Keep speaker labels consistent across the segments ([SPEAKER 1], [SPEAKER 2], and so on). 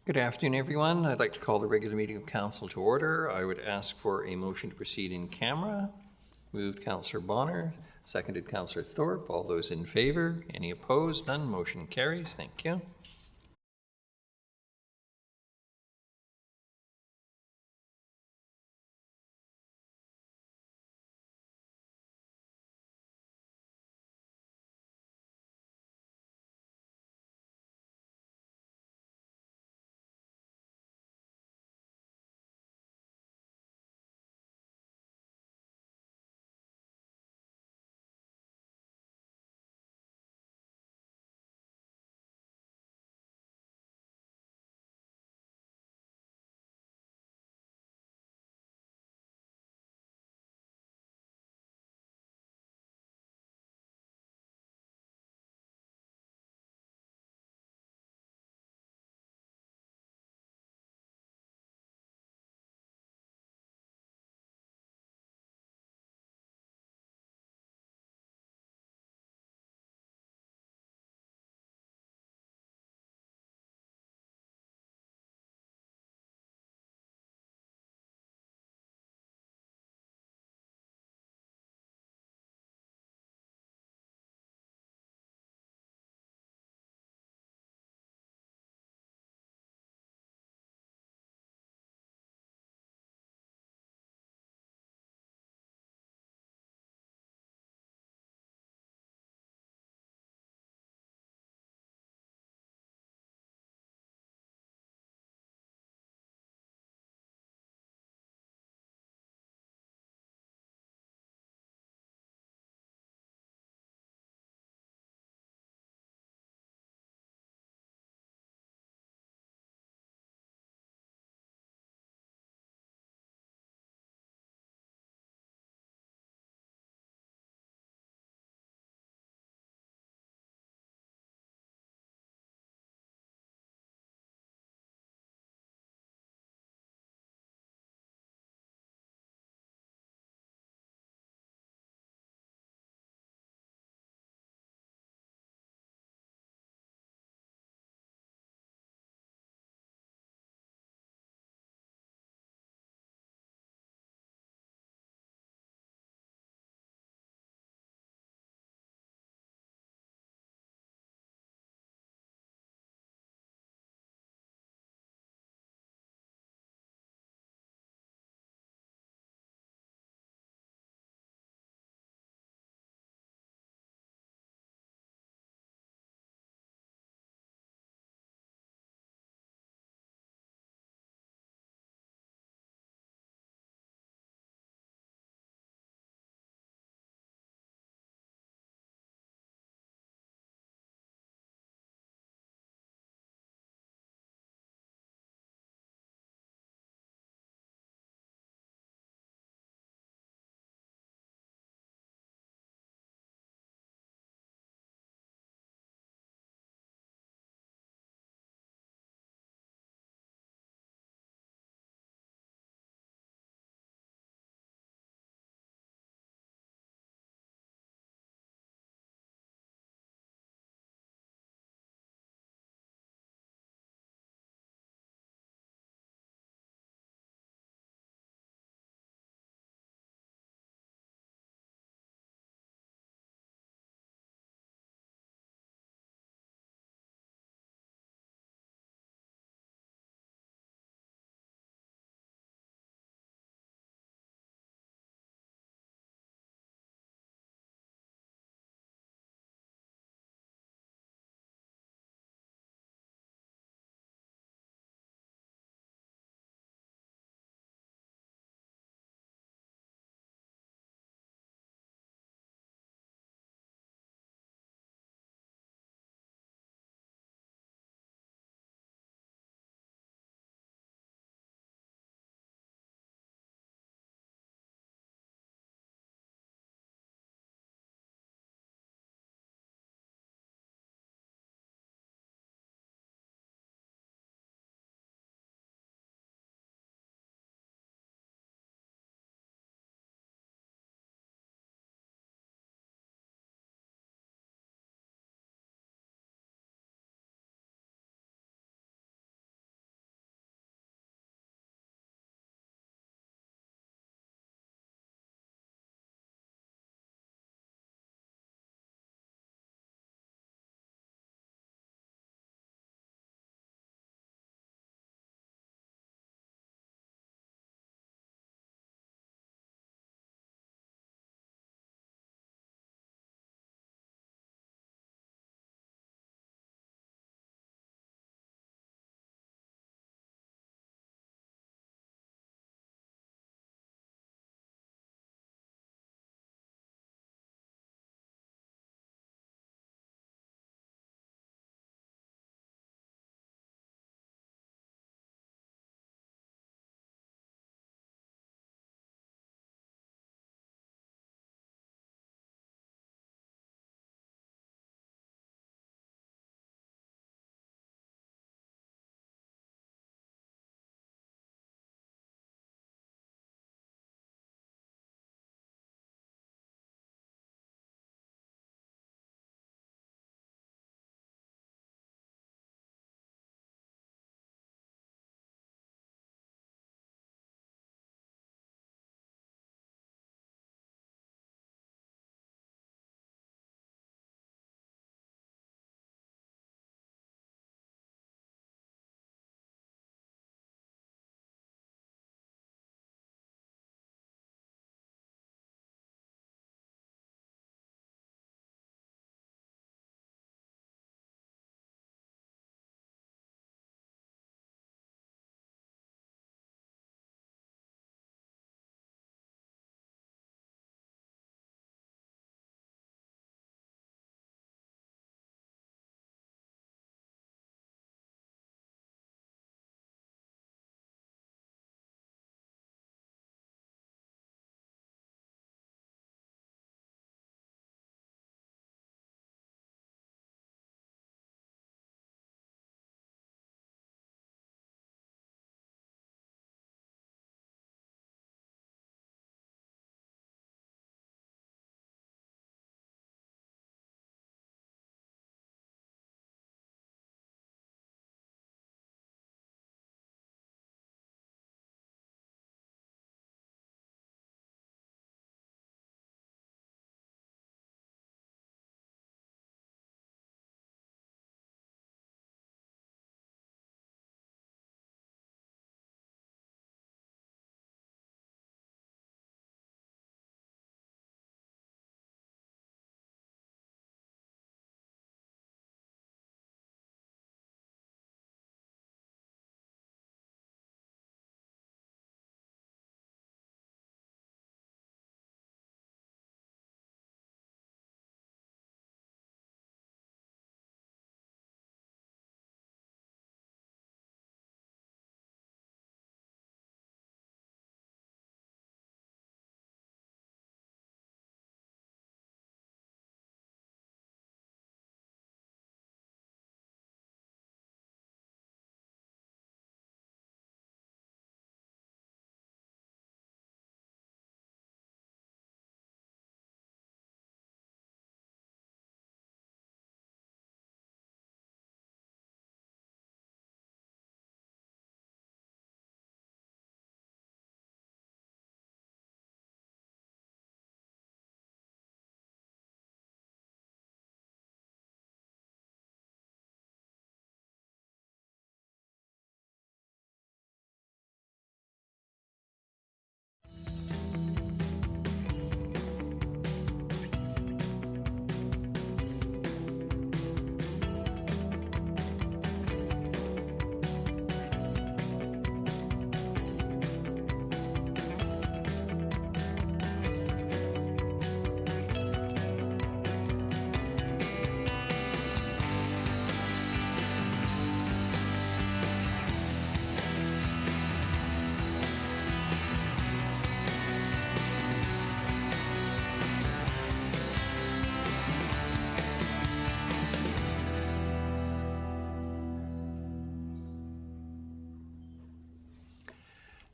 [SPEAKER 1] Good afternoon, everyone. I'd like to call the regular meeting of council to order. I would ask for a motion to proceed in camera. Moved Councillor Bonner, seconded Councillor Thorpe. All those in favor? Any opposed? None. Motion carries. Thank you.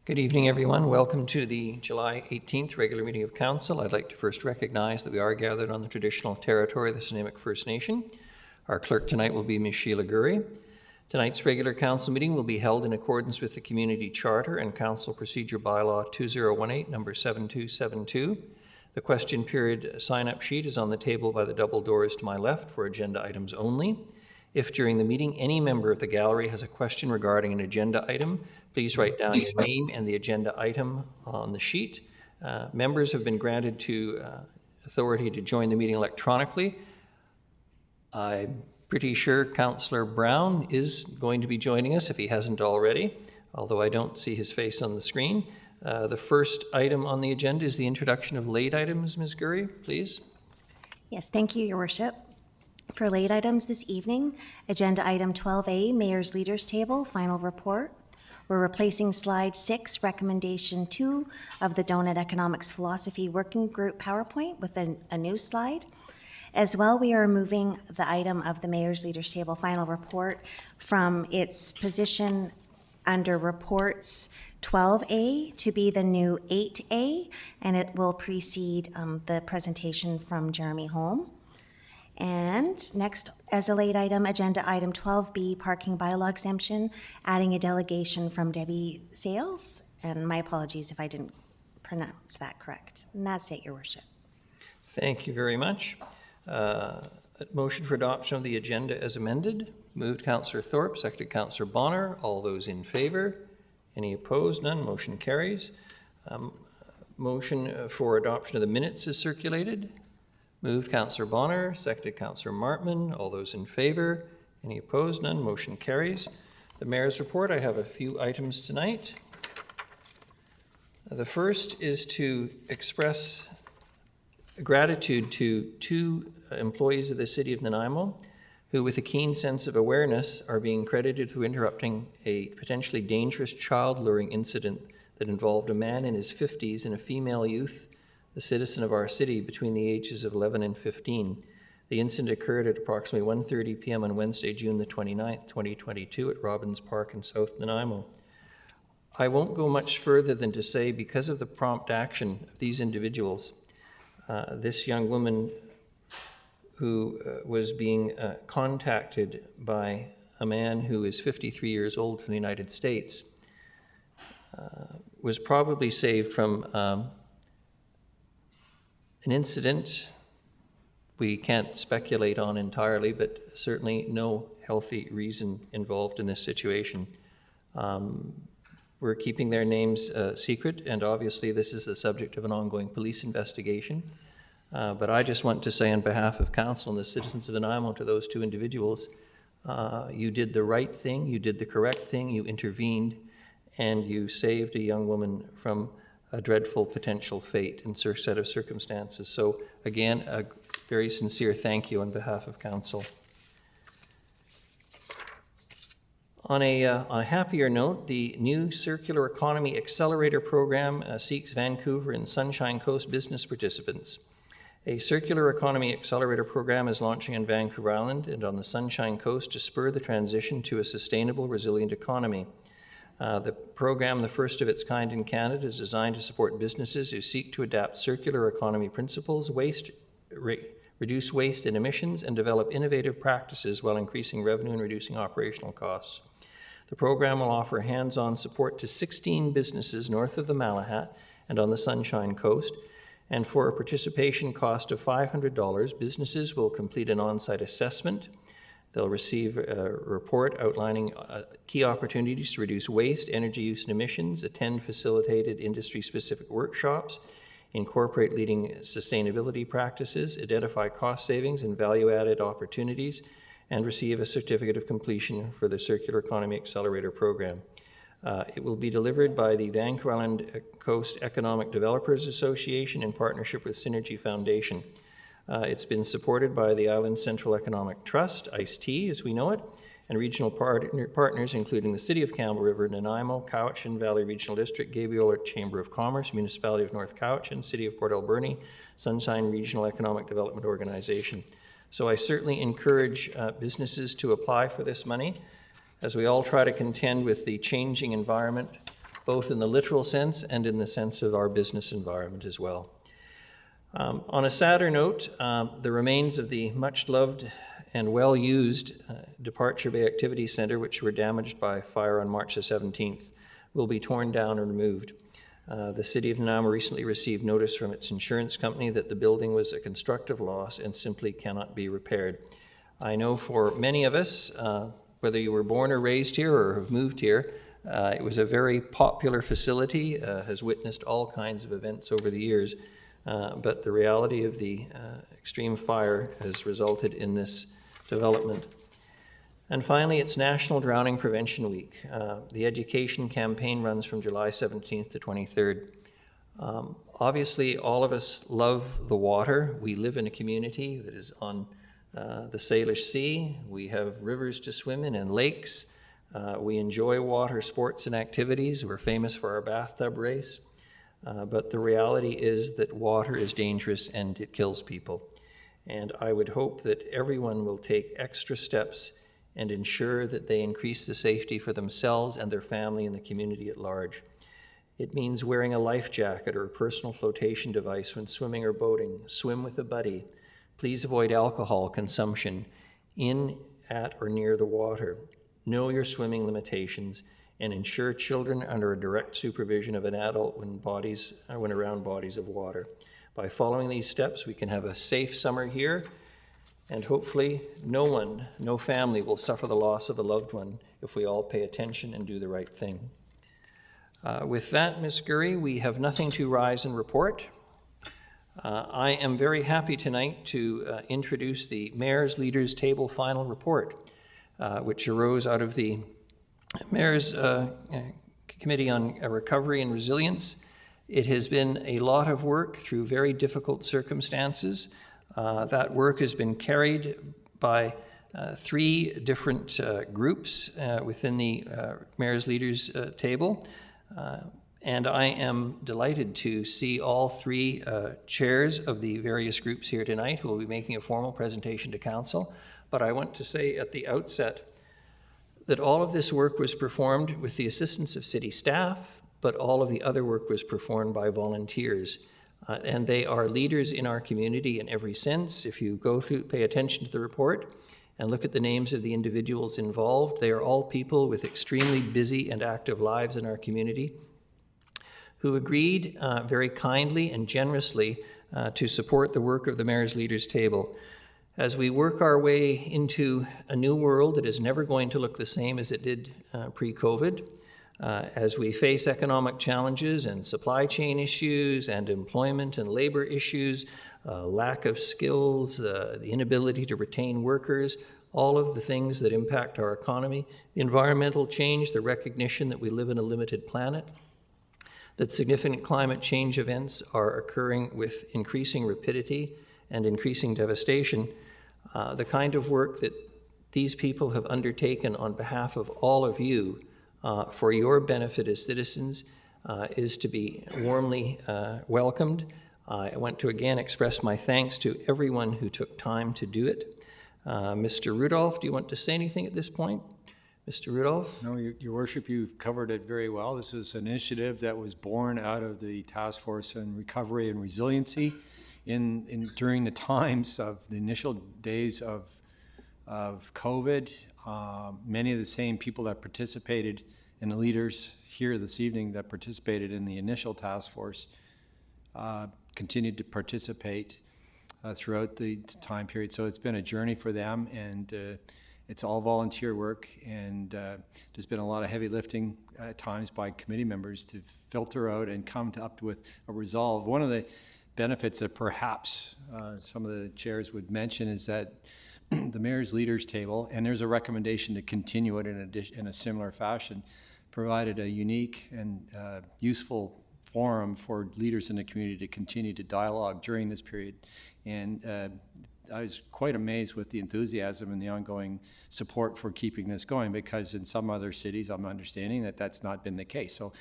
[SPEAKER 1] Good evening, everyone. Welcome to the July 18th regular meeting of Council. I'd like to first recognize that we are gathered on the traditional territory of the Snuneymuxw First Nation. Our clerk tonight will be Ms. Sheila Gurry. Tonight's regular Council meeting will be held in accordance with the Community Charter and Council Procedure Bylaw 2018, number 7272. The question period sign-up sheet is on the table by the double doors to my left for agenda items only. If during the meeting any member of the gallery has a question regarding an agenda item, please write down your name and the agenda item on the sheet. Members have been granted authority to join the meeting electronically. I'm pretty sure Councillor Brown is going to be joining us if he hasn't already, although I don't see his face on the screen. The first item on the agenda is the introduction of late items. Ms. Gurry, please.
[SPEAKER 2] Yes, thank you, Your Worship. For late items this evening, agenda item 12A, Mayor's Leaders Table, final report. We're replacing slide 6, recommendation 2 of the Donut Economics Philosophy Working Group PowerPoint with a new slide. As well, we are removing the item of the Mayor's Leaders Table final report from its position under reports 12A to be the new 8A, and it will precede the presentation from Jeremy Holm. And next, as a late item, agenda item 12B, parking bylaw exemption, adding a delegation from Debbie Sales. And my apologies if I didn't pronounce that correct. And that's it, Your Worship.
[SPEAKER 1] Thank you very much. Motion for adoption of the agenda as amended. Moved Councillor Thorpe, seconded Councillor Bonner. All those in favour? Any opposed? None. Motion carries. Motion for adoption of the minutes is circulated. Moved Councillor Bonner, seconded Councillor Martman. All those in favour? Any opposed? None. Motion carries. The Mayor's report. I have a few items tonight. The first is to express gratitude to two employees of the City of Nanaimo who, with a keen sense of awareness, are being credited with interrupting a potentially dangerous child luring incident that involved a man in his 50s and a female youth, a citizen of our city, between the ages of 11 and 15. The incident occurred at approximately 1:30 p.m. on Wednesday, June the 29th, 2022 at Robbins Park in South Nanaimo. I won't go much further than to say, because of the prompt action of these individuals, this young woman who was being contacted by a man who is 53 years old from the United States was probably saved from an incident we can't speculate on entirely, but certainly no healthy reason involved in this situation. We're keeping their names secret, and obviously this is the subject of an ongoing police investigation. But I just want to say on behalf of Council and the citizens of Nanaimo to those two individuals, you did the right thing, you did the correct thing, you intervened, and you saved a young woman from a dreadful potential fate in a set of circumstances. So again, a very sincere thank you on behalf of Council. On a happier note, the new Circular Economy Accelerator Program seeks Vancouver and Sunshine Coast business participants. A Circular Economy Accelerator Program is launching on Vancouver Island and on the Sunshine Coast to spur the transition to a sustainable, resilient economy. The program, the first of its kind in Canada, is designed to support businesses who seek to adapt circular economy principles, reduce waste and emissions, and develop innovative practices while increasing revenue and reducing operational costs. The program will offer hands-on support to 16 businesses north of the Malahat and on the Sunshine Coast, and for a participation cost of $500, businesses will complete an on-site assessment. They'll receive a report outlining key opportunities to reduce waste, energy use, and emissions, attend facilitated industry-specific workshops, incorporate leading sustainability practices, identify cost savings and value-added opportunities, and receive a certificate of completion for the Circular Economy Accelerator Program. It will be delivered by the Vancouver Island Coast Economic Developers Association in partnership with Synergy Foundation. It's been supported by the Island Central Economic Trust, ICE-T as we know it, and regional partners including the City of Campbell River, Nanaimo, Cowichan Valley Regional District, Gabriola Chamber of Commerce, Municipality of North Cowichan, City of Port Alberni, Sunshine Regional Economic Development Organization. So I certainly encourage businesses to apply for this money as we all try to contend with the changing environment both in the literal sense and in the sense of our business environment as well. On a sadder note, the remains of the much-loved and well-used Departure Bay Activity Centre, which were damaged by fire on March the 17th, will be torn down and removed. The City of Nanaimo recently received notice from its insurance company that the building was a constructive loss and simply cannot be repaired. I know for many of us, whether you were born or raised here or have moved here, it was a very popular facility, has witnessed all kinds of events over the years, but the reality of the extreme fire has resulted in this development. And finally, it's National Drowning Prevention Week. The education campaign runs from July 17th to 23rd. Obviously, all of us love the water. We live in a community that is on the Salish Sea. We have rivers to swim in and lakes. We enjoy water sports and activities. We're famous for our bathtub race. But the reality is that water is dangerous and it kills people. And I would hope that everyone will take extra steps and ensure that they increase the safety for themselves and their family and the community at large. It means wearing a life jacket or a personal flotation device when swimming or boating. Swim with a buddy. Please avoid alcohol consumption in, at, or near the water. Know your swimming limitations and ensure children under a direct supervision of an adult when around bodies of water. By following these steps, we can have a safe summer here, and hopefully no family will suffer the loss of a loved one if we all pay attention and do the right thing. With that, Ms. Gurry, we have nothing to rise and report. I am very happy tonight to introduce the Mayor's Leaders Table Final Report, which arose out of the Mayor's Committee on Recovery and Resilience. It has been a lot of work through very difficult circumstances. That work has been carried by 3 different groups within the Mayor's Leaders Table. And I am delighted to see all 3 chairs of the various groups here tonight who will be making a formal presentation to Council. But I want to say at the outset that all of this work was performed with the assistance of city staff, but all of the other work was performed by volunteers. And they are leaders in our community in every sense. If you go through, pay attention to the report and look at the names of the individuals involved, they are all people with extremely busy and active lives in our community who agreed very kindly and generously to support the work of the Mayor's Leaders Table. As we work our way into a new world that is never going to look the same as it did pre-COVID, as we face economic challenges and supply chain issues and employment and labor issues, lack of skills, the inability to retain workers, all of the things that impact our economy, environmental change, the recognition that we live in a limited planet, that significant climate change events are occurring with increasing rapidity and increasing devastation, the kind of work that these people have undertaken on behalf of all of you for your benefit as citizens is to be warmly welcomed. I want to again express my thanks to everyone who took time to do it. Mr. Rudolph, do you want to say anything at this point? Mr. Rudolph?
[SPEAKER 3] No, Your Worship, you've covered it very well. This is an initiative that was born out of the Task Force on Recovery and Resiliency during the times of the initial days of COVID. Many of the same people that participated and the leaders here this evening that participated in the initial task force continued to participate throughout the time period. So it's been a journey for them, and it's all volunteer work, and there's been a lot of heavy lifting at times by committee members to filter out and come up with a resolve. One of the benefits that perhaps some of the chairs would mention is that the Mayor's Leaders Table, and there's a recommendation to continue it in a similar fashion, provided a unique and useful forum for leaders in the community to continue to dialogue during this period. And I was quite amazed with the enthusiasm and the ongoing support for keeping this going, because in some other cities I'm understanding that that's not been the case. So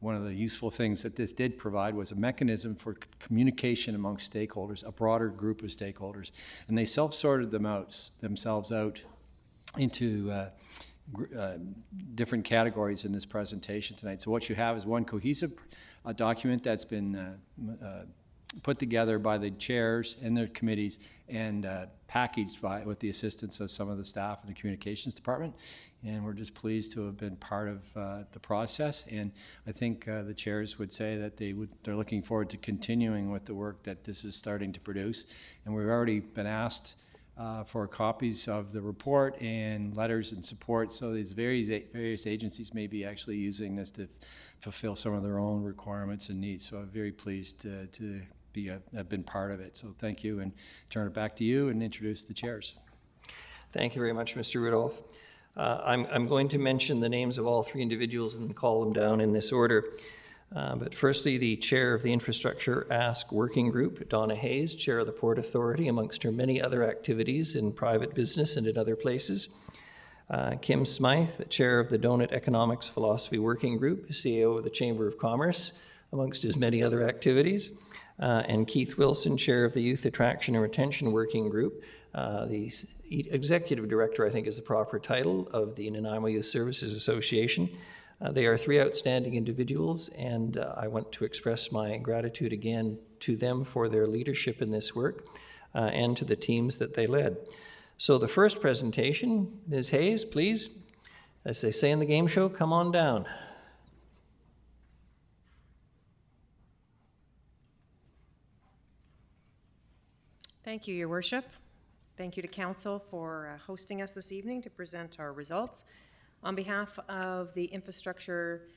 [SPEAKER 3] one of the useful things that this did provide was a mechanism for communication amongst stakeholders, a broader group of stakeholders, and they self-sorted themselves out into different categories in this presentation tonight. So what you have is one cohesive document that's been put together by the chairs and their committees and packaged with the assistance of some of the staff in the communications department. And we're just pleased to have been part of the process. And I think the chairs would say that they're looking forward to continuing with the work that this is starting to produce. And we've already been asked for copies of the report and letters and support. So these various agencies may be actually using this to fulfill some of their own requirements and needs. So I'm very pleased to have been part of it. So thank you, and turn it back to you and introduce the chairs.
[SPEAKER 1] Thank you very much, Mr. Rudolph. I'm going to mention the names of all three individuals and call them down in this order. But firstly, the Chair of the Infrastructure Ask Working Group, Donna Hayes, Chair of the Port Authority, amongst her many other activities in private business and in other places. Kim Smythe, Chair of the Donut Economics Philosophy Working Group, CEO of the Chamber of Commerce, amongst his many other activities. And Keith Wilson, Chair of the Youth Attraction and Retention Working Group, the Executive Director, I think is the proper title, of the Nanaimo Youth Services Association. They are three outstanding individuals, and I want to express my gratitude again to them for their leadership in this work and to the teams that they led. So the first presentation, Ms. Hayes, please, as they say in the game show, come on down.
[SPEAKER 4] Thank you, Your Worship. Thank you to Council for hosting us this evening to present our results. On behalf of the Infrastructure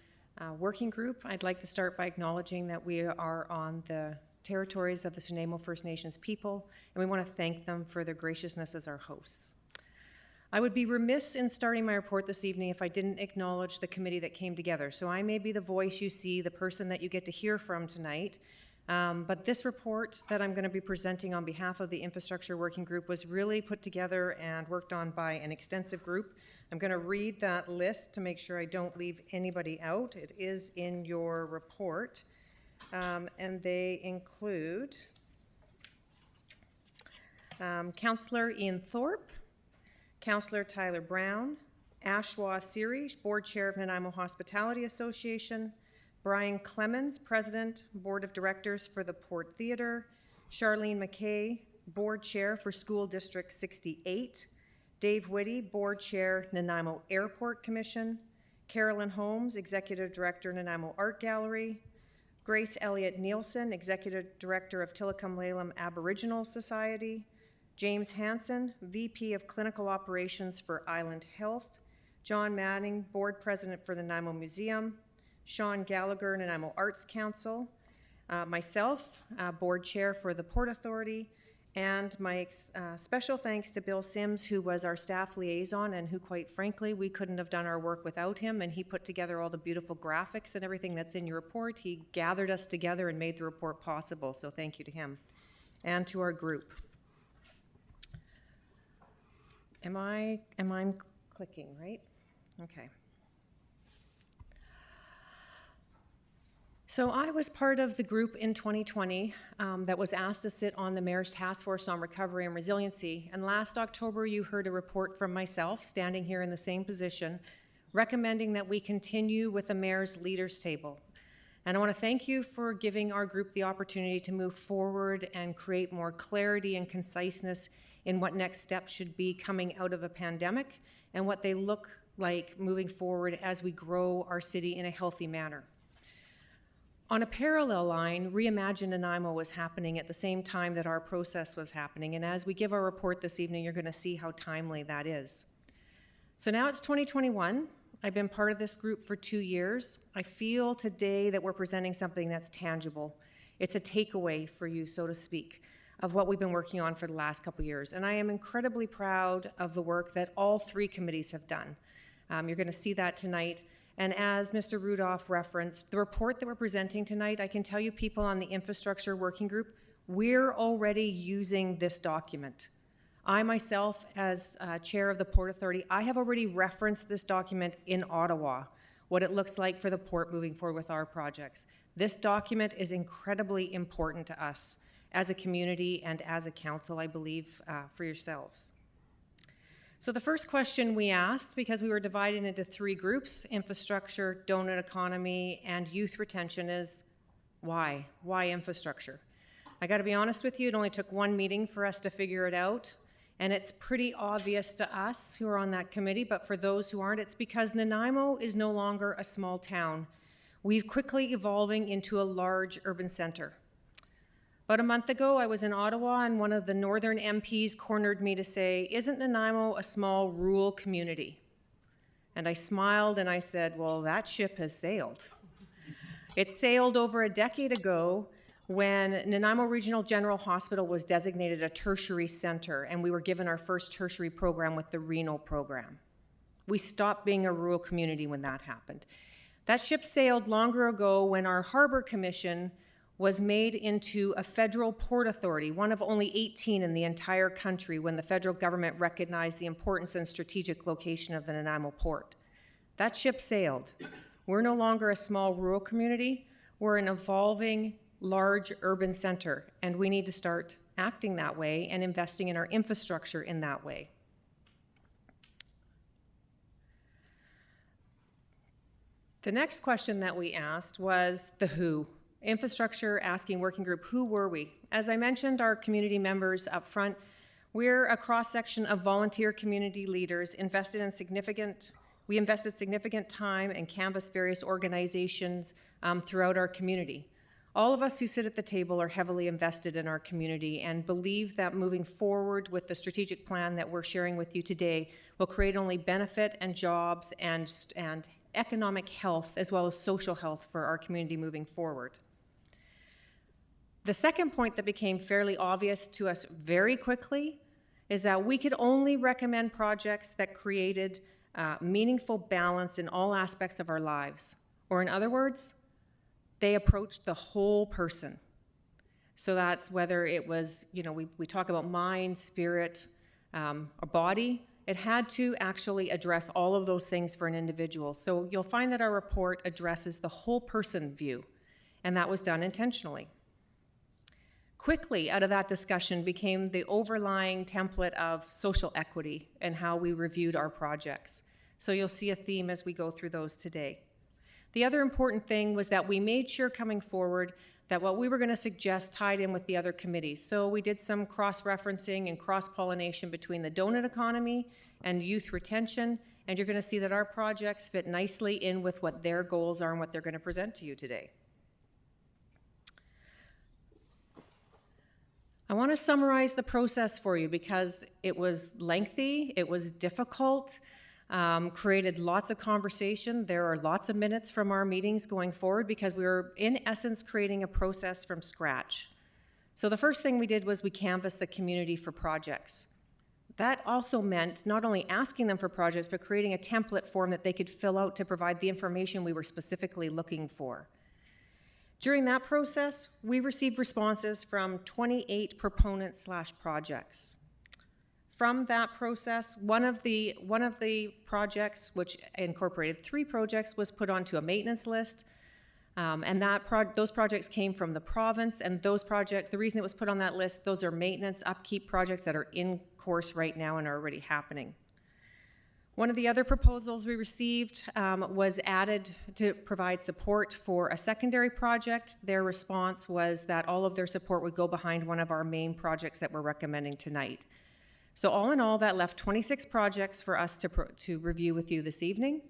[SPEAKER 4] Working Group, I'd like to start by acknowledging that we are on the territories of the Nanaimo First Nations people, and we want to thank them for their graciousness as our hosts. I would be remiss in starting my report this evening if I didn't acknowledge the committee that came together. So I may be the voice you see, the person that you get to hear from tonight, but this report that I'm going to be presenting on behalf of the Infrastructure Working Group was really put together and worked on by an extensive group. I'm going to read that list to make sure I don't leave anybody out. It is in your report, and they include Councillor Ian Thorpe, Councillor Tyler Brown, Ashwa Siri, Board Chair of Nanaimo Hospitality Association, Brian Clemens, President, Board of Directors for the Port Theatre, Charlene McKay, Board Chair for School District 68, Dave Whitty, Board Chair, Nanaimo Airport Commission, Carolyn Holmes, Executive Director, Nanaimo Art Gallery, Grace Elliott Nielsen, Executive Director of Tilikum-Lalem Aboriginal Society, James Hansen, VP of Clinical Operations for Island Health, John Manning, Board President for the Nanaimo Museum, Sean Gallagher, Nanaimo Arts Council, myself, Board Chair for the Port Authority, and my special thanks to Bill Sims, who was our staff liaison and who, quite frankly, we couldn't have done our work without him, and he put together all the beautiful graphics and everything that's in your report. He gathered us together and made the report possible, so thank you to him and to our group. Am I clicking, right? Okay. So I was part of the group in 2020 that was asked to sit on the Mayor's Task Force on Recovery and Resiliency. And last October, you heard a report from myself, standing here in the same position, recommending that we continue with the Mayor's Leaders Table. And I want to thank you for giving our group the opportunity to move forward and create more clarity and conciseness in what next steps should be coming out of a pandemic and what they look like moving forward as we grow our city in a healthy manner. On a parallel line, Reimagine Nanaimo was happening at the same time that our process was happening, and as we give our report this evening, you're going to see how timely that is. So now it's 2021. I've been part of this group for 2 years. I feel today that we're presenting something that's tangible. It's a takeaway for you, so to speak, of what we've been working on for the last couple of years, and I am incredibly proud of the work that all three committees have done. You're going to see that tonight. And as Mr. Rudolph referenced, the report that we're presenting tonight, I can tell you people on the Infrastructure Working Group, we're already using this document. I myself, as chair of the Port Authority, I have already referenced this document in Ottawa, what it looks like for the port moving forward with our projects. This document is incredibly important to us as a community and as a council, I believe, for yourselves. So the first question we asked, because we were divided into 3 groups, infrastructure, donut economy, and youth retention, is why? Why infrastructure? I got to be honest with you, it only took 1 meeting for us to figure it out, and it's pretty obvious to us who are on that committee, but for those who aren't, it's because Nanaimo is no longer a small town. We're quickly evolving into a large urban center. About a month ago, I was in Ottawa, and one of the northern MPs cornered me to say, "Isn't Nanaimo a small rural community?" And I smiled and I said, "Well, that ship has sailed." It sailed over a decade ago when Nanaimo Regional General Hospital was designated a tertiary center, and we were given our first tertiary program with the renal program. We stopped being a rural community when that happened. That ship sailed longer ago when our Harbor Commission was made into a federal port authority, one of only 18 in the entire country, when the federal government recognized the importance and strategic location of the Nanaimo port. That ship sailed. We're no longer a small rural community. We're an evolving, large urban center, and we need to start acting that way and investing in our infrastructure in that way. The next question that we asked was the who. Infrastructure asking working group, who were we? As I mentioned, our community members up front, we're a cross-section of volunteer community leaders we invested significant time and canvassed various organizations throughout our community. All of us who sit at the table are heavily invested in our community and believe that moving forward with the strategic plan that we're sharing with you today will create only benefit and jobs and economic health as well as social health for our community moving forward. The second point that became fairly obvious to us very quickly is that we could only recommend projects that created meaningful balance in all aspects of our lives. Or in other words, they approached the whole person. So that's whether it was, we talk about mind, spirit, a body. It had to actually address all of those things for an individual. So you'll find that our report addresses the whole person view, and that was done intentionally. Quickly out of that discussion became the overlying template of social equity and how we reviewed our projects. So you'll see a theme as we go through those today. The other important thing was that we made sure coming forward that what we were going to suggest tied in with the other committees. So we did some cross-referencing and cross-pollination between the donut economy and youth retention, and you're going to see that our projects fit nicely in with what their goals are and what they're going to present to you today. I want to summarize the process for you because it was lengthy, it was difficult, created lots of conversation. There are lots of minutes from our meetings going forward because we were, in essence, creating a process from scratch. So the first thing we did was we canvassed the community for projects. That also meant not only asking them for projects, but creating a template form that they could fill out to provide the information we were specifically looking for. During that process, we received responses from 28 proponents/projects. From that process, one of the projects, which incorporated 3 projects, was put onto a maintenance list, and those projects came from the province, and the reason it was put on that list, those are maintenance upkeep projects that are in course right now and are already happening. One of the other proposals we received was added to provide support for a secondary project. Their response was that all of their support would go behind one of our main projects that we're recommending tonight. So all in all, that left 26 projects for us to review with you this evening.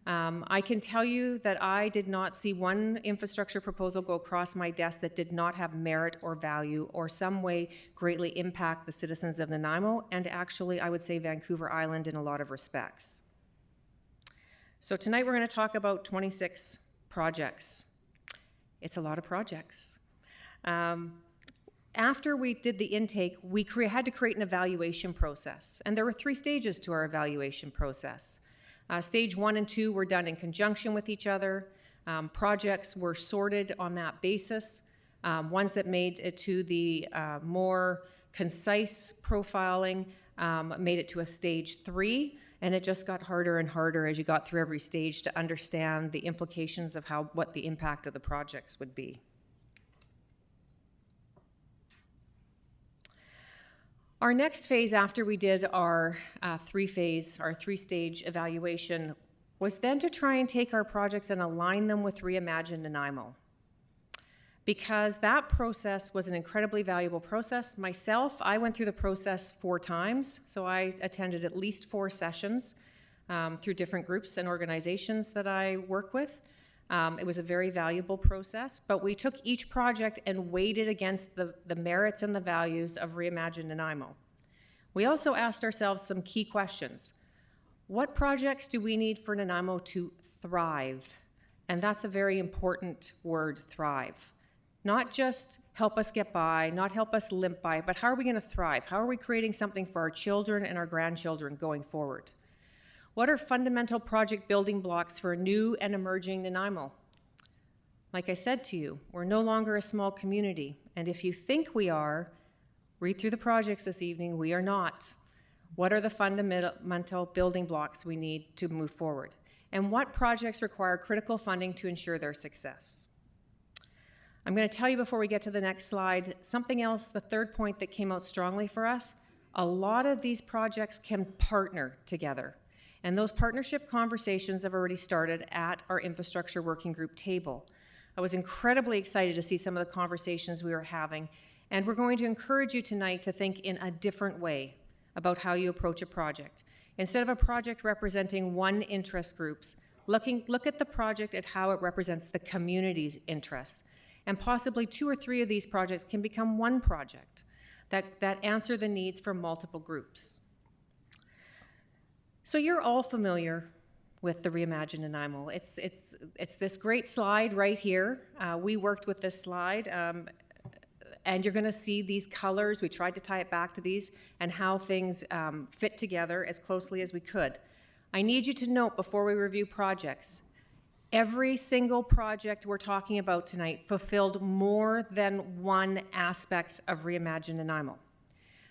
[SPEAKER 4] I can tell you that I did not see one infrastructure proposal go across my desk that did not have merit or value or some way greatly impact the citizens of Nanaimo and actually, I would say, Vancouver Island in a lot of respects. So tonight we're going to talk about 26 projects. It's a lot of projects. After we did the intake, we had to create an evaluation process, and there were 3 stages to our evaluation process. Stage 1 and 2 were done in conjunction with each other. Projects were sorted on that basis. Ones that made it to the more concise profiling made it to a stage 3, and it just got harder and harder as you got through every stage to understand the implications of what the impact of the projects would be. Our next phase after we did our three-stage evaluation was then to try and take our projects and align them with Reimagine Nanaimo. Because that process was an incredibly valuable process. Myself, I went through the process 4 times, so I attended at least 4 sessions through different groups and organizations that I work with. It was a very valuable process, but we took each project and weighed it against the merits and the values of Reimagine Nanaimo. We also asked ourselves some key questions. What projects do we need for Nanaimo to thrive? And that's a very important word, thrive. Not just help us get by, not help us limp by, but how are we going to thrive? How are we creating something for our children and our grandchildren going forward? What are fundamental project building blocks for a new and emerging Nanaimo? Like I said to you, we're no longer a small community, and if you think we are, read through the projects this evening, we are not. What are the fundamental building blocks we need to move forward? And what projects require critical funding to ensure their success? I'm going to tell you before we get to the next slide, something else, the third point that came out strongly for us, a lot of these projects can partner together. And those partnership conversations have already started at our infrastructure working group table. I was incredibly excited to see some of the conversations we were having, and we're going to encourage you tonight to think in a different way about how you approach a project. Instead of a project representing one interest groups, look at the project at how it represents the community's interests. And possibly 2 or 3 of these projects can become one project that answer the needs for multiple groups. So you're all familiar with the Reimagine Nanaimo. It's this great slide right here. We worked with this slide, and you're going to see these colors. We tried to tie it back to these and how things fit together as closely as we could. I need you to note before we review projects, every single project we're talking about tonight fulfilled more than one aspect of Reimagine Nanaimo.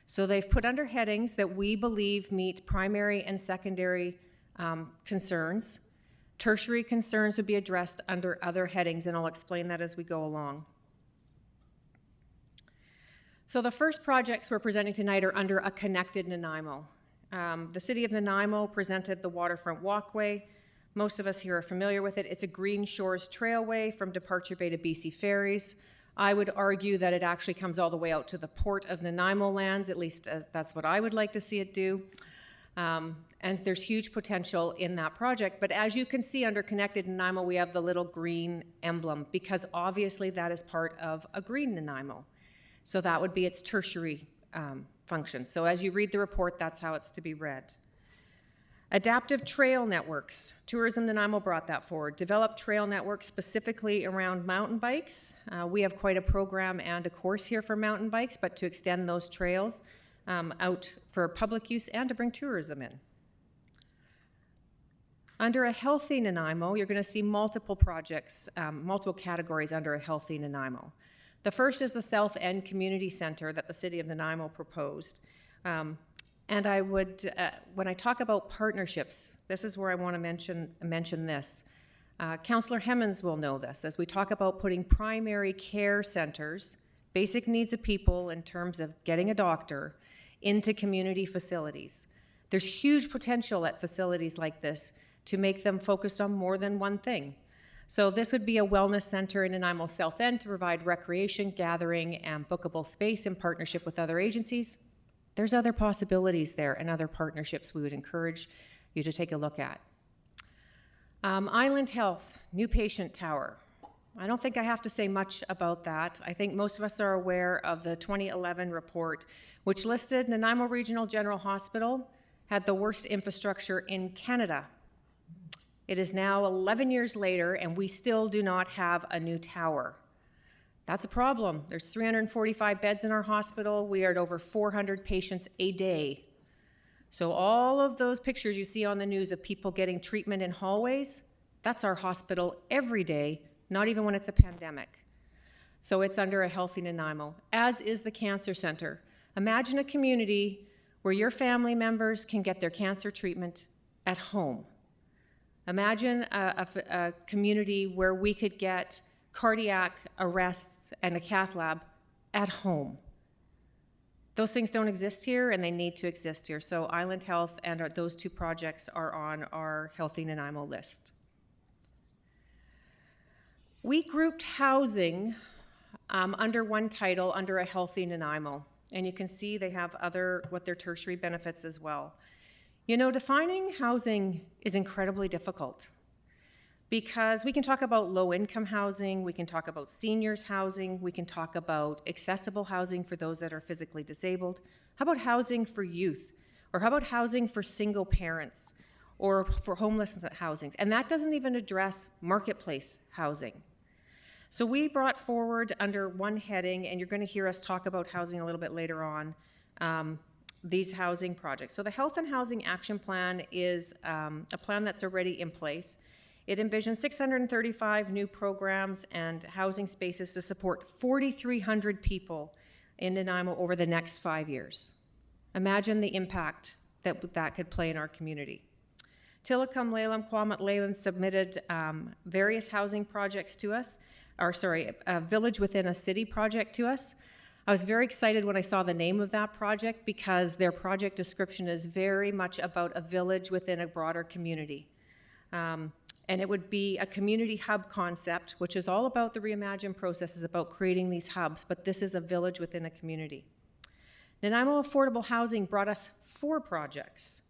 [SPEAKER 4] So they've put under headings that we believe meet primary and secondary concerns. Tertiary concerns would be addressed under other headings, and I'll explain that as we go along. So the first projects we're presenting tonight are under a connected Nanaimo. The City of Nanaimo presented the Waterfront Walkway. Most of us here are familiar with it. It's a Green Shores Trailway from Departure Bay to BC Ferries. I would argue that it actually comes all the way out to the Port of Nanaimo lands, at least that's what I would like to see it do. And there's huge potential in that project. But as you can see under Connected Nanaimo, we have the little green emblem because obviously that is part of a green Nanaimo. So that would be its tertiary function. So as you read the report, that's how it's to be read. Adaptive trail networks. Tourism Nanaimo brought that forward. Develop trail networks specifically around mountain bikes. We have quite a program and a course here for mountain bikes, but to extend those trails out for public use and to bring tourism in. Under a healthy Nanaimo, you're going to see multiple projects, multiple categories under a healthy Nanaimo. The first is the South End Community Center that the City of Nanaimo proposed. And I would, when I talk about partnerships, this is where I want to mention this. Councillor Hemmons will know this. As we talk about putting primary care centers, basic needs of people in terms of getting a doctor, into community facilities. There's huge potential at facilities like this to make them focused on more than one thing. So this would be a wellness center in Nanaimo South End to provide recreation, gathering, and bookable space in partnership with other agencies. There's other possibilities there and other partnerships we would encourage you to take a look at. Island Health, new patient tower. I don't think I have to say much about that. I think most of us are aware of the 2011 report, which listed Nanaimo Regional General Hospital had the worst infrastructure in Canada. It is now 11 years later, and we still do not have a new tower. That's a problem. There's 345 beds in our hospital. We are at over 400 patients a day. So all of those pictures you see on the news of people getting treatment in hallways, that's our hospital every day, not even when it's a pandemic. So it's under a healthy Nanaimo, as is the Cancer Center. Imagine a community where your family members can get their cancer treatment at home. Imagine a community where we could get cardiac arrests and a cath lab at home. Those things don't exist here, and they need to exist here. So Island Health and those two projects are on our Healthy Nanaimo list. We grouped housing under one title, under a Healthy Nanaimo. And you can see they have what their tertiary benefits as well. You know, defining housing is incredibly difficult because we can talk about low-income housing, we can talk about seniors housing, we can talk about accessible housing for those that are physically disabled. How about housing for youth? Or how about housing for single parents or for homeless housing? And that doesn't even address marketplace housing. So we brought forward under one heading, and you're going to hear us talk about housing a little bit later on, these housing projects. So the Health and Housing Action Plan is a plan that's already in place. It envisions 635 new programs and housing spaces to support 4,300 people in Nanaimo over the next 5 years. Imagine the impact that could play in our community. Tillicum Lalem, Quamat Lalem submitted various housing projects to us, a village within a city project to us. I was very excited when I saw the name of that project because their project description is very much about a village within a broader community. And it would be a community hub concept, which is all about the Reimagine process, is about creating these hubs, but this is a village within a community. Nanaimo Affordable Housing brought us 4 projects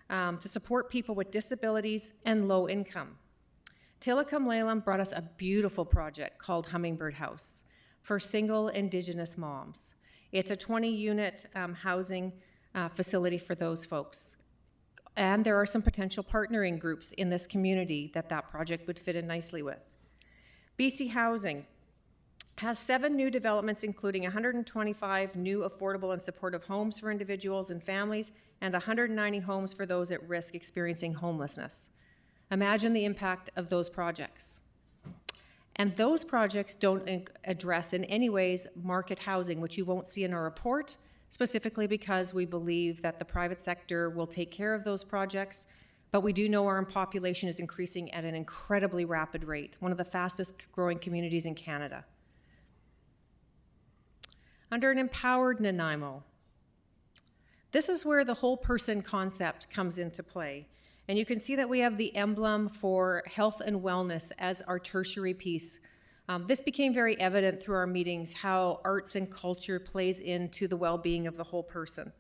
[SPEAKER 4] to support people with disabilities and low income. Tillicum Lalem brought us a beautiful project called Hummingbird House for single Indigenous moms. It's a 20-unit housing facility for those folks. And there are some potential partnering groups in this community that project would fit in nicely with. BC Housing has 7 new developments, including 125 new affordable and supportive homes for individuals and families, and 190 homes for those at risk experiencing homelessness. Imagine the impact of those projects. And those projects don't address in any ways market housing, which you won't see in our report, specifically because we believe that the private sector will take care of those projects, but we do know our population is increasing at an incredibly rapid rate, one of the fastest growing communities in Canada. Under an empowered Nanaimo, this is where the whole person concept comes into play. And you can see that we have the emblem for health and wellness as our tertiary piece. This became very evident through our meetings, how arts and culture plays into the well-being of the whole person.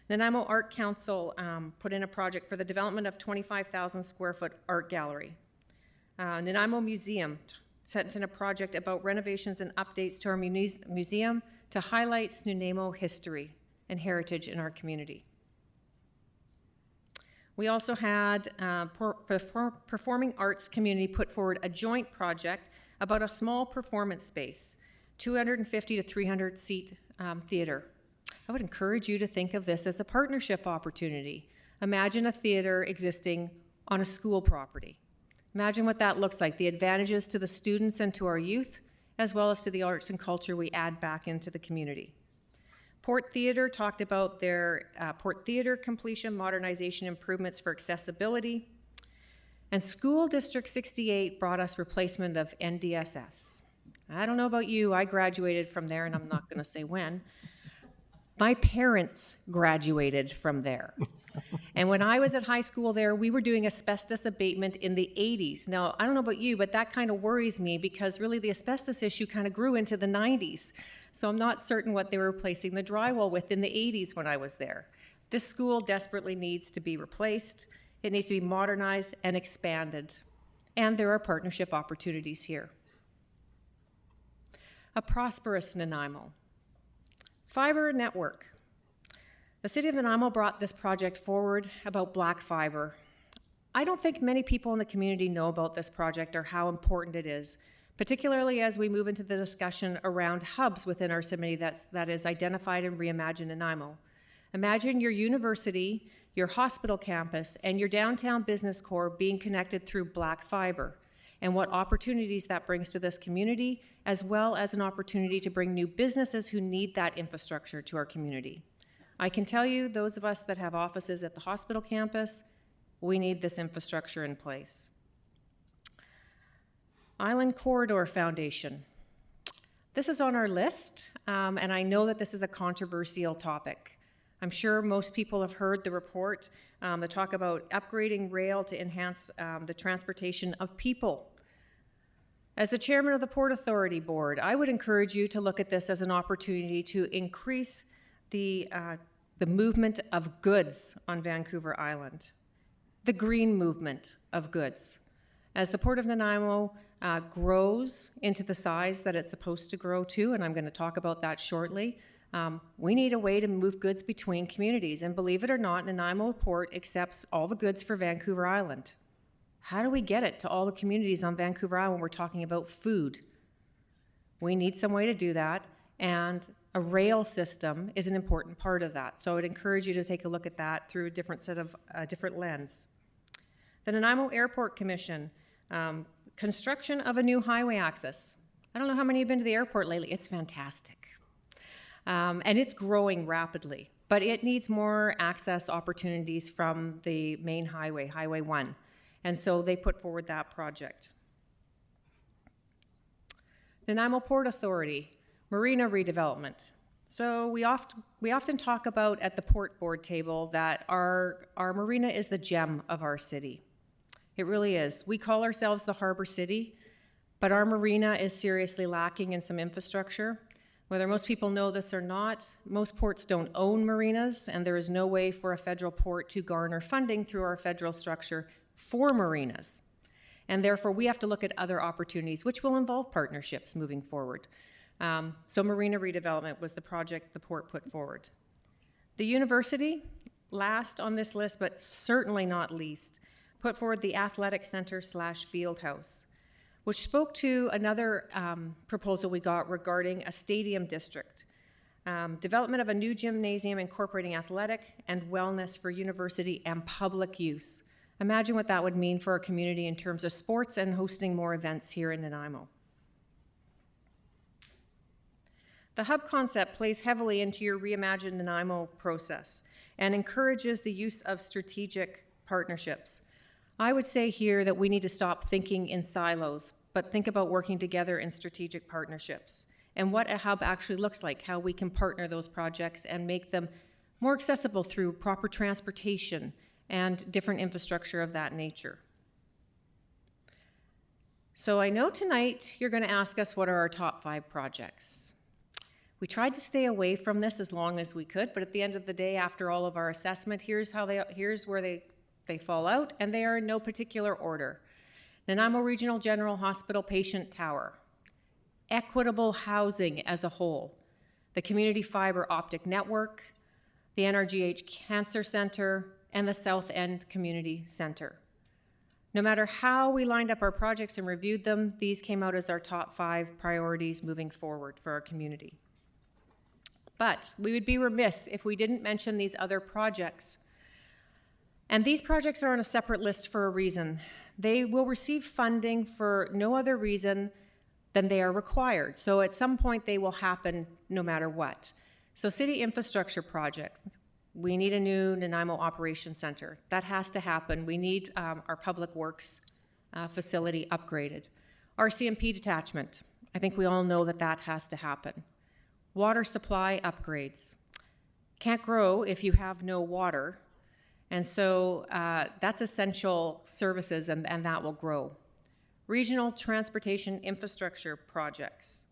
[SPEAKER 4] Nanaimo Art Council put in a project for the development of 25,000 square foot art gallery. Nanaimo Museum sent in a project about renovations and updates to our museum to highlight Nanaimo history and heritage in our community. We also had Performing Arts Community put forward a joint project about a small performance space, 250 to 300 seat theater. I would encourage you to think of this as a partnership opportunity. Imagine a theater existing on a school property. Imagine what that looks like, the advantages to the students and to our youth, as well as to the arts and culture we add back into the community. Port Theatre talked about their Port Theatre completion, modernization improvements for accessibility. And School District 68 brought us replacement of NDSS. I don't know about you, I graduated from there, and I'm not gonna say when. My parents graduated from there. And when I was at high school there, we were doing asbestos abatement in the 80s. Now, I don't know about you, but that kind of worries me because really the asbestos issue kind of grew into the 90s. So I'm not certain what they were replacing the drywall with in the 80s when I was there. This school desperately needs to be replaced. It needs to be modernized and expanded. And there are partnership opportunities here. A prosperous Nanaimo. Fiber network. The City of Nanaimo brought this project forward about black fiber. I don't think many people in the community know about this project or how important it is, particularly as we move into the discussion around hubs within our community that is identified and reimagined Nanaimo. Imagine your university, your hospital campus, and your downtown business core being connected through black fiber, and what opportunities that brings to this community, as well as an opportunity to bring new businesses who need that infrastructure to our community. I can tell you, those of us that have offices at the hospital campus, we need this infrastructure in place. Island Corridor Foundation. This is on our list, and I know that this is a controversial topic. I'm sure most people have heard the report that talk about upgrading rail to enhance the transportation of people. As the chairman of the Port Authority Board, I would encourage you to look at this as an opportunity to increase the movement of goods on Vancouver Island, the green movement of goods. As the Port of Nanaimo grows into the size that it's supposed to grow to, and I'm going to talk about that shortly, we need a way to move goods between communities. And believe it or not, Nanaimo Port accepts all the goods for Vancouver Island. How do we get it to all the communities on Vancouver Island when we're talking about food? We need some way to do that, and a rail system is an important part of that. So I would encourage you to take a look at that through a different set of different lens. The Nanaimo Airport Commission, construction of a new highway access. I don't know how many have been to the airport lately. It's fantastic. And it's growing rapidly, but it needs more access opportunities from the main highway, Highway 1. And so they put forward that project. Nanaimo Port Authority, marina redevelopment. So we often talk about at the port board table that our marina is the gem of our city. It really is. We call ourselves the Harbor City, but our marina is seriously lacking in some infrastructure. Whether most people know this or not, most ports don't own marinas, and there is no way for a federal port to garner funding through our federal structure for marinas. And therefore, we have to look at other opportunities, which will involve partnerships moving forward. So marina redevelopment was the project the port put forward. The university, last on this list, but certainly not least, put forward the athletic center / field house, which spoke to another proposal we got regarding a stadium district. Development of a new gymnasium incorporating athletic and wellness for university and public use. Imagine what that would mean for our community in terms of sports and hosting more events here in Nanaimo. The hub concept plays heavily into your Reimagine Nanaimo process and encourages the use of strategic partnerships. I would say here that we need to stop thinking in silos, but think about working together in strategic partnerships and what a hub actually looks like, how we can partner those projects and make them more accessible through proper transportation and different infrastructure of that nature. So I know tonight you're going to ask us what are our top 5 projects. We tried to stay away from this as long as we could, but at the end of the day, after all of our assessment, here's where they fall out, and they are in no particular order. Nanaimo Regional General Hospital Patient Tower, equitable housing as a whole, the Community Fiber Optic Network, the NRGH Cancer Center, and the South End Community Center. No matter how we lined up our projects and reviewed them, these came out as our top 5 priorities moving forward for our community. But we would be remiss if we didn't mention these other projects. And these projects are on a separate list for a reason. They will receive funding for no other reason than they are required. So at some point they will happen no matter what. So city infrastructure projects. We need a new Nanaimo Operations Center. That has to happen. We need our public works facility upgraded. RCMP detachment. I think we all know that that has to happen. Water supply upgrades. Can't grow if you have no water. And so that's essential services, and that will grow. Regional transportation infrastructure projects.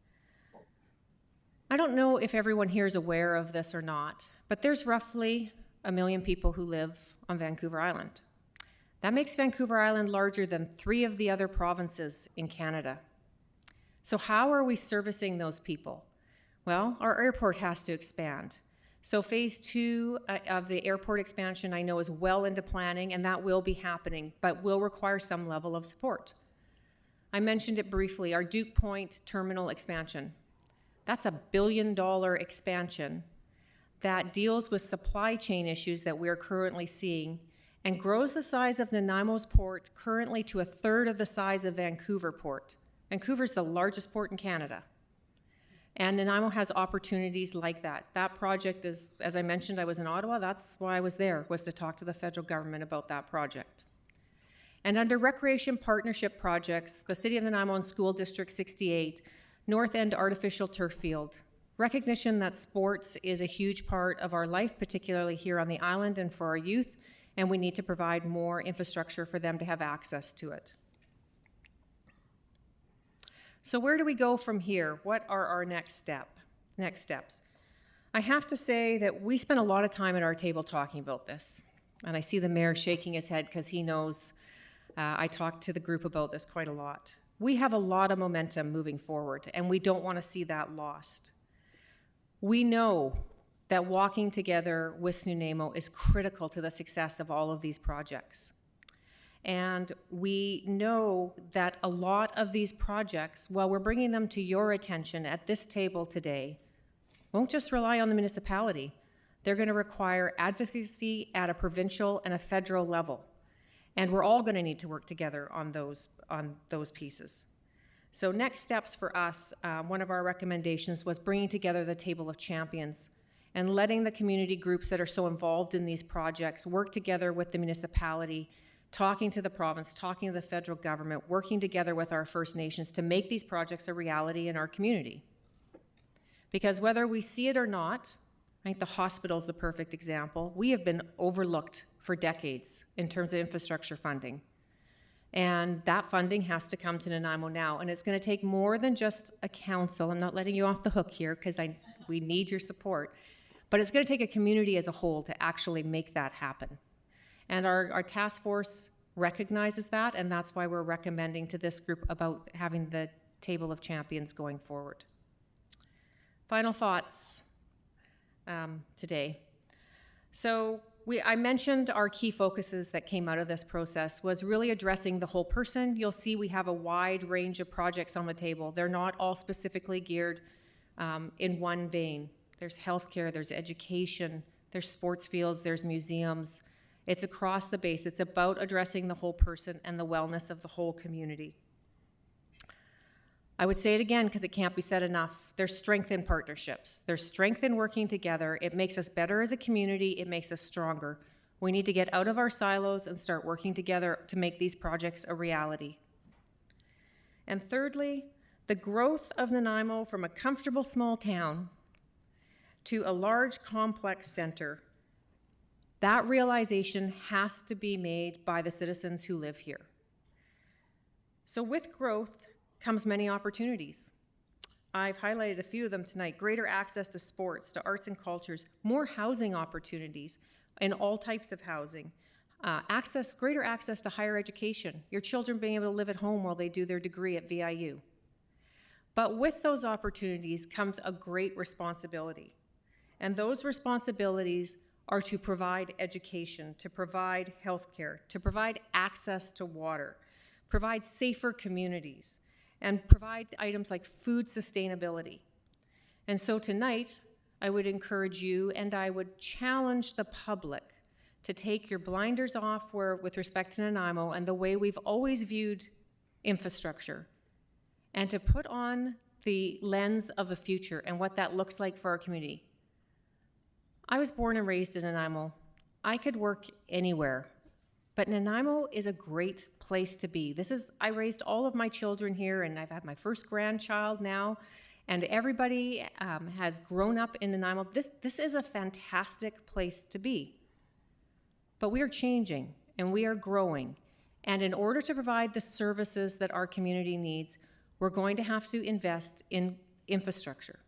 [SPEAKER 4] I don't know if everyone here is aware of this or not, but there's roughly 1 million people who live on Vancouver Island. That makes Vancouver Island larger than 3 of the other provinces in Canada. So how are we servicing those people? Well, our airport has to expand. So phase 2 of the airport expansion I know is well into planning, and that will be happening, but will require some level of support. I mentioned it briefly, our Duke Point terminal expansion. That's a $1 billion expansion that deals with supply chain issues that we're currently seeing and grows the size of Nanaimo's port currently to 1/3 of the size of Vancouver Port. Vancouver's the largest port in Canada. And Nanaimo has opportunities like that. That project is, as I mentioned, I was in Ottawa. That's why I was there, was to talk to the federal government about that project. And under recreation partnership projects, the City of Nanaimo and School District 68 North End Artificial Turf Field. Recognition that sports is a huge part of our life, particularly here on the island and for our youth, and we need to provide more infrastructure for them to have access to it. So where do we go from here? What are our next steps? I have to say that we spent a lot of time at our table talking about this, and I see the mayor shaking his head because he knows I talked to the group about this quite a lot. We have a lot of momentum moving forward, and we don't want to see that lost. We know that walking together with Snuneymuxw is critical to the success of all of these projects. And we know that a lot of these projects, while we're bringing them to your attention at this table today, won't just rely on the municipality. They're going to require advocacy at a provincial and a federal level. And we're all going to need to work together on those pieces. So next steps for us, one of our recommendations was bringing together the table of champions and letting the community groups that are so involved in these projects work together with the municipality, talking to the province, talking to the federal government, working together with our First Nations to make these projects a reality in our community. Because whether we see it or not, I think the hospital is the perfect example. We have been overlooked for decades in terms of infrastructure funding. And that funding has to come to Nanaimo now. And it's going to take more than just a council. I'm not letting you off the hook here because we need your support. But it's going to take a community as a whole to actually make that happen. And our task force recognizes that, and that's why we're recommending to this group about having the table of champions going forward. Final thoughts today. So I mentioned our key focuses that came out of this process was really addressing the whole person. You'll see we have a wide range of projects on the table. They're not all specifically geared in one vein. There's healthcare, there's education, there's sports fields, there's museums. It's across the base. It's about addressing the whole person and the wellness of the whole community. I would say it again because it can't be said enough. There's strength in partnerships. There's strength in working together. It makes us better as a community. It makes us stronger. We need to get out of our silos and start working together to make these projects a reality. And thirdly, the growth of Nanaimo from a comfortable small town to a large complex center, that realization has to be made by the citizens who live here. So with growth comes many opportunities. I've highlighted a few of them tonight. Greater access to sports, to arts and cultures, more housing opportunities in all types of housing, greater access to higher education, your children being able to live at home while they do their degree at VIU. But with those opportunities comes a great responsibility. And those responsibilities are to provide education, to provide healthcare, to provide access to water, provide safer communities, and provide items like food sustainability. And so tonight, I would encourage you and I would challenge the public to take your blinders off with respect to Nanaimo and the way we've always viewed infrastructure, and to put on the lens of the future and what that looks like for our community. I was born and raised in Nanaimo. I could work anywhere. But Nanaimo is a great place to be. I raised all of my children here, and I've had my first grandchild now, and everybody has grown up in Nanaimo. This is a fantastic place to be. But we are changing, and we are growing. And in order to provide the services that our community needs, we're going to have to invest in infrastructure.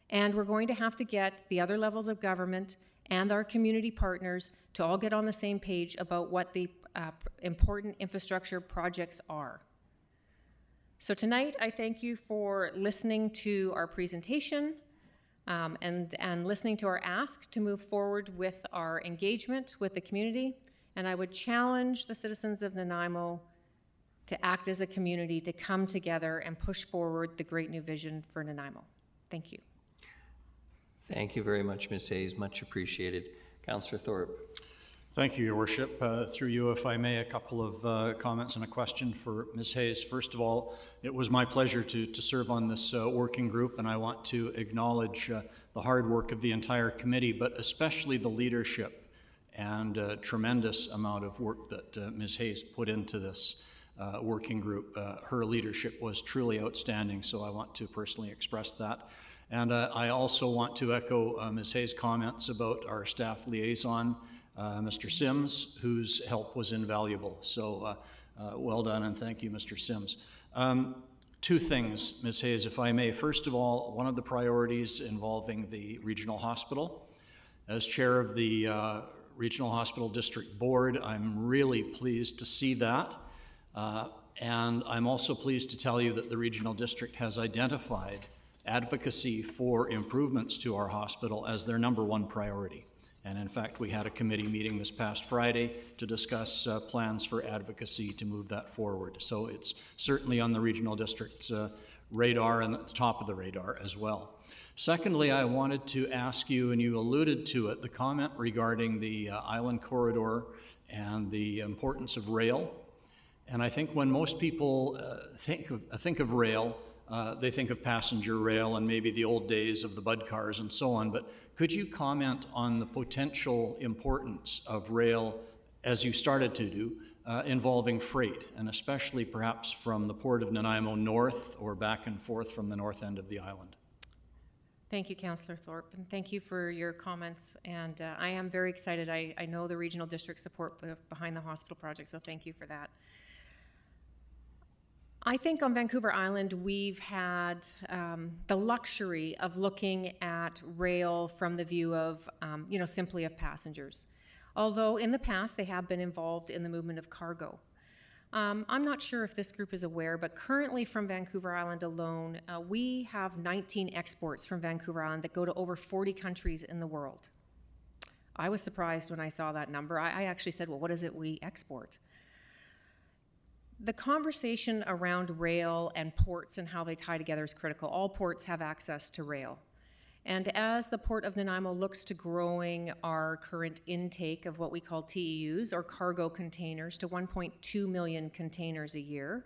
[SPEAKER 4] And we're going to have to get the other levels of government and our community partners to all get on the same page about what the important infrastructure projects are. So tonight, I thank you for listening to our presentation and listening to our ask to move forward with our engagement with the community. And I would challenge the citizens of Nanaimo to act as a community, to come together and push forward the great new vision for Nanaimo. Thank you.
[SPEAKER 1] Thank you very much, Ms. Hayes. Much appreciated. Councillor Thorpe.
[SPEAKER 5] Thank you, Your Worship. Through you, if I may, a couple of comments and a question for Ms. Hayes. First of all, it was my pleasure to serve on this working group, and I want to acknowledge the hard work of the entire committee, but especially the leadership and tremendous amount of work that Ms. Hayes put into this. working group. Her leadership was truly outstanding, so I want to personally express that. And I also want to echo Ms. Hayes' comments about our staff liaison, Mr. Sims, whose help was invaluable. So well done, and thank you, Mr. Sims. Two things, Ms. Hayes, if I may. First of all, one of the priorities involving the regional hospital. As chair of the Regional Hospital District Board, I'm really pleased to see that. And I'm also pleased to tell you that the Regional District has identified advocacy for improvements to our hospital as their #1 priority. And in fact, we had a committee meeting this past Friday to discuss plans for advocacy to move that forward. So it's certainly on the Regional District's radar and at the top of the radar as well. Secondly, I wanted to ask you, and you alluded to it, the comment regarding the Island Corridor and the importance of rail. And I think when most people think of rail, they think of passenger rail and maybe the old days of the Bud cars and so on, but could you comment on the potential importance of rail, as you started to do, involving freight, and especially perhaps from the Port of Nanaimo north or back and forth from the north end of the island?
[SPEAKER 4] Thank you, Councillor Thorpe, and thank you for your comments. And I am very excited. I know the Regional District support behind the hospital project, so thank you for that. I think on Vancouver Island, we've had the luxury of looking at rail from the view of, simply of passengers. Although in the past, they have been involved in the movement of cargo. I'm not sure if this group is aware, but currently from Vancouver Island alone, we have 19 exports from Vancouver Island that go to over 40 countries in the world. I was surprised when I saw that number. I actually said, well, what is it we export? The conversation around rail and ports and how they tie together is critical. All ports have access to rail. And as the Port of Nanaimo looks to growing our current intake of what we call TEUs, or cargo containers, to 1.2 million containers a year,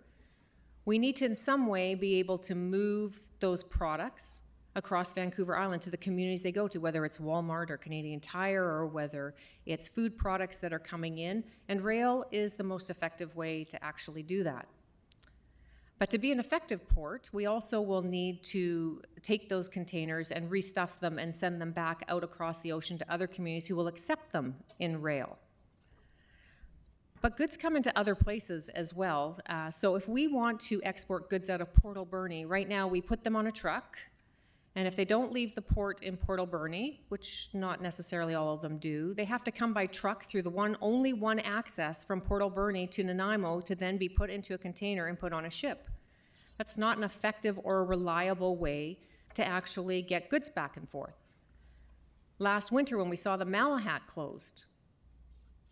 [SPEAKER 4] we need to in some way be able to move those products across Vancouver Island to the communities they go to, whether it's Walmart or Canadian Tire, or whether it's food products that are coming in, and rail is the most effective way to actually do that. But to be an effective port, we also will need to take those containers and restuff them and send them back out across the ocean to other communities who will accept them in rail. But goods come into other places as well. So if we want to export goods out of Port Alberni, right now we put them on a truck, and if they don't leave the port in Port Alberni, which not necessarily all of them do, they have to come by truck through the only one access from Port Alberni to Nanaimo to then be put into a container and put on a ship. That's not an effective or reliable way to actually get goods back and forth. Last winter when we saw the Malahat closed,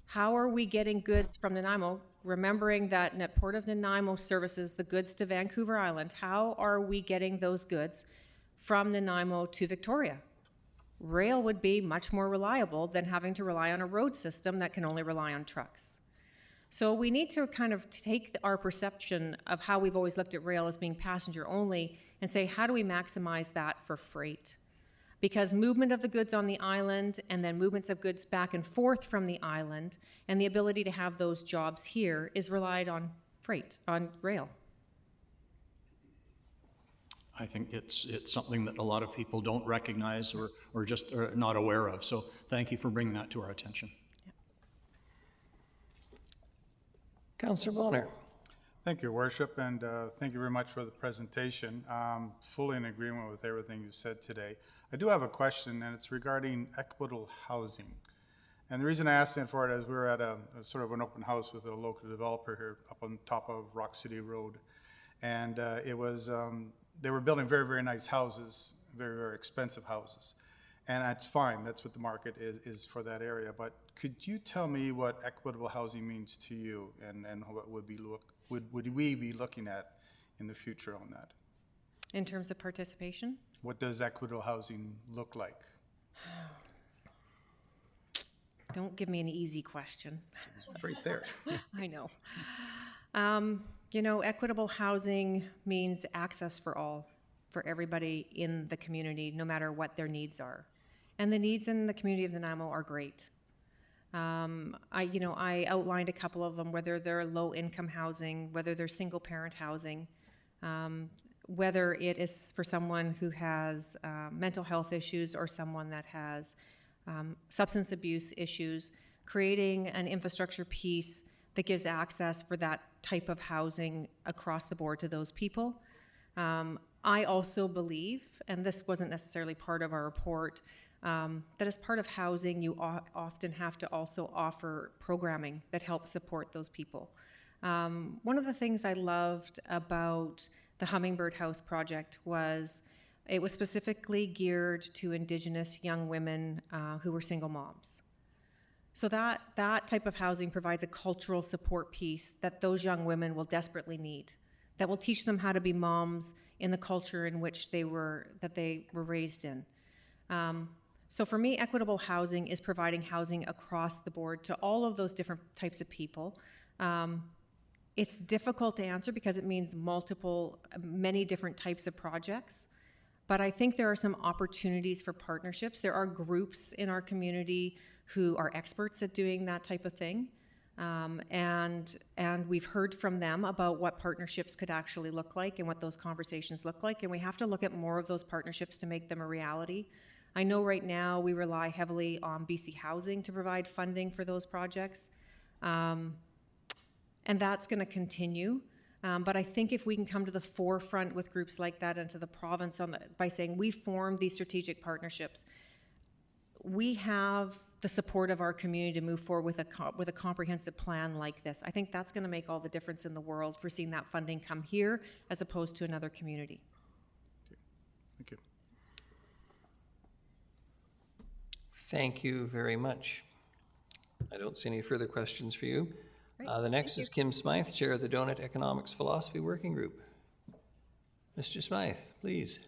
[SPEAKER 4] how are we getting goods from Nanaimo, remembering that Port of Nanaimo services the goods to Vancouver Island? How are we getting those goods from Nanaimo to Victoria? Rail would be much more reliable than having to rely on a road system that can only rely on trucks. So we need to kind of take our perception of how we've always looked at rail as being passenger only and say, how do we maximize that for freight? Because movement of the goods on the island and then movements of goods back and forth from the island and the ability to have those jobs here is relied on freight, on rail.
[SPEAKER 5] I think it's something that a lot of people don't recognize or just are not aware of. So thank you for bringing that to our attention.
[SPEAKER 1] Councillor Bonner.
[SPEAKER 6] Thank you, Worship, and thank you very much for the presentation. Fully in agreement with everything you said today. I do have a question, and it's regarding equitable housing. And the reason I asked for it is we were at a sort of an open house with a local developer here up on top of Rock City Road. And it was, they were building very, very nice houses, very, very expensive houses. And that's fine, that's what the market is for that area. But could you tell me what equitable housing means to you, and what would we be looking at in the future on that?
[SPEAKER 4] In terms of participation?
[SPEAKER 6] What does equitable housing look like?
[SPEAKER 4] Don't give me an easy question.
[SPEAKER 6] It's right there.
[SPEAKER 4] I know. Equitable housing means access for all, for everybody in the community, no matter what their needs are. And the needs in the community of Nanaimo are great. I outlined a couple of them, whether they're low-income housing, whether they're single-parent housing, whether it is for someone who has mental health issues or someone that has substance abuse issues, creating an infrastructure piece that gives access for that type of housing across the board to those people. I also believe, and this wasn't necessarily part of our report, that as part of housing, you often have to also offer programming that helps support those people. One of the things I loved about the Hummingbird House project was it was specifically geared to Indigenous young women who were single moms. So that type of housing provides a cultural support piece that those young women will desperately need, that will teach them how to be moms in the culture in which they were raised in. So for me, equitable housing is providing housing across the board to all of those different types of people. It's difficult to answer because it means many different types of projects, but I think there are some opportunities for partnerships. There are groups in our community who are experts at doing that type of thing, and we've heard from them about what partnerships could actually look like and what those conversations look like, and we have to look at more of those partnerships to make them a reality. I know right now we rely heavily on BC Housing to provide funding for those projects, and that's going to continue. But I think if we can come to the forefront with groups like that and to the province by saying we form these strategic partnerships, we have the support of our community to move forward with a comprehensive plan like this. I think that's going to make all the difference in the world for seeing that funding come here as opposed to another community.
[SPEAKER 6] Thank you.
[SPEAKER 1] Thank you very much. I don't see any further questions for you.
[SPEAKER 4] Great.
[SPEAKER 1] The next is Kim Smythe, Chair of the Donut Economics Philosophy Working Group. Mr. Smythe, please.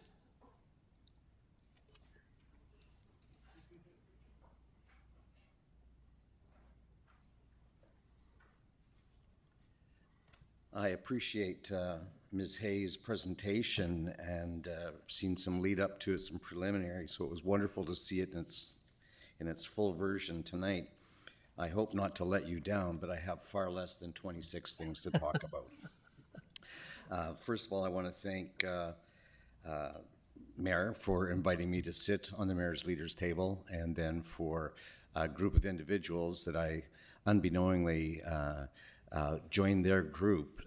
[SPEAKER 7] I appreciate Ms. Hayes' presentation, and seen some lead up to it, some preliminary, so it was wonderful to see it in its full version tonight. I hope not to let you down, but I have far less than 26 things to talk about. First of all, I want to thank Mayor for inviting me to sit on the Mayor's Leaders Table, and then for a group of individuals that I unbeknowingly joined their group,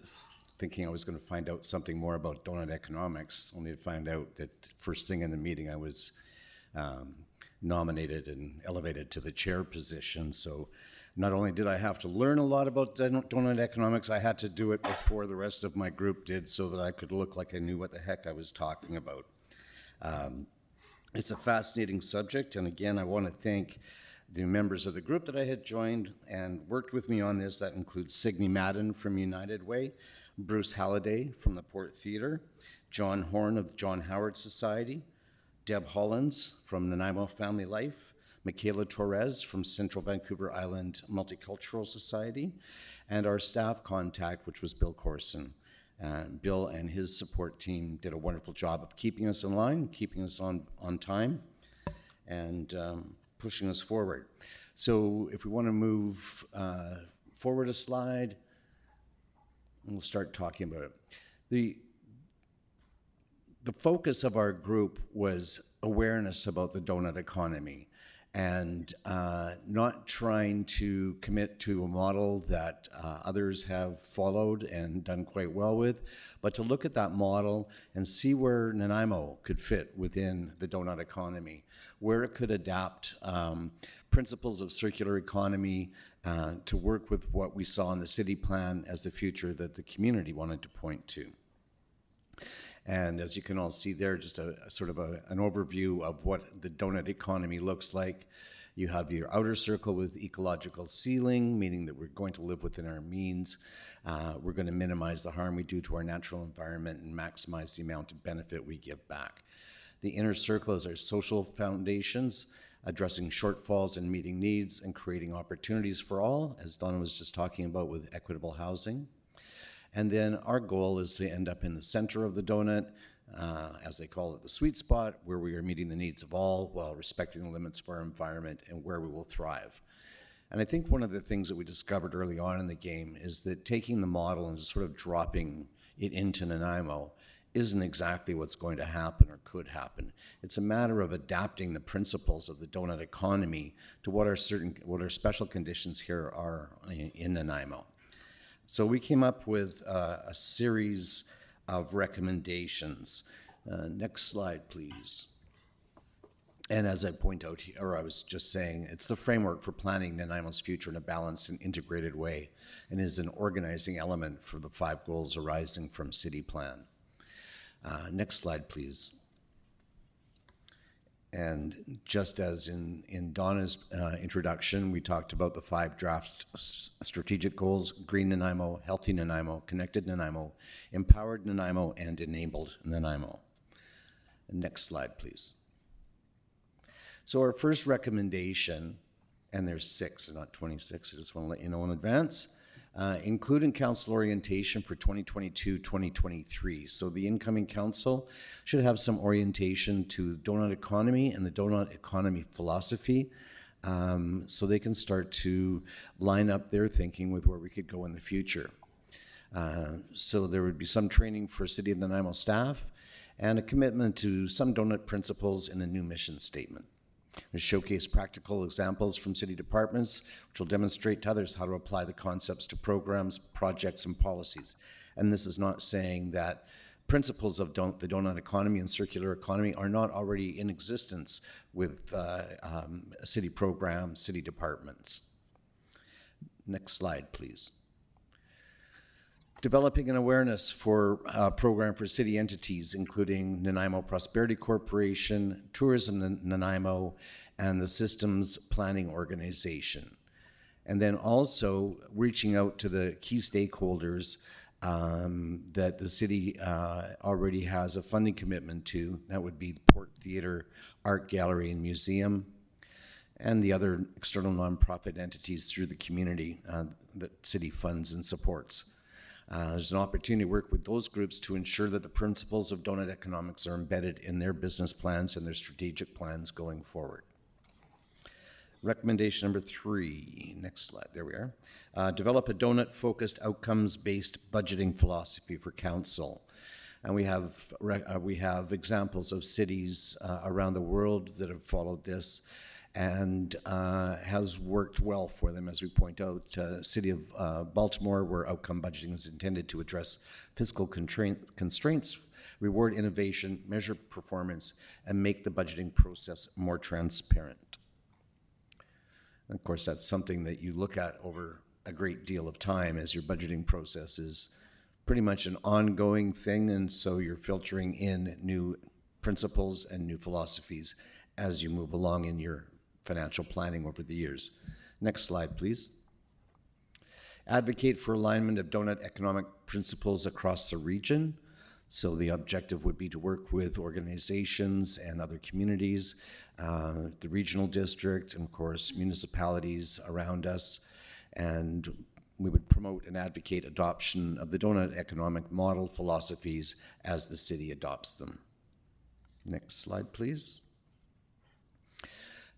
[SPEAKER 7] thinking I was going to find out something more about donut economics, only to find out that first thing in the meeting I was nominated and elevated to the chair position. So not only did I have to learn a lot about donut economics, I had to do it before the rest of my group did so that I could look like I knew what the heck I was talking about. It's a fascinating subject, and again, I want to thank the members of the group that I had joined and worked with me on this. That includes Signe Madden from United Way, Bruce Halliday from the Port Theatre, John Horn of the John Howard Society, Deb Hollins from Nanaimo Family Life, Michaela Torres from Central Vancouver Island Multicultural Society, and our staff contact, which was Bill Corson. Bill and his support team did a wonderful job of keeping us in line, keeping us on time, and pushing us forward. So if we want to move forward a slide, we'll start talking about it. The focus of our group was awareness about the donut economy, and not trying to commit to a model that others have followed and done quite well with, but to look at that model and see where Nanaimo could fit within the donut economy, where it could adapt principles of circular economy to work with what we saw in the city plan as the future that the community wanted to point to. And as you can all see there, just a sort of an overview of what the donut economy looks like. You have your outer circle with ecological ceiling, meaning that we're going to live within our means. We're going to minimize the harm we do to our natural environment and maximize the amount of benefit we give back. The inner circle is our social foundations, addressing shortfalls and meeting needs and creating opportunities for all, as Donna was just talking about with equitable housing. And then our goal is to end up in the center of the donut, as they call it, the sweet spot, where we are meeting the needs of all while respecting the limits of our environment and where we will thrive. And I think one of the things that we discovered early on in the game is that taking the model and sort of dropping it into Nanaimo isn't exactly what's going to happen or could happen. It's a matter of adapting the principles of the donut economy to what our special conditions here are in Nanaimo. So we came up with a series of recommendations. Next slide, please. And as I point out here, or I was just saying, it's the framework for planning Nanaimo's future in a balanced and integrated way, and is an organizing element for the 5 goals arising from City Plan. Next slide, please. And just as in Donna's introduction, we talked about the 5 draft strategic goals: Green Nanaimo, Healthy Nanaimo, Connected Nanaimo, Empowered Nanaimo, and Enabled Nanaimo. Next slide, please. So our first recommendation, and there's 6 and not 26, I just want to let you know in advance, including council orientation for 2022-2023. So the incoming council should have some orientation to donut economy and the donut economy philosophy, so they can start to line up their thinking with where we could go in the future. So there would be some training for City of Nanaimo staff and a commitment to some donut principles in a new mission statement. We showcase practical examples from city departments, which will demonstrate to others how to apply the concepts to programs, projects, and policies. And this is not saying that principles of the donut economy and circular economy are not already in existence with city programs, city departments. Next slide, please. Developing an awareness for a program for city entities, including Nanaimo Prosperity Corporation, Tourism Nanaimo, and the Systems Planning Organization. And then also reaching out to the key stakeholders that the city already has a funding commitment to. That would be Port Theatre, Art Gallery and Museum, and the other external nonprofit entities through the community that city funds and supports. There's an opportunity to work with those groups to ensure that the principles of donut economics are embedded in their business plans and their strategic plans going forward. Recommendation number 3, next slide, there we are. Develop a donut-focused, outcomes-based budgeting philosophy for council. And we have examples of cities around the world that have followed this, and has worked well for them, as we point out. City of Baltimore, where outcome budgeting is intended to address fiscal constraints, reward innovation, measure performance, and make the budgeting process more transparent. And of course, that's something that you look at over a great deal of time, as your budgeting process is pretty much an ongoing thing, and so you're filtering in new principles and new philosophies as you move along in your financial planning over the years. Next slide, please. Advocate for alignment of donut economic principles across the region. So the objective would be to work with organizations and other communities, the regional district, and of course municipalities around us, and we would promote and advocate adoption of the donut economic model philosophies as the city adopts them. Next slide, please.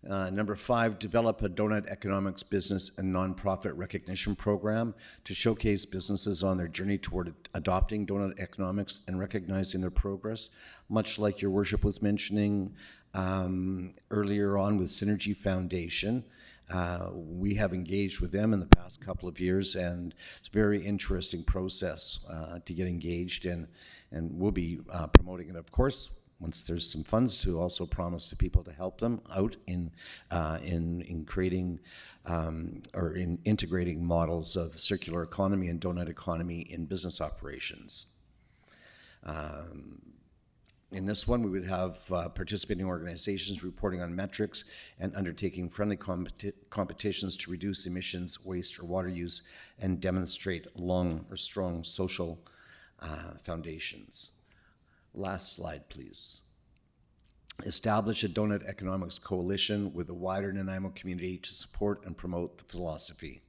[SPEAKER 7] Number 5, develop a donut economics business and nonprofit recognition program to showcase businesses on their journey toward adopting donut economics and recognizing their progress. Much like your worship was mentioning earlier on with Synergy Foundation, we have engaged with them in the past couple of years, and it's a very interesting process to get engaged in, and we'll be promoting it, of course, once there's some funds, to also promise to people to help them out in creating or in integrating models of circular economy and donut economy in business operations. In this one, we would have participating organizations reporting on metrics and undertaking friendly competitions to reduce emissions, waste, or water use, and demonstrate strong social foundations. Last slide, please. Establish a donut economics coalition with the wider Nanaimo community to support and promote the philosophy.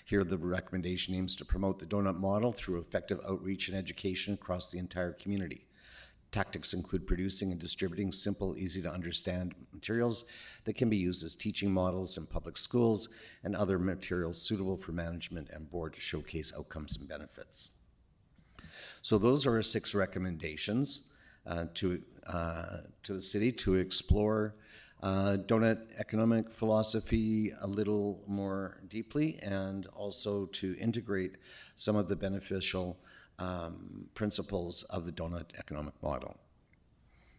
[SPEAKER 7] Here, the recommendation aims to promote the donut model through effective outreach and education across the entire community. Tactics include producing and distributing simple, easy-to-understand materials that can be used as teaching models in public schools and other materials suitable for management and board to showcase outcomes and benefits. So those are our 6 recommendations to the city to explore donut economic philosophy a little more deeply, and also to integrate some of the beneficial principles of the donut economic model.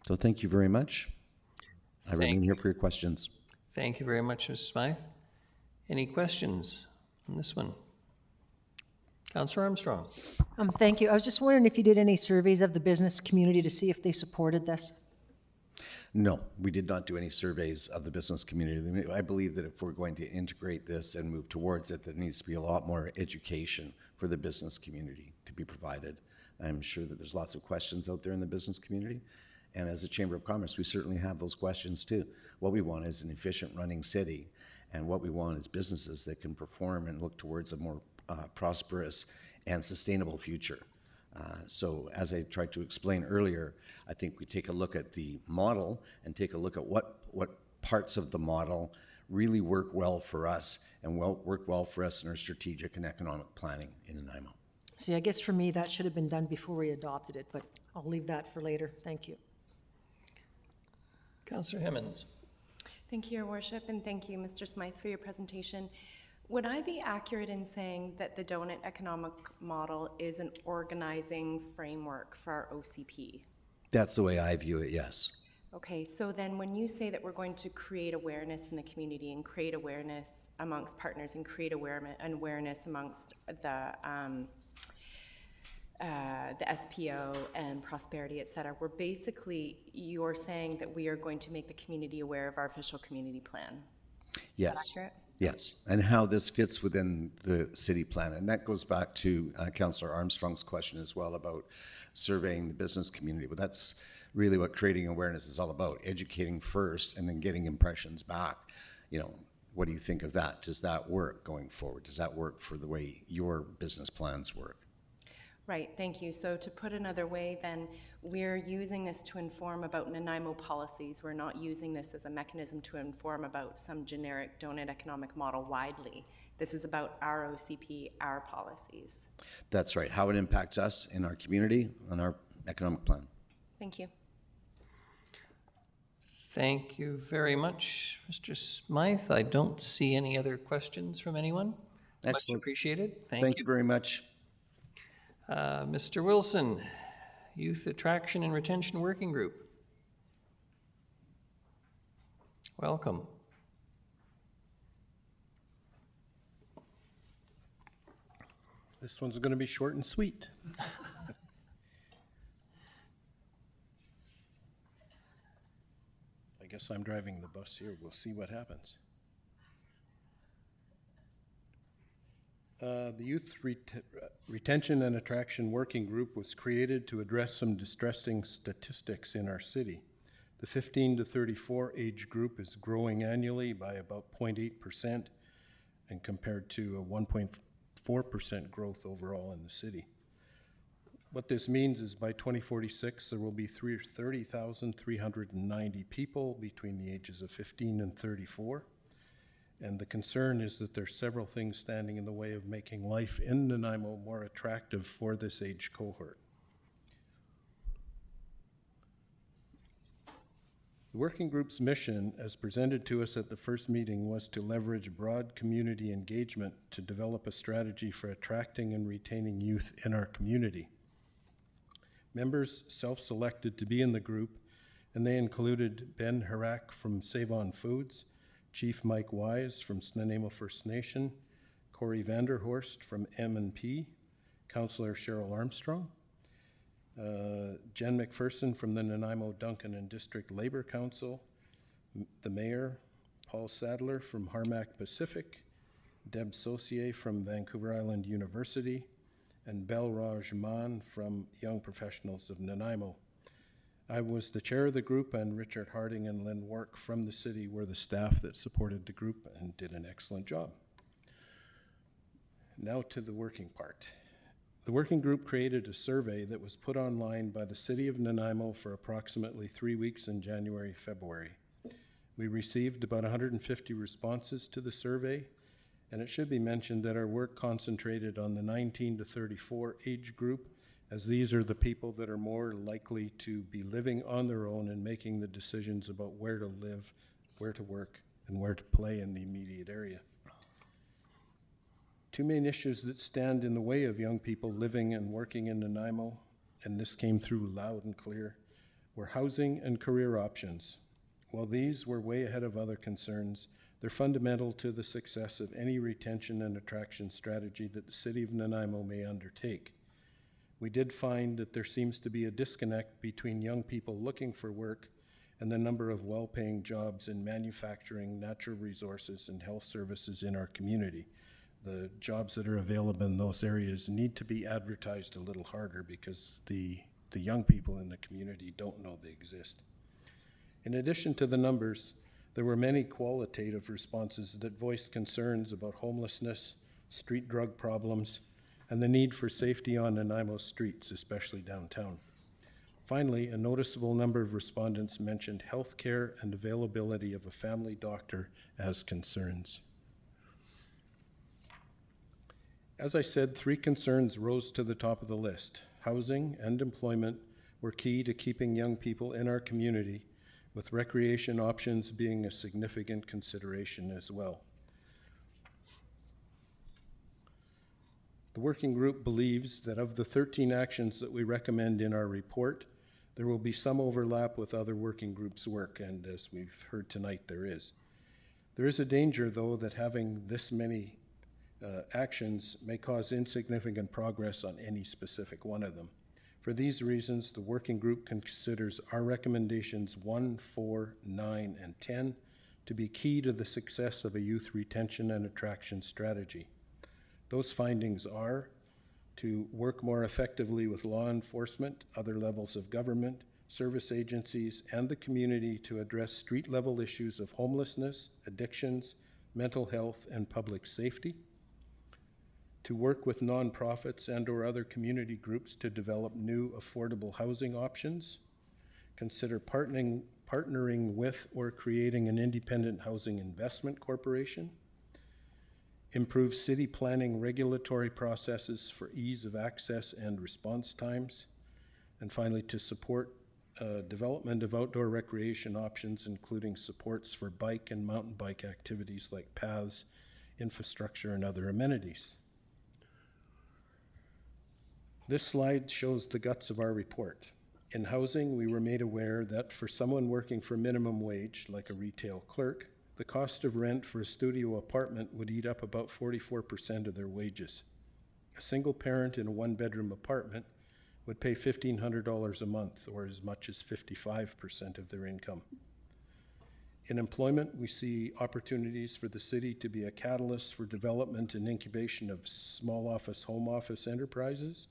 [SPEAKER 7] So thank you very much. I remain here for your questions.
[SPEAKER 1] Thank you very much, Ms. Smythe. Any questions on this one? Councillor Armstrong.
[SPEAKER 8] Thank you. I was just wondering if you did any surveys of the business community to see if they supported this?
[SPEAKER 7] No, we did not do any surveys of the business community. I believe that if we're going to integrate this and move towards it, there needs to be a lot more education for the business community to be provided. I'm sure that there's lots of questions out there in the business community. And as a Chamber of Commerce, we certainly have those questions too. What we want is an efficient running city. And what we want is businesses that can perform and look towards a more prosperous and sustainable future. So as I tried to explain earlier, I think we take a look at the model and take a look at what parts of the model really work well for us and work well for us in our strategic and economic planning in Nanaimo.
[SPEAKER 8] See, I guess for me, that should have been done before we adopted it, but I'll leave that for later. Thank you.
[SPEAKER 1] Councillor Hemmons.
[SPEAKER 9] Thank you, Your Worship, and thank you, Mr. Smythe, for your presentation. Would I be accurate in saying that the donut economic model is an organizing framework for our OCP?
[SPEAKER 7] That's the way I view it, yes.
[SPEAKER 9] Okay, so then when you say that we're going to create awareness in the community and create awareness amongst partners and create awareness amongst the SPO and prosperity, et cetera, we're basically, you're saying that we are going to make the community aware of our official community plan.
[SPEAKER 7] Yes.
[SPEAKER 9] Is that accurate?
[SPEAKER 7] Yes, and how this fits within the city plan. And that goes back to Councillor Armstrong's question as well about surveying the business community. But that's really what creating awareness is all about, educating first and then getting impressions back. You know, what do you think of that? Does that work going forward? Does that work for the way your business plans work?
[SPEAKER 9] Right, thank you. So to put another way, then, we're using this to inform about Nanaimo policies. We're not using this as a mechanism to inform about some generic donut economic model widely. This is about our OCP, our policies.
[SPEAKER 7] That's right, how it impacts us in our community and our economic plan.
[SPEAKER 9] Thank you.
[SPEAKER 1] Thank you very much, Mr. Smythe. I don't see any other questions from anyone.
[SPEAKER 7] Excellent.
[SPEAKER 1] Much appreciated.
[SPEAKER 7] Thank you very much.
[SPEAKER 1] Mr. Wilson, Youth Attraction and Retention Working Group. Welcome.
[SPEAKER 10] This one's going to be short and sweet. I guess I'm driving the bus here. We'll see what happens. The Youth Retention and Attraction Working Group was created to address some distressing statistics in our city. The 15 to 34 age group is growing annually by about 0.8% and compared to a 1.4% growth overall in the city. What this means is by 2046, there will be 30,390 people between the ages of 15 and 34. And the concern is that there's several things standing in the way of making life in Nanaimo more attractive for this age cohort. The working group's mission, as presented to us at the first meeting, was to leverage broad community engagement to develop a strategy for attracting and retaining youth in our community. Members self-selected to be in the group, and they included Ben Harak from Save On Foods, Chief Mike Wise from Nanaimo First Nation, Corey Vanderhorst from M&P, Councillor Cheryl Armstrong, Jen McPherson from the Nanaimo Duncan and District Labor Council, the Mayor, Paul Sadler from Harmac Pacific, Deb Saucier from Vancouver Island University, and Belraj Man from Young Professionals of Nanaimo. I was the chair of the group, and Richard Harding and Lynn Work from the city were the staff that supported the group and did an excellent job. Now to the working part. The working group created a survey that was put online by the City of Nanaimo for approximately 3 weeks in January, February. We received about 150 responses to the survey, and it should be mentioned that our work concentrated on the 19 to 34 age group, as these are the people that are more likely to be living on their own and making the decisions about where to live, where to work, and where to play in the immediate area. Two main issues that stand in the way of young people living and working in Nanaimo, and this came through loud and clear, were housing and career options. While these were way ahead of other concerns, they're fundamental to the success of any retention and attraction strategy that the City of Nanaimo may undertake. We did find that there seems to be a disconnect between young people looking for work and the number of well-paying jobs in manufacturing, natural resources, and health services in our community. The jobs that are available in those areas need to be advertised a little harder because the young people in the community don't know they exist. In addition to the numbers, there were many qualitative responses that voiced concerns about homelessness, street drug problems, and the need for safety on Nanaimo streets, especially downtown. Finally, a noticeable number of respondents mentioned health care and availability of a family doctor as concerns. As I said, 3 concerns rose to the top of the list. Housing and employment were key to keeping young people in our community, with recreation options being a significant consideration as well. The working group believes that of the 13 actions that we recommend in our report, there will be some overlap with other working groups' work, and as we've heard tonight, there is. There is a danger, though, that having this many actions may cause insignificant progress on any specific one of them. For these reasons, the working group considers our recommendations 1, 4, 9, and 10 to be key to the success of a youth retention and attraction strategy. Those findings are to work more effectively with law enforcement, other levels of government, service agencies, and the community to address street-level issues of homelessness, addictions, mental health, and public safety. To work with nonprofits and/or other community groups to develop new affordable housing options. Consider partnering with or creating an independent housing investment corporation. Improve city planning regulatory processes for ease of access and response times. And finally, to support development of outdoor recreation options, including supports for bike and mountain bike activities like paths, infrastructure, and other amenities. This slide shows the guts of our report. In housing, we were made aware that for someone working for minimum wage, like a retail clerk, the cost of rent for a studio apartment would eat up about 44% of their wages. A single parent in a 1-bedroom apartment would pay $1,500 a month, or as much as 55% of their income. In employment, we see opportunities for the city to be a catalyst for development and incubation of small office, home office enterprises.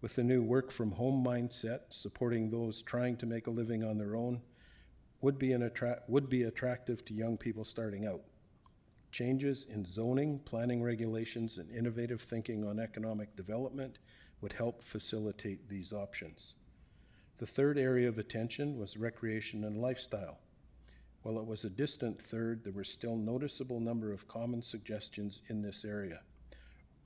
[SPEAKER 10] With the new work from home mindset, supporting those trying to make a living on their own would be attractive to young people starting out. Changes in zoning, planning regulations, and innovative thinking on economic development would help facilitate these options. The third area of attention was recreation and lifestyle. While it was a distant third, there were still noticeable number of common suggestions in this area.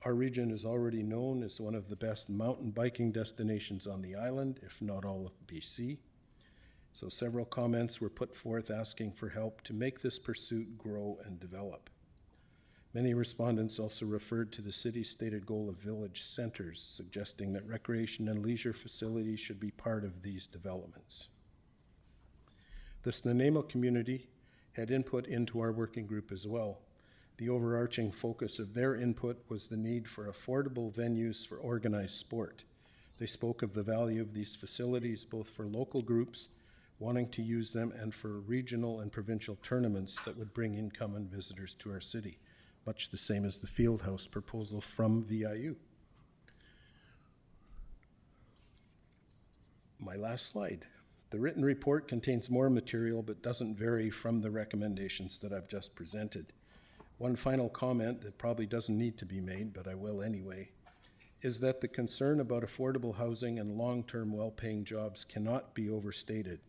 [SPEAKER 10] Our region is already known as one of the best mountain biking destinations on the island, if not all of BC. So several comments were put forth asking for help to make this pursuit grow and develop. Many respondents also referred to the city's stated goal of village centers, suggesting that recreation and leisure facilities should be part of these developments. The Nanaimo community had input into our working group as well. The overarching focus of their input was the need for affordable venues for organized sport. They spoke of the value of these facilities both for local groups wanting to use them and for regional and provincial tournaments that would bring income and visitors to our city, much the same as the Fieldhouse proposal from VIU. My last slide. The written report contains more material but doesn't vary from the recommendations that I've just presented. One final comment that probably doesn't need to be made, but I will anyway. is that the concern about affordable housing and long-term well-paying jobs cannot be overstated.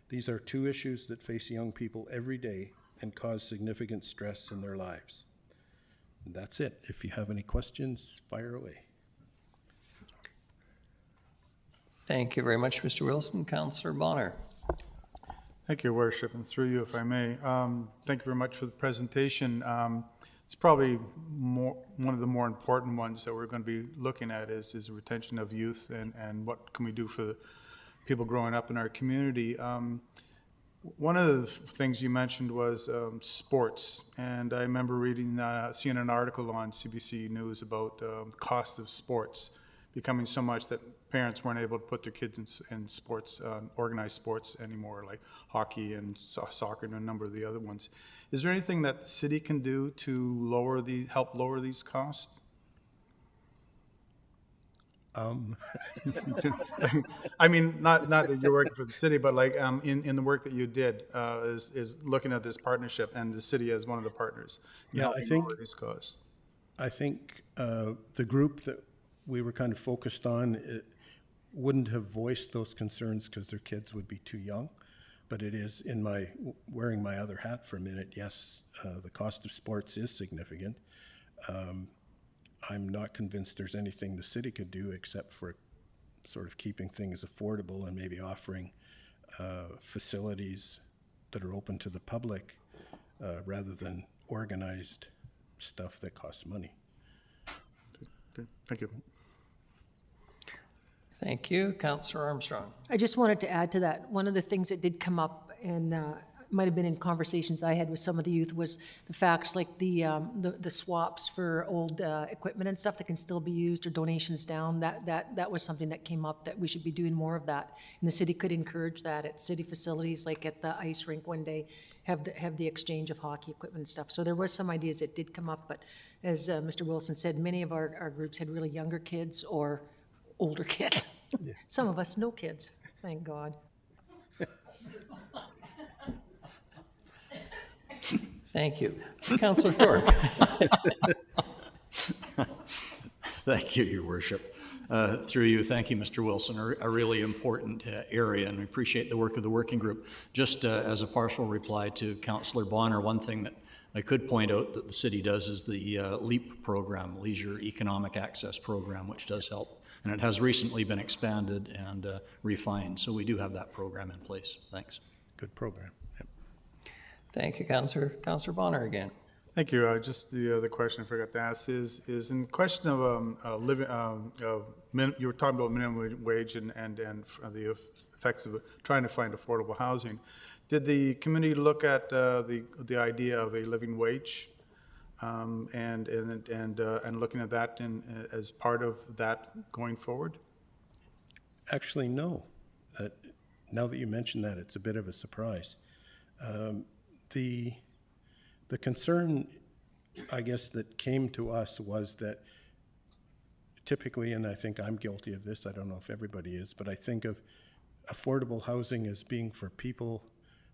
[SPEAKER 10] These are two issues that face young people every day and cause significant stress in their lives. And that's it. If you have any questions, fire away.
[SPEAKER 1] Thank you very much, Mr. Wilson. Councillor Bonner.
[SPEAKER 6] Thank you, Your Worship, and through you, if I may. Thank you very much for the presentation. It's probably one of the more important ones that we're going to be looking at is retention of youth and what can we do for the people growing up in our community. One of the things you mentioned was sports, and I remember seeing an article on CBC News about the cost of sports becoming so much that parents weren't able to put their kids in sports, organized sports anymore, like hockey and soccer and a number of the other ones. Is there anything that the city can do to help lower these costs? I mean, not that you're working for the city, but like in the work that you did is looking at this partnership and the city as one of the partners.
[SPEAKER 10] Yeah, I think
[SPEAKER 6] lower these costs.
[SPEAKER 10] I think the group that we were kind of focused on wouldn't have voiced those concerns because their kids would be too young. But it is in my wearing my other hat for a minute. Yes, the cost of sports is significant. I'm not convinced there's anything the city could do except for sort of keeping things affordable and maybe offering facilities that are open to the public rather than organized stuff that costs money.
[SPEAKER 6] Okay. Thank you.
[SPEAKER 1] Thank you. Councillor Armstrong.
[SPEAKER 8] I just wanted to add to that, one of the things that did come up, and might have been in conversations I had with some of the youth, was the facts like the swaps for old equipment and stuff that can still be used, or donations down. That was something that came up, that we should be doing more of that. And the city could encourage that at city facilities, like at the ice rink one day, have the exchange of hockey equipment and stuff. So there was some ideas that did come up, but as Mr. Wilson said, many of our groups had really younger kids or older kids. Yeah. Some of us no kids, thank God.
[SPEAKER 1] Thank you. Councillor Thorpe.
[SPEAKER 5] Thank you, Your Worship. Through you, thank you, Mr. Wilson, a really important area, and we appreciate the work of the working group. Just as a partial reply to Councillor Bonner, one thing that I could point out that the city does is the LEAP program, Leisure Economic Access Program, which does help. And it has recently been expanded and refined. So we do have that program in place. Thanks.
[SPEAKER 10] Good program. Yep.
[SPEAKER 1] Thank you, Councillor. Councillor Bonner again.
[SPEAKER 6] Thank you. Just the other question I forgot to ask is in the question of living. You were talking about minimum wage and the effects of trying to find affordable housing. Did the community look at the idea of a living wage and looking at that as part of that going forward?
[SPEAKER 10] Actually, no. Now that you mention that, it's a bit of a surprise. The concern, I guess, that came to us was that typically, and I think I'm guilty of this, I don't know if everybody is, but I think of affordable housing as being for people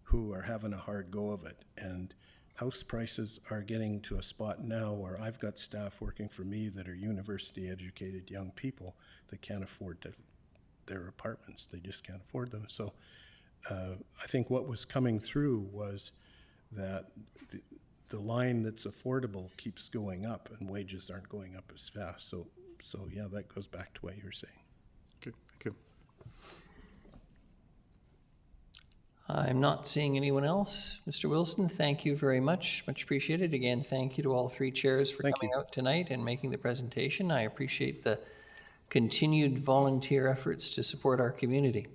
[SPEAKER 10] who are having a hard go of it. And house prices are getting to a spot now where I've got staff working for me that are university-educated young people that can't afford their apartments. They just can't afford them. So I think what was coming through was that the line that's affordable keeps going up and wages aren't going up as fast. So yeah, that goes back to what you were saying.
[SPEAKER 6] Good, thank you.
[SPEAKER 1] I'm not seeing anyone else. Mr. Wilson, thank you very much. Much appreciated. Again, thank you to all three chairs for coming out tonight and making the presentation. I appreciate the continued volunteer efforts to support our community.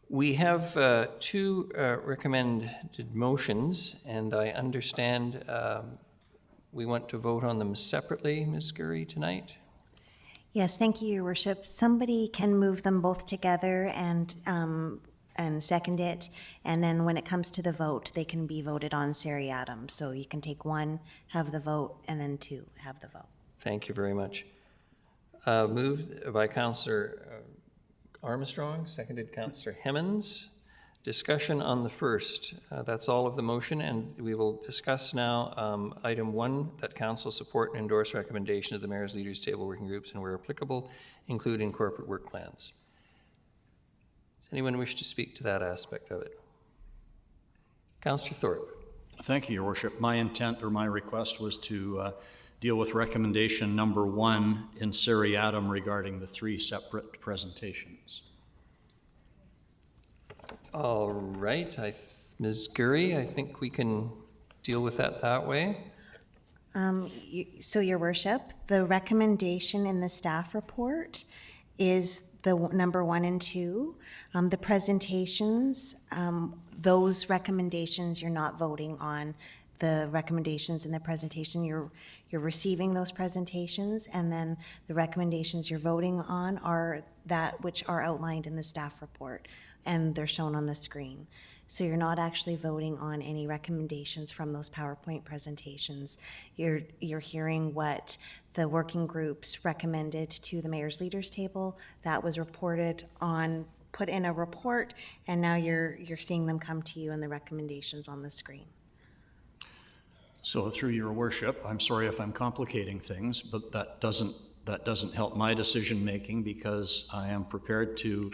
[SPEAKER 1] We have two recommended motions, and I understand we want to vote on them separately, Ms. Gurry, tonight.
[SPEAKER 2] Yes, thank you, Your Worship. Somebody can move them both together and second it, and then when it comes to the vote, they can be voted on seriatim. So you can take one, have the vote, and then two, have the vote.
[SPEAKER 1] Thank you very much. Moved by Councillor Armstrong, seconded Councillor Hemmons. Discussion on the first. That's all of the motion, and we will discuss now item 1, that council support and endorse recommendation of the Mayor's Leaders Table working groups and where applicable, include in corporate work plans. Does anyone wish to speak to that aspect of it? Councillor Thorpe.
[SPEAKER 5] Thank you, Your Worship. My intent or my request was to deal with recommendation number 1 in seriatim regarding the 3 separate presentations.
[SPEAKER 1] All right, Ms. Gurry, I think we can deal with that way.
[SPEAKER 2] So, Your Worship, the recommendation in the staff report is the number 1 and 2. The presentations, those recommendations, you're not voting on the recommendations in the presentation. You're receiving those presentations, and then the recommendations you're voting on are that which are outlined in the staff report, and they're shown on the screen. So you're not actually voting on any recommendations from those PowerPoint presentations. You're hearing what the working groups recommended to the Mayor's Leaders Table. That was reported on, put in a report, and now you're seeing them come to you in the recommendations on the screen.
[SPEAKER 5] So through Your Worship, I'm sorry if I'm complicating things, but that doesn't help my decision making, because I am prepared to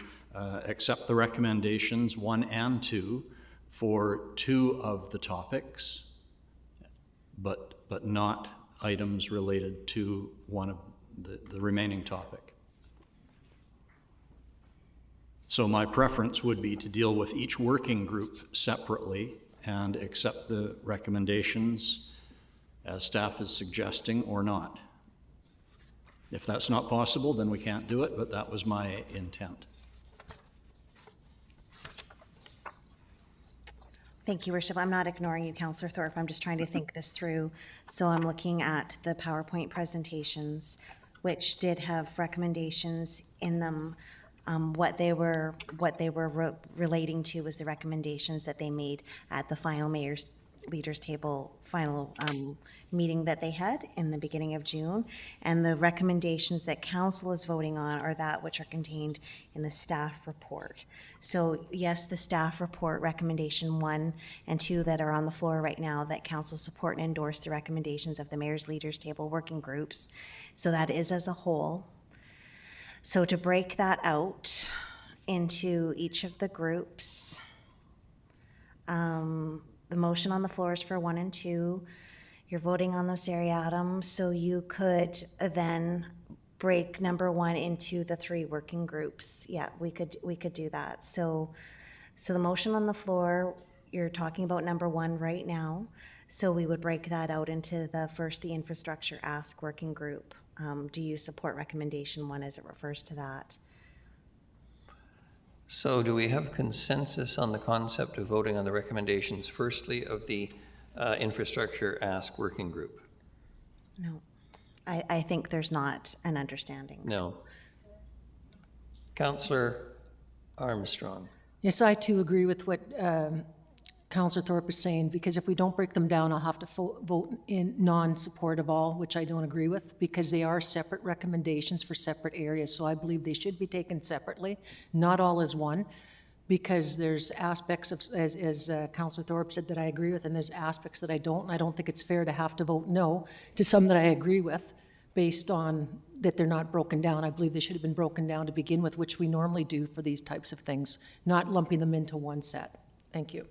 [SPEAKER 5] accept the recommendations 1 and 2 for 2 of the topics, but not items related to one of the remaining topic. So my preference would be to deal with each working group separately and accept the recommendations as staff is suggesting or not. If that's not possible, then we can't do it, but that was my intent.
[SPEAKER 2] Thank you, Worship. I'm not ignoring you, Councillor Thorpe. I'm just trying to think this through. So I'm looking at the PowerPoint presentations, which did have recommendations in them. What they were relating to was the recommendations that they made at the final Mayor's Leaders Table final meeting that they had in the beginning of June, and the recommendations that council is voting on are that which are contained in the staff report. So yes, the staff report recommendation 1 and 2 that are on the floor right now, that council support and endorse the recommendations of the Mayor's Leaders Table working groups. So that is as a whole. So to break that out into each of the groups, the motion on the floor is for 1 and 2. You're voting on those seriatim, so you could then break number 1 into the 3 working groups. Yeah, we could do that. So the motion on the floor, you're talking about number 1 right now. So we would break that out into the infrastructure ask working group. Do you support recommendation 1 as it refers to that?
[SPEAKER 1] So do we have consensus on the concept of voting on the recommendations firstly of the infrastructure ask working group?
[SPEAKER 2] No, I think there's not an understanding.
[SPEAKER 1] No. Councillor Armstrong.
[SPEAKER 8] Yes, I too agree with what Councillor Thorpe is saying, because if we don't break them down, I'll have to vote in non-support of all, which I don't agree with, because they are separate recommendations for separate areas. So I believe they should be taken separately, not all as one, because there's aspects of, as Councillor Thorpe said, that I agree with, and there's aspects that I don't. And I don't think it's fair to have to vote no to some that I agree with based on that they're not broken down. I believe they should have been broken down to begin with, which we normally do for these types of things, not lumping them into one set. Thank you.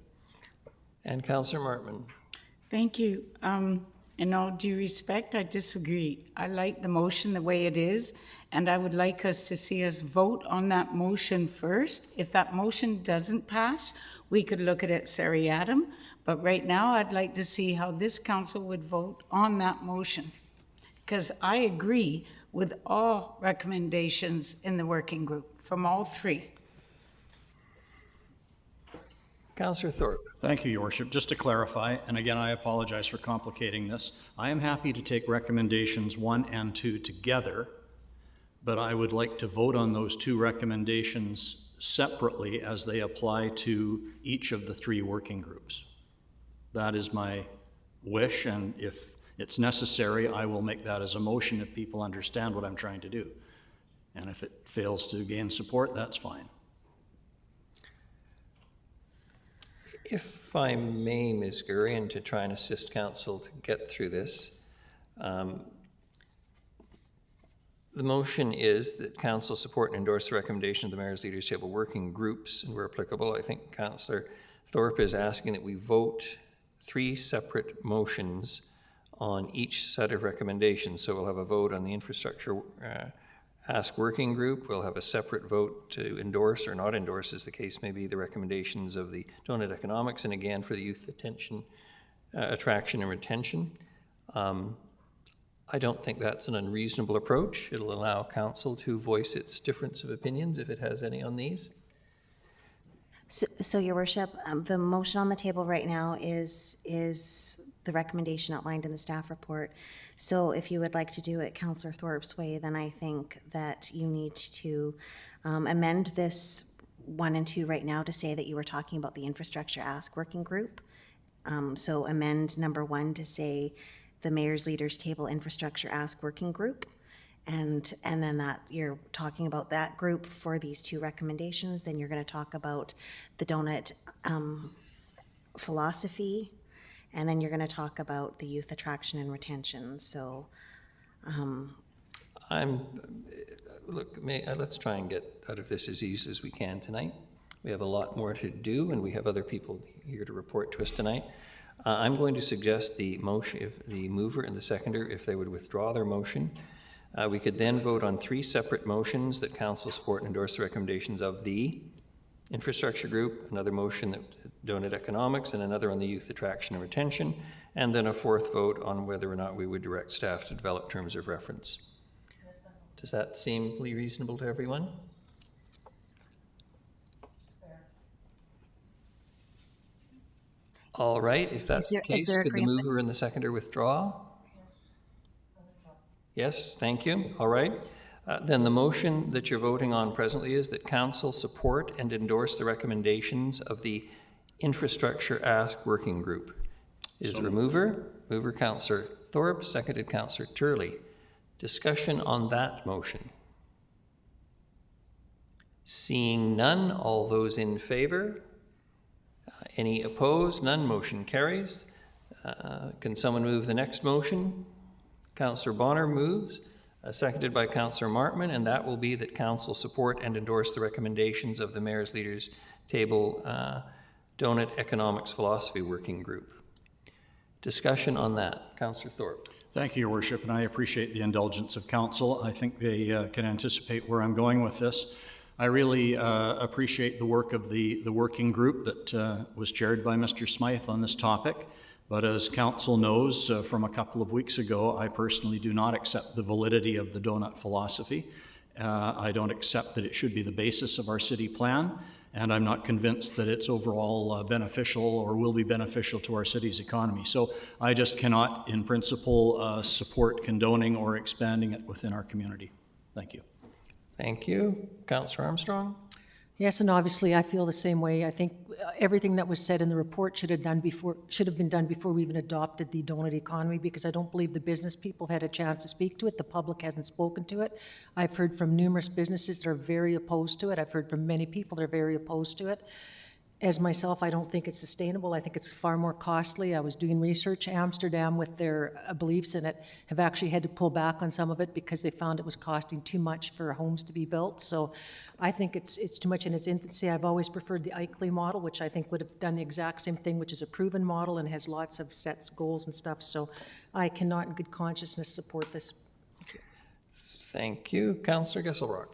[SPEAKER 1] And Councillor Martman.
[SPEAKER 11] Thank you. In all due respect, I disagree. I like the motion the way it is, and I would like us to see us vote on that motion first. If that motion doesn't pass, we could look at it seriatim, but right now I'd like to see how this council would vote on that motion, because I agree with all recommendations in the working group from all 3.
[SPEAKER 1] Councillor Thorpe.
[SPEAKER 5] Thank you, Your Worship. Just to clarify, and again, I apologize for complicating this, I am happy to take recommendations 1 and 2 together, but I would like to vote on those 2 recommendations separately as they apply to each of the 3 working groups. That is my wish, and if it's necessary, I will make that as a motion if people understand what I'm trying to do. And if it fails to gain support, that's fine.
[SPEAKER 1] If I may, Ms. Gurian, to try and assist council to get through this, the motion is that council support and endorse the recommendation of the Mayor's Leaders Table working groups, and where applicable, I think Councillor Thorpe is asking that we vote 3 separate motions on each set of recommendations. So we'll have a vote on the infrastructure ask working group. We'll have a separate vote to endorse or not endorse, as the case may be, the recommendations of the Donut Economics, and again for the youth attraction and retention. I don't think that's an unreasonable approach. It'll allow council to voice its difference of opinions if it has any on these.
[SPEAKER 2] So, Your Worship, the motion on the table right now is the recommendation outlined in the staff report. So if you would like to do it Councillor Thorpe's way, then I think that you need to amend this 1 and 2 right now to say that you were talking about the infrastructure ask working group. So amend number 1 to say the Mayor's Leaders Table Infrastructure Ask Working Group, and then that you're talking about that group for these 2 recommendations. Then you're going to talk about the donut philosophy, and then you're going to talk about the youth attraction and retention. So,
[SPEAKER 1] let's try and get out of this as easy as we can tonight. We have a lot more to do, and we have other people here to report to us tonight. I'm going to suggest the motion, if the mover and the seconder, if they would withdraw their motion, we could then vote on 3 separate motions that council support and endorse the recommendations of the infrastructure group, another motion that Donut Economics, and another on the youth attraction and retention, and then a 4th vote on whether or not we would direct staff to develop terms of reference. Does that seem reasonable to everyone? All right, if that's the case, could the mover and the seconder withdraw? Yes, thank you. All right. Then the motion that you're voting on presently is that council support and endorse the recommendations of the Infrastructure Ask Working Group. Is there a mover? Mover Councillor Thorpe, seconded Councillor Turley. Discussion on that motion. Seeing none, all those in favor? Any opposed? None. Motion carries. Can someone move the next motion? Councillor Bonner moves, seconded by Councillor Martman, and that will be that council support and endorse the recommendations of the Mayor's Leaders Table Donut Economics Philosophy Working Group. Discussion on that. Councillor Thorpe.
[SPEAKER 5] Thank you, Your Worship, and I appreciate the indulgence of council. I think they can anticipate where I'm going with this. I really appreciate the work of the working group that was chaired by Mr. Smythe on this topic. But as council knows from a couple of weeks ago, I personally do not accept the validity of the donut philosophy. I don't accept that it should be the basis of our city plan, and I'm not convinced that it's overall beneficial or will be beneficial to our city's economy. So I just cannot, in principle, support condoning or expanding it within our community. Thank you.
[SPEAKER 1] Thank you. Councillor Armstrong?
[SPEAKER 8] Yes, and obviously I feel the same way. I think everything that was said in the report should have been done before we even adopted the donut economy, because I don't believe the business people have had a chance to speak to it. The public hasn't spoken to it. I've heard from numerous businesses that are very opposed to it. I've heard from many people that are very opposed to it. As myself, I don't think it's sustainable. I think it's far more costly. I was doing research. Amsterdam, with their beliefs in it, have actually had to pull back on some of it because they found it was costing too much for homes to be built. So I think it's too much in its infancy. I've always preferred the Eichley model, which I think would have done the exact same thing, which is a proven model and has lots of sets, goals, and stuff. So I cannot in good consciousness support this.
[SPEAKER 1] Thank you. Councillor Gesselrock.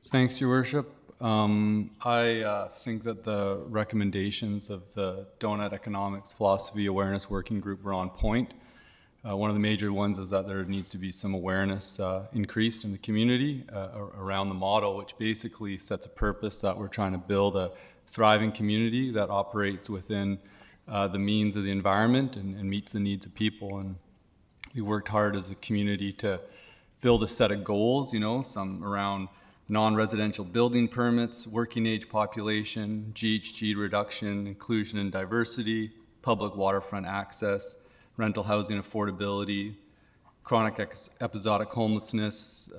[SPEAKER 12] Thanks, Your Worship. I think that the recommendations of the Donut Economics Philosophy Awareness Working Group were on point. One of the major ones is that there needs to be some awareness increased in the community around the model, which basically sets a purpose that we're trying to build a thriving community that operates within the means of the environment and meets the needs of people. And we worked hard as a community to build a set of goals, some around non-residential building permits, working age population, GHG reduction, inclusion and diversity, public waterfront access, rental housing affordability, chronic episodic homelessness,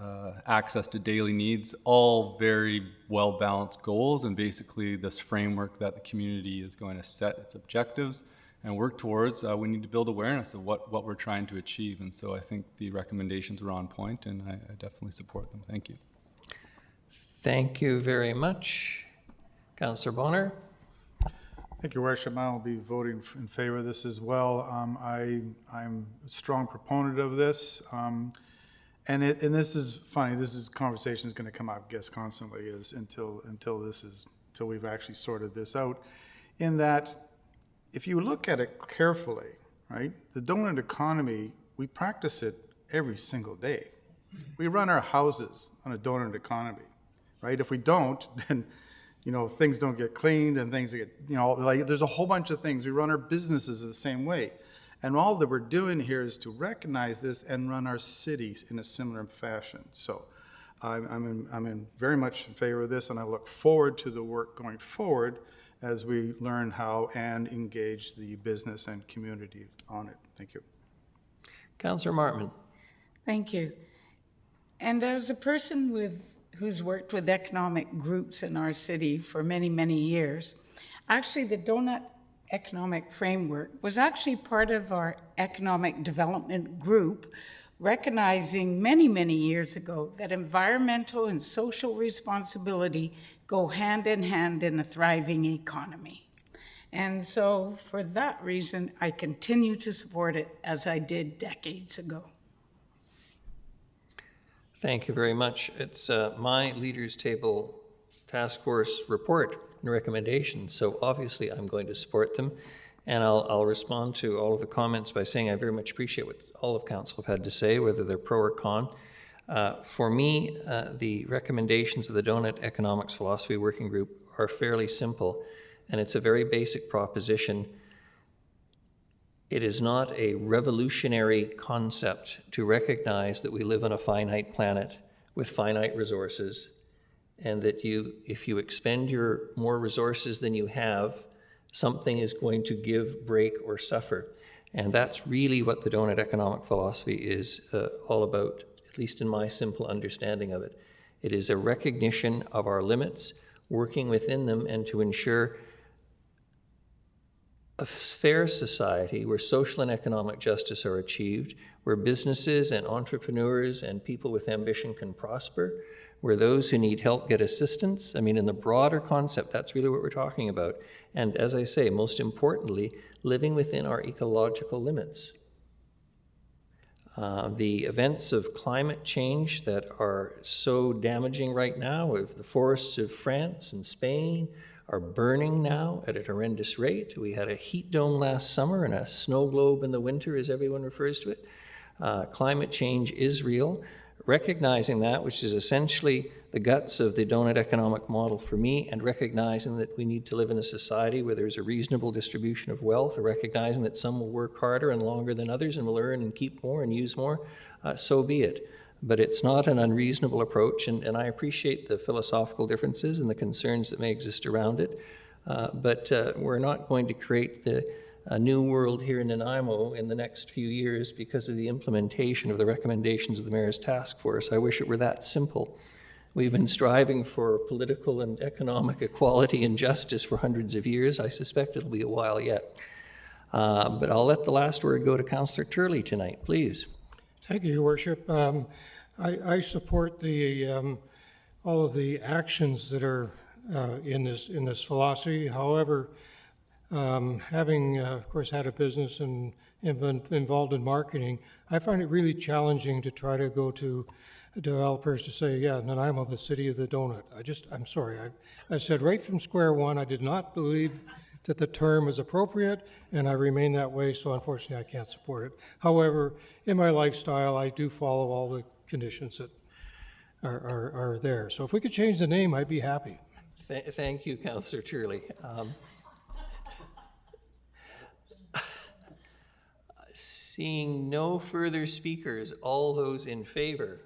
[SPEAKER 12] access to daily needs, all very well-balanced goals, and basically this framework that the community is going to set its objectives and work towards. We need to build awareness of what we're trying to achieve, and so I think the recommendations were on point, and I definitely support them. Thank you.
[SPEAKER 1] Thank you very much. Councillor Bonner?
[SPEAKER 6] Thank you, Worship. I will be voting in favor of this as well. I'm a strong proponent of this. And this is funny, conversation is going to come up, I guess, constantly until we've actually sorted this out. In that, if you look at it carefully, right, the donut economy, we practice it every single day. We run our houses on a donut economy, right? If we don't, then things don't get cleaned and things get, like there's a whole bunch of things. We run our businesses the same way. And all that we're doing here is to recognize this and run our cities in a similar fashion. So I'm very much in favor of this, and I look forward to the work going forward as we learn how and engage the business and community on it. Thank you.
[SPEAKER 1] Councillor Martman.
[SPEAKER 11] Thank you. And as a person who's worked with economic groups in our city for many, many years, actually the Donut Economic Framework was actually part of our economic development group, recognizing many, many years ago that environmental and social responsibility go hand in hand in a thriving economy. And so for that reason, I continue to support it as I did decades ago.
[SPEAKER 1] Thank you very much. It's my Leaders Table Task Force report and recommendations, so obviously I'm going to support them. And I'll respond to all of the comments by saying I very much appreciate what all of council have had to say, whether they're pro or con. For me, the recommendations of the Donut Economics Philosophy Working Group are fairly simple, and it's a very basic proposition. It is not a revolutionary concept to recognize that we live on a finite planet with finite resources, and that if you expend your more resources than you have, something is going to give, break, or suffer. And that's really what the Donut Economic Philosophy is all about, at least in my simple understanding of it. It is a recognition of our limits, working within them, and to ensure a fair society where social and economic justice are achieved, where businesses and entrepreneurs and people with ambition can prosper, where those who need help get assistance. I mean, in the broader concept, that's really what we're talking about. And as I say, most importantly, living within our ecological limits. The events of climate change that are so damaging right now, with the forests of France and Spain are burning now at a horrendous rate. We had a heat dome last summer and a snow globe in the winter, as everyone refers to it. Climate change is real. Recognizing that, which is essentially the guts of the donut economic model for me, and recognizing that we need to live in a society where there's a reasonable distribution of wealth, recognizing that some will work harder and longer than others and will earn and keep more and use more, so be it. But it's not an unreasonable approach, and I appreciate the philosophical differences and the concerns that may exist around it. But we're not going to create a new world here in Nanaimo in the next few years because of the implementation of the recommendations of the Mayor's Task Force. I wish it were that simple. We've been striving for political and economic equality and justice for hundreds of years. I suspect it'll be a while yet. But I'll let the last word go to Councillor Turley tonight, please.
[SPEAKER 13] Thank you, Your Worship. I support the all of the actions that are in this philosophy. However, having, of course, had a business and been involved in marketing, I find it really challenging to try to go to developers to say, yeah, Nanaimo, the city of the donut. I'm sorry. I said right from square one, I did not believe that the term is appropriate, and I remain that way, so unfortunately I can't support it. However, in my lifestyle, I do follow all the conditions that are there. So if we could change the name, I'd be happy.
[SPEAKER 1] Thank you, Councillor Turley. Seeing no further speakers, all those in favor.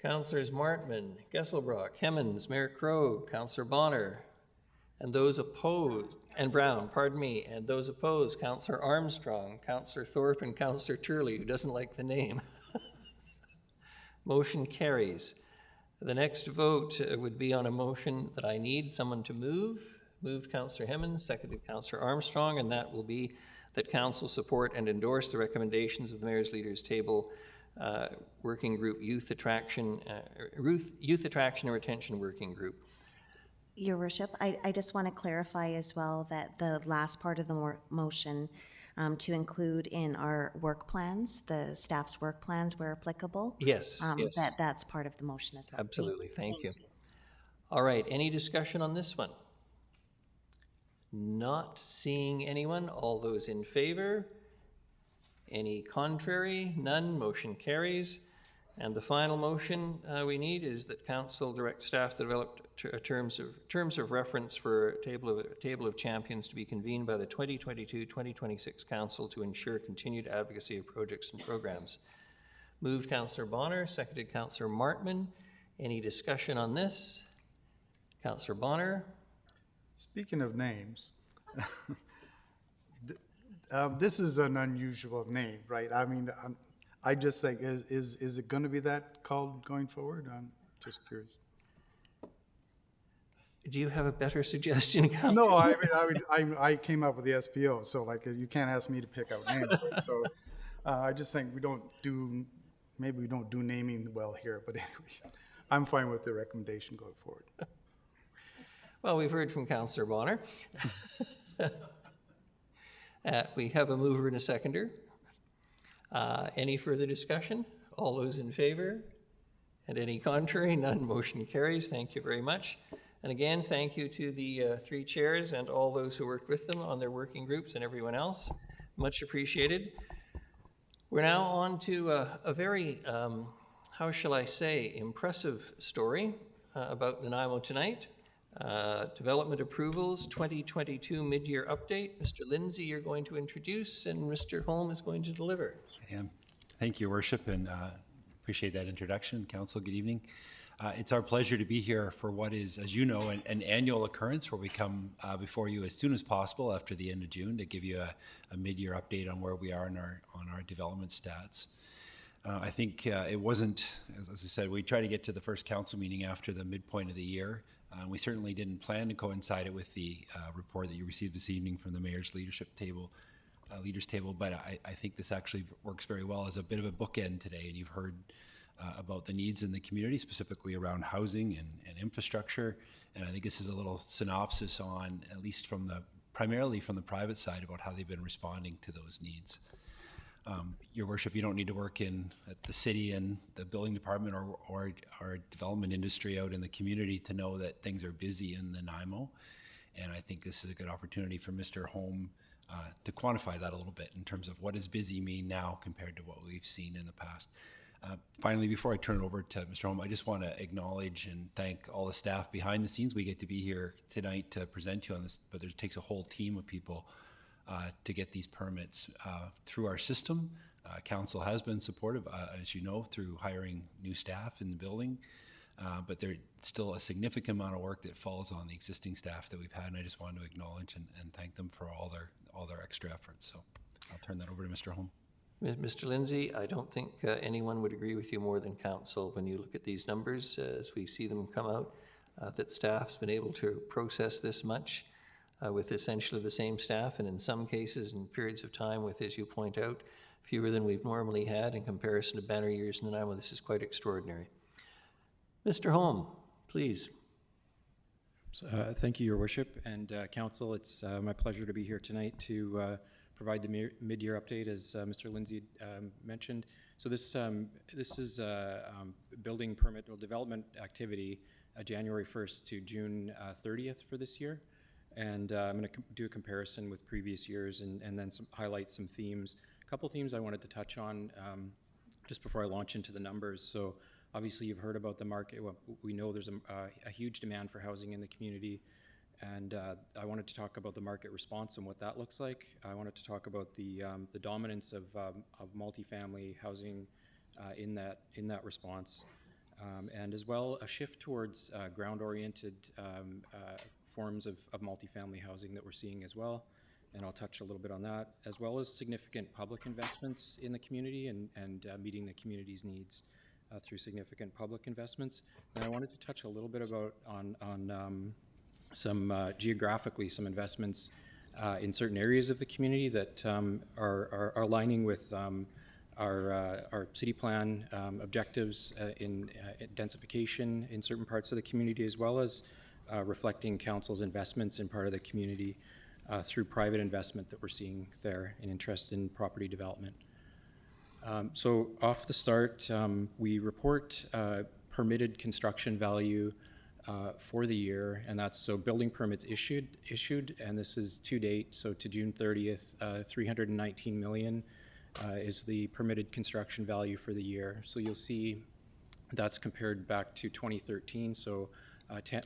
[SPEAKER 1] Councillors Martman, Gesselbrock, Hemmens, Mayor Krogh, Councillor Bonner, and those opposed. and Brown, pardon me, and those opposed, Councillor Armstrong, Councillor Thorpe, and Councillor Turley, who doesn't like the name. Motion carries. The next vote would be on a motion that I need someone to move. Moved Councillor Hemmons, seconded Councillor Armstrong, and that will be that Council support and endorse the recommendations of the Mayor's Leaders Table Working Group Youth Attraction and Retention Working Group.
[SPEAKER 2] Your Worship, I just want to clarify as well that the last part of the motion to include in our work plans, the staff's work plans where applicable.
[SPEAKER 1] Yes, yes.
[SPEAKER 2] That's part of the motion as well.
[SPEAKER 1] Absolutely, thank you. All right, any discussion on this one? Not seeing anyone. All those in favor? Any contrary? None. Motion carries. And the final motion we need is that Council direct staff to develop terms of reference for a table of champions to be convened by the 2022-2026 Council to ensure continued advocacy of projects and programs. Moved Councillor Bonner, seconded Councillor Martman. Any discussion on this? Councillor Bonner.
[SPEAKER 6] Speaking of names, this is an unusual name, right? I mean, I just think, is it going to be that called going forward? I'm just curious.
[SPEAKER 1] Do you have a better suggestion, Councillor?
[SPEAKER 6] No, I came up with the SPO, so like you can't ask me to pick out names. Right? So I just think maybe we don't do naming well here, but anyway, I'm fine with the recommendation going forward.
[SPEAKER 1] Well, we've heard from Councillor Bonner. We have a mover and a seconder. Any further discussion? All those in favor? And any contrary? None. Motion carries. Thank you very much. And again, thank you to the three chairs and all those who worked with them on their working groups and everyone else. Much appreciated. We're now on to a very, how shall I say, impressive story about Nanaimo tonight. Development approvals, 2022 mid-year update. Mr. Lindsay, you're going to introduce, and Mr. Holm is going to deliver.
[SPEAKER 14] Thank you, Worship, and appreciate that introduction. Council, good evening. It's our pleasure to be here for what is, as you know, an annual occurrence where we come before you as soon as possible after the end of June to give you a mid-year update on where we are on our development stats. I think it wasn't, as I said, we try to get to the first council meeting after the midpoint of the year. We certainly didn't plan to coincide it with the report that you received this evening from the Mayor's Leaders Table, but I think this actually works very well as a bit of a bookend today, and you've heard about the needs in the community, specifically around housing and infrastructure, and I think this is a little synopsis on, at least primarily from the private side, about how they've been responding to those needs. Your Worship, you don't need to work at the city and the building department or our development industry out in the community to know that things are busy in Nanaimo. And I think this is a good opportunity for Mr. Holm to quantify that a little bit in terms of what does busy mean now compared to what we've seen in the past. Finally, before I turn it over to Mr. Holm, I just want to acknowledge and thank all the staff behind the scenes. We get to be here tonight to present to you on this, but it takes a whole team of people to get these permits through our system. Council has been supportive, as you know, through hiring new staff in the building, but there's still a significant amount of work that falls on the existing staff that we've had, and I just wanted to acknowledge and thank them for all their extra efforts. So I'll turn that over to Mr. Holm.
[SPEAKER 1] Mr. Lindsay, I don't think anyone would agree with you more than Council when you look at these numbers as we see them come out, that staff's been able to process this much with essentially the same staff, and in some cases in periods of time with, as you point out, fewer than we've normally had in comparison to banner years in Nanaimo. This is quite extraordinary. Mr. Holm, please.
[SPEAKER 15] Thank you, Your Worship, and Council. It's my pleasure to be here tonight to provide the mid-year update, as Mr. Lindsay mentioned. So this is building permit or development activity January 1st to June 30th for this year. And I'm going to do a comparison with previous years and then highlight some themes. A couple themes I wanted to touch on just before I launch into the numbers. So obviously you've heard about the market. Well, we know there's a huge demand for housing in the community. And I wanted to talk about the market response and what that looks like. I wanted to talk about the dominance of multifamily housing in that response. And as well, a shift towards ground-oriented forms of multifamily housing that we're seeing as well. And I'll touch a little bit on that, as well as significant public investments in the community and meeting the community's needs through significant public investments. And I wanted to touch a little bit about some geographically some investments in certain areas of the community that are aligning with our city plan objectives in densification in certain parts of the community, as well as reflecting council's investments in part of the community through private investment that we're seeing there and interest in property development. So off the start, we report permitted construction value for the year, and that's so building permits issued, and this is to date, so to June 30th, 319 million is the permitted construction value for the year. So you'll see that's compared back to 2013, so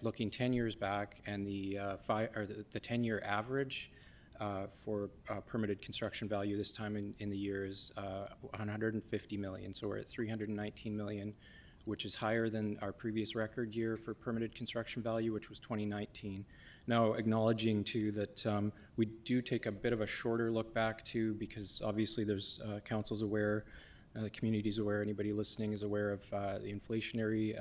[SPEAKER 15] looking 10 years back, and the 10-year average for permitted construction value this time in the year is 150 million. So we're at 319 million, which is higher than our previous record year for permitted construction value, which was 2019. Now, acknowledging too that we do take a bit of a shorter look back too, because obviously there's council's aware, the community's aware, anybody listening is aware of the inflationary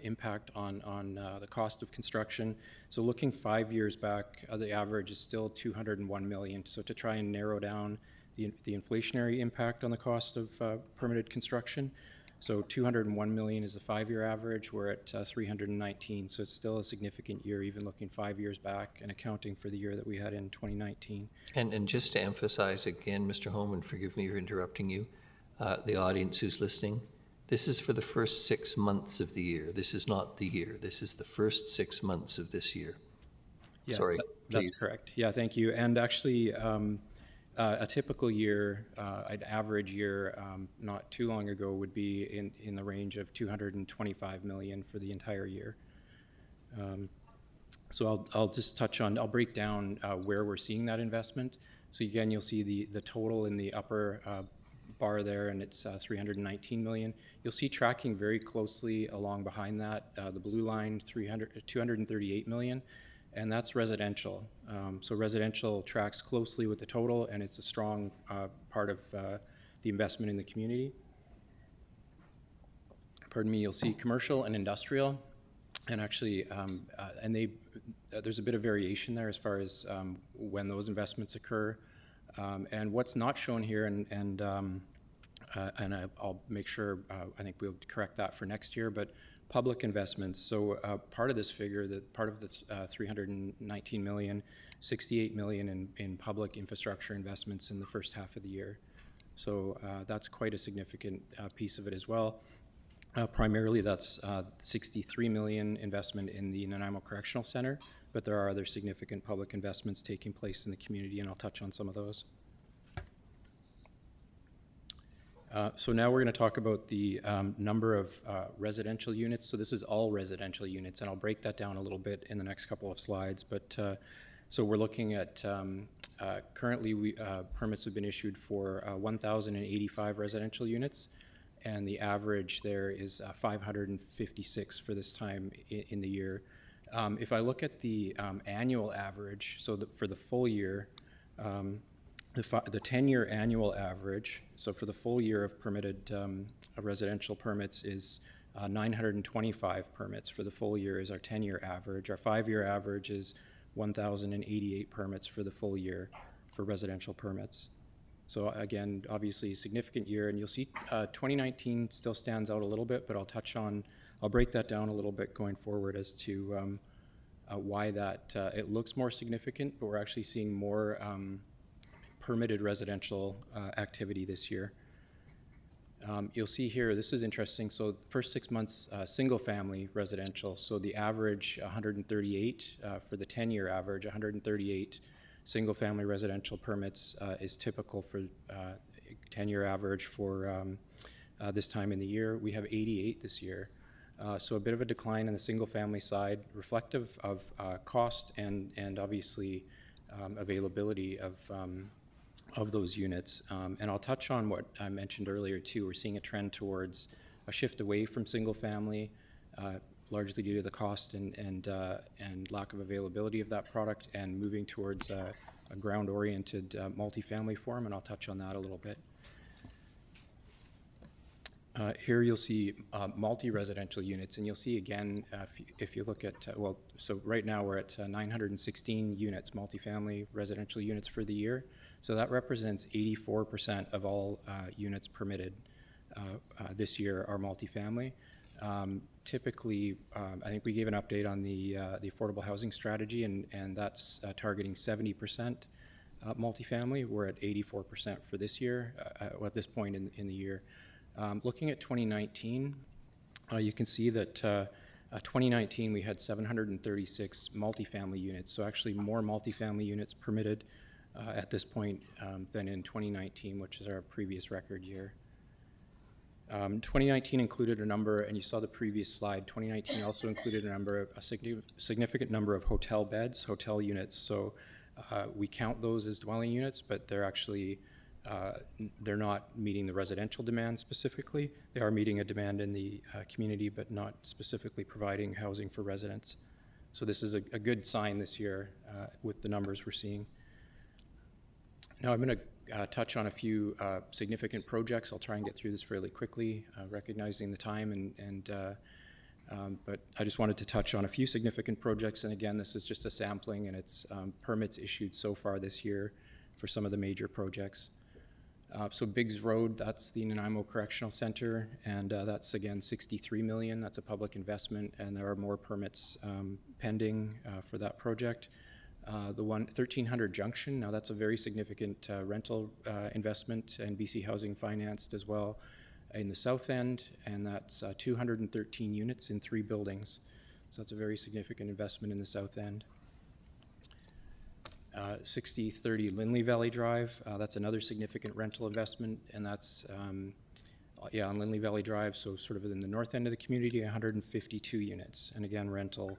[SPEAKER 15] impact on the cost of construction. So looking 5 years back, the average is still 201 million. So to try and narrow down the inflationary impact on the cost of permitted construction. So 201 million is the 5-year average. We're at 319, so it's still a significant year, even looking 5 years back and accounting for the year that we had in 2019.
[SPEAKER 1] And just to emphasize again, Mr. Holman, forgive me for interrupting you, the audience who's listening, this is for the first 6 months of the year. This is not the year. This is the first 6 months of this year.
[SPEAKER 15] Yes,
[SPEAKER 1] Sorry,
[SPEAKER 15] that's correct. Yeah, thank you. And actually, a typical year, an average year not too long ago would be in the range of 225 million for the entire year. So I'll just touch on, I'll break down where we're seeing that investment. So again, you'll see the total in the upper bar there, and it's 319 million. You'll see tracking very closely along behind that, the blue line, 238 million. And that's residential. So residential tracks closely with the total, and it's a strong part of the investment in the community. Pardon me, you'll see commercial and industrial, and actually, there's a bit of variation there as far as when those investments occur. And what's not shown here, and I'll make sure, I think we'll correct that for next year, but public investments. So part of this figure, part of the 319 million, 68 million in public infrastructure investments in the first half of the year. So that's quite a significant piece of it as well. Primarily that's 63 million investment in the Nanaimo Correctional Center, but there are other significant public investments taking place in the community, and I'll touch on some of those. So now we're going to talk about the number of residential units. So this is all residential units, and I'll break that down a little bit in the next couple of slides. But so we're looking at currently permits have been issued for 1,085 residential units, and the average there is 556 for this time in the year. If I look at the annual average, so for the full year, the 10-year annual average, so for the full year of permitted residential permits is 925 permits for the full year is our 10-year average. Our 5-year average is 1,088 permits for the full year for residential permits. So again, obviously a significant year, and you'll see 2019 still stands out a little bit, but I'll break that down a little bit going forward as to why that, it looks more significant, but we're actually seeing more permitted residential activity this year. You'll see here, this is interesting. So first 6 months, single family residential. So the average 138 for the 10-year average, 138 single family residential permits is typical for 10-year average for this time in the year. We have 88 this year. So a bit of a decline in the single family side, reflective of cost and obviously availability of those units. And I'll touch on what I mentioned earlier too. We're seeing a trend towards a shift away from single family largely due to the cost and lack of availability of that product, and moving towards a ground-oriented multifamily form, and I'll touch on that a little bit. Here you'll see multi-residential units, and you'll see again, if you look at, so right now we're at 916 units, multifamily residential units for the year. So that represents 84% of all units permitted this year are multifamily. Typically, I think we gave an update on the affordable housing strategy, and that's targeting 70% multifamily. We're at 84% for this year, at this point in the year. Looking at 2019, you can see that 2019 we had 736 multifamily units, so actually more multifamily units permitted at this point than in 2019, which is our previous record year. 2019 included a number, and you saw the previous slide, 2019 also included a significant number of hotel beds, hotel units. So we count those as dwelling units, but they're actually they're not meeting the residential demand specifically. They are meeting a demand in the community, but not specifically providing housing for residents. So this is a good sign this year with the numbers we're seeing. Now I'm going to touch on a few significant projects. I'll try and get through this fairly quickly, recognizing the time, but I just wanted to touch on a few significant projects. And again, this is just a sampling, and it's permits issued so far this year for some of the major projects. So Biggs Road, that's the Nanaimo Correctional Center, and that's again 63 million. That's a public investment, and there are more permits pending for that project. The 1300 Junction, now that's a very significant rental investment, and BC Housing financed as well in the south end, and that's 213 units in 3 buildings. So that's a very significant investment in the south end. 6030 Lindley Valley Drive, that's another significant rental investment, and that's on Lindley Valley Drive, so sort of in the north end of the community, 152 units, and again rental.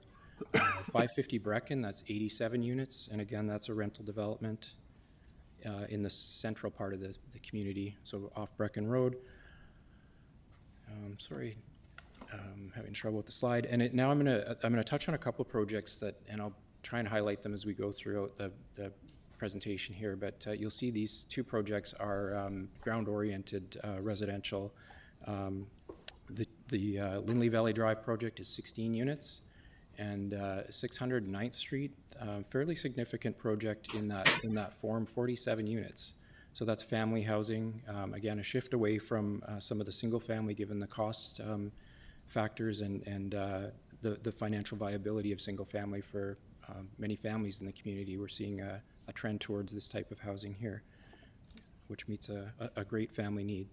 [SPEAKER 15] 550 Brecken, that's 87 units, and again that's a rental development in the central part of the community, so off Brecken Road. Sorry, I'm having trouble with the slide. And now I'm gonna touch on a couple of projects and I'll try and highlight them as we go throughout the presentation here. But you'll see these 2 projects are ground-oriented residential. The Lindley Valley Drive project is 16 units, and 609th Street, fairly significant project in that form, 47 units. So that's family housing. Again, a shift away from some of the single family, given the cost factors and the financial viability of single family for many families in the community. We're seeing a trend towards this type of housing here, which meets a great family need.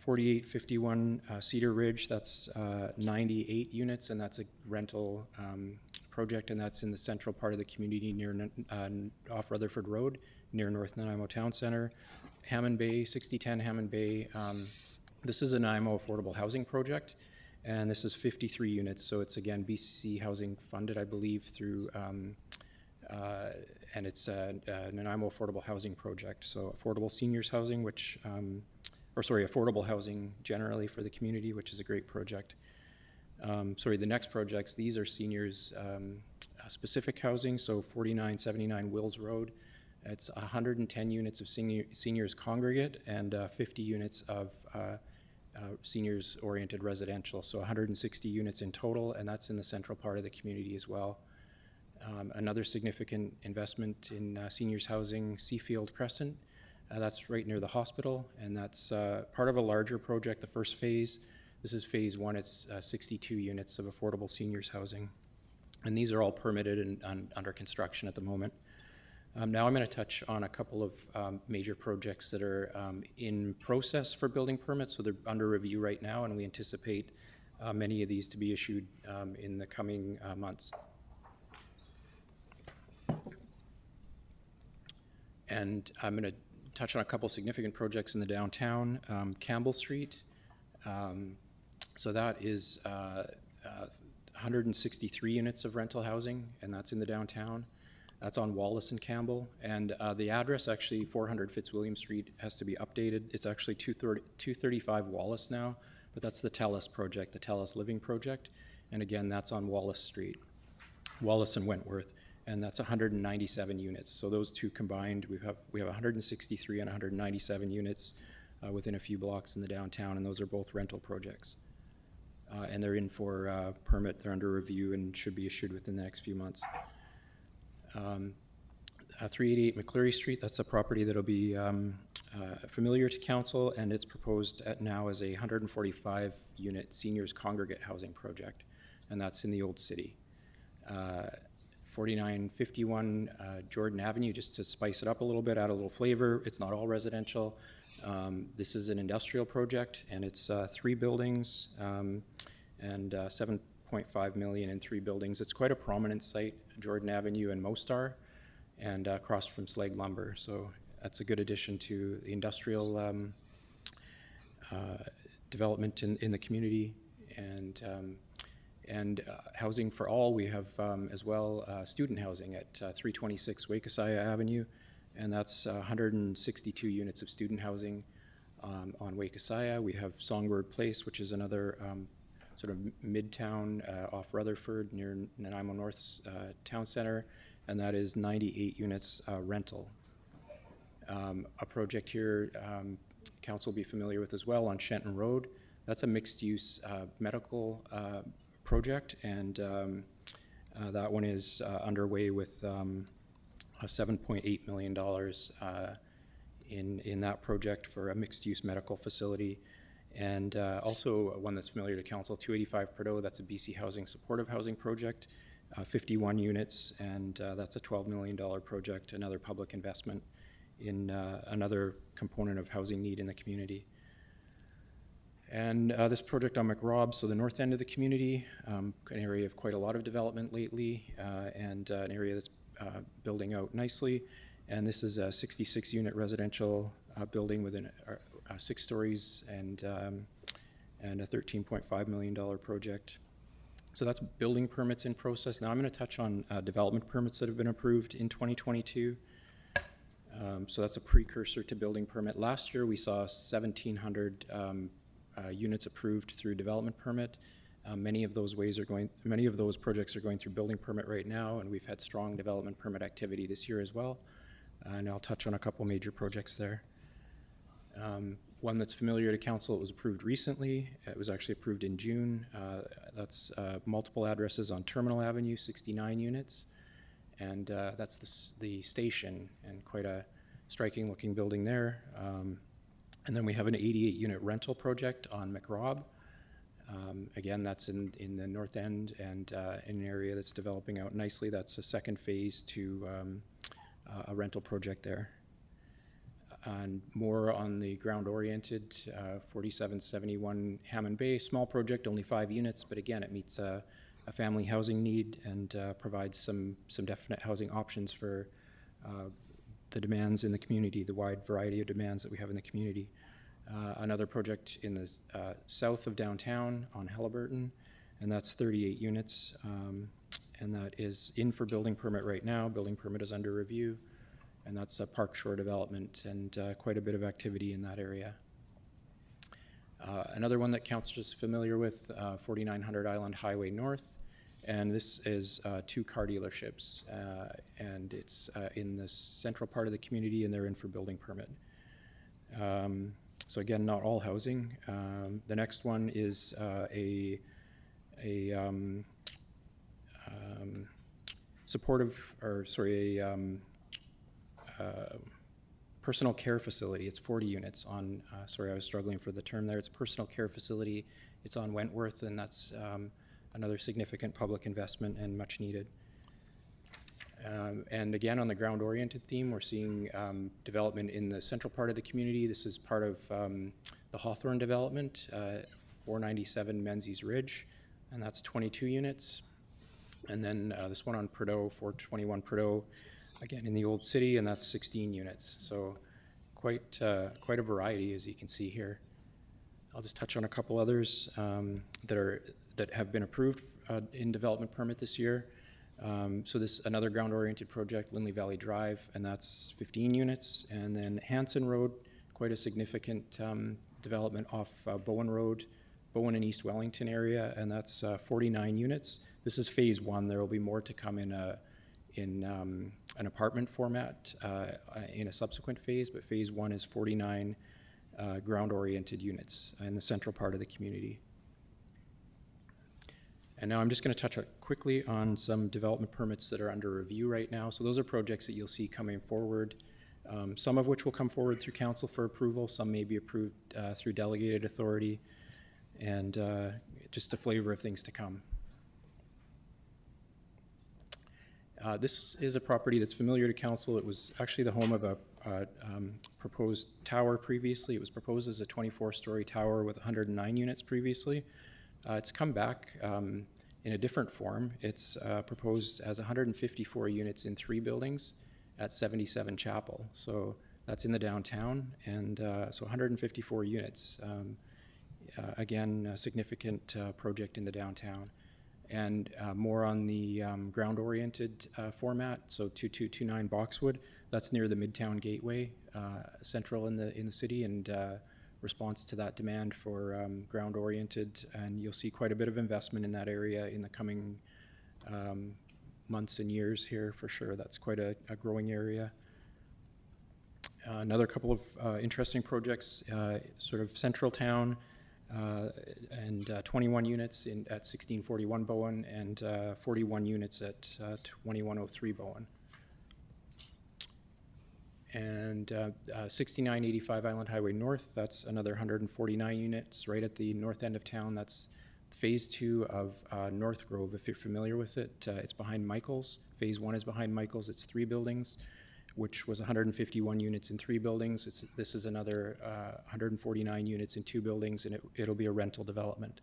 [SPEAKER 15] 4851 Cedar Ridge, that's 98 units, and that's a rental project, and that's in the central part of the community near off Rutherford Road, near North Nanaimo Town Center. Hammond Bay, 6010 Hammond Bay, this is a Nanaimo affordable housing project, and this is 53 units, so it's again BC Housing funded, I believe, through, and it's a Nanaimo affordable housing project, so affordable seniors housing, which, affordable housing generally for the community, which is a great project. The next projects, these are seniors specific housing, so 4979 Wills Road. It's 110 units of seniors congregate and 50 units of seniors-oriented residential, so 160 units in total, and that's in the central part of the community as well. Another significant investment in seniors housing, Seafield Crescent. That's right near the hospital, and that's part of a larger project, the first phase. This is phase 1. It's 62 units of affordable seniors housing, and these are all permitted and under construction at the moment. Now I'm going to touch on a couple of major projects that are in process for building permits, so they're under review right now, and we anticipate many of these to be issued in the coming months. And I'm going to touch on a couple significant projects in the downtown. Campbell Street, so that is 163 units of rental housing, and that's in the downtown. That's on Wallace and Campbell, and the address, actually 400 Fitzwilliam Street, has to be updated. It's actually 235 Wallace now, but that's the TELUS project, the TELUS Living Project. And again, that's on Wallace Street, Wallace and Wentworth, and that's 197 units. So those two combined, we have 163 and 197 units within a few blocks in the downtown, and those are both rental projects. And they're in for permit, they're under review and should be issued within the next few months. 388 McCleary Street, that's a property that'll be familiar to council, and it's proposed now as a 145 unit seniors congregate housing project, and that's in the Old City. 4951 Jordan Avenue, just to spice it up a little bit, add a little flavor. It's not all residential. This is an industrial project, and it's 3 buildings and 7.5 million in 3 buildings. It's quite a prominent site, Jordan Avenue and Mostar, and across from Slag Lumber. So that's a good addition to the industrial development in the community, and housing for all. We have as well student housing at 326 Wakesaya Avenue, and that's 162 units of student housing on Wakesaya. We have Songbird Place, which is another sort of midtown off Rutherford near Nanaimo North's town center, and that is 98 units rental. A project here council will be familiar with as well on Shenton Road. That's a mixed-use medical project, and that one is underway with $7.8 million in that project for a mixed-use medical facility. And also one that's familiar to council, 285 Prudhoe, that's a BC Housing Supportive Housing Project, 51 units, and that's a $12 million project, another public investment in another component of housing need in the community. And this project on McRobb, so the north end of the community, an area of quite a lot of development lately, and an area that's building out nicely. And this is a 66-unit residential building within 6 stories and a $13.5 million project. So that's building permits in process. Now I'm going to touch on development permits that have been approved in 2022. So that's a precursor to building permit. Last year we saw 1,700 units approved through development permit. Many of those projects are going through building permit right now, and we've had strong development permit activity this year as well. And I'll touch on a couple major projects there. One that's familiar to council, it was approved recently. It was actually approved in June. That's multiple addresses on Terminal Avenue, 69 units. And that's the station, and quite a striking looking building there. And then we have an 88-unit rental project on McRobb. Again, that's in the north end and in an area that's developing out nicely. That's a second phase to a rental project there. And more on the ground-oriented 4771 Hammond Bay, small project, only 5 units, but again, it meets a family housing need and provides some definite housing options for the demands in the community, the wide variety of demands that we have in the community. Another project in the south of downtown on Halliburton, and that's 38 units, and that is in for building permit right now. Building permit is under review, and that's a Park Shore development, and quite a bit of activity in that area. Another one that council is familiar with, 4900 Island Highway North, and this is 2 car dealerships, and it's in the central part of the community, and they're in for building permit. So again, not all housing. The next one is a personal care facility. It's 40 units on, sorry, I was struggling for the term there. It's a personal care facility. It's on Wentworth, and that's another significant public investment and much needed. And again, on the ground-oriented theme, we're seeing development in the central part of the community. This is part of the Hawthorne development, 497 Menzies Ridge, and that's 22 units. And then this one on Prudhoe, 421 Prudhoe, again in the Old City, and that's 16 units. So quite a variety, as you can see here. I'll just touch on a couple others that have been approved in development permit this year. So this another ground-oriented project, Lindley Valley Drive, and that's 15 units. And then Hanson Road, quite a significant development off Bowen Road, Bowen and East Wellington area, and that's 49 units. This is phase one. There will be more to come in an apartment format in a subsequent phase, but phase one is 49 ground-oriented units in the central part of the community. And now I'm just going to touch quickly on some development permits that are under review right now. So those are projects that you'll see coming forward, some of which will come forward through council for approval, some may be approved through delegated authority, and just a flavor of things to come. This is a property that's familiar to council. It was actually the home of a proposed tower previously. It was proposed as a 24-story tower with 109 units previously. It's come back in a different form. It's proposed as 154 units in 3 buildings at 77 Chapel. So that's in the downtown, and so 154 units. Again, a significant project in the downtown. And more on the ground-oriented format, so 2229 Boxwood. That's near the Midtown Gateway, central in the city, and response to that demand for ground-oriented, and you'll see quite a bit of investment in that area in the coming months and years here for sure. That's quite a growing area. Another couple of interesting projects, sort of central town, and 21 units at 1641 Bowen, and 41 units at 2103 Bowen. And 6985 Island Highway North, that's another 149 units right at the north end of town. That's phase 2 of North Grove, if you're familiar with it. It's behind Michael's. Phase 1 is behind Michael's. It's 3 buildings, which was 151 units in 3 buildings. This is another 149 units in 2 buildings, and it'll be a rental development.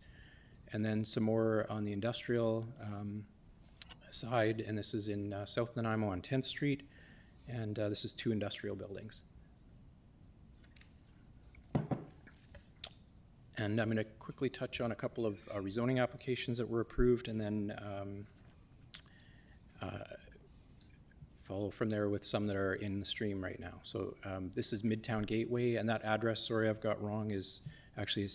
[SPEAKER 15] And then some more on the industrial side, and this is in South Nanaimo on 10th Street. And this is 2 industrial buildings. And I'm going to quickly touch on a couple of rezoning applications that were approved, and then follow from there with some that are in the stream right now. So this is Midtown Gateway, and that address, sorry, I've got wrong, is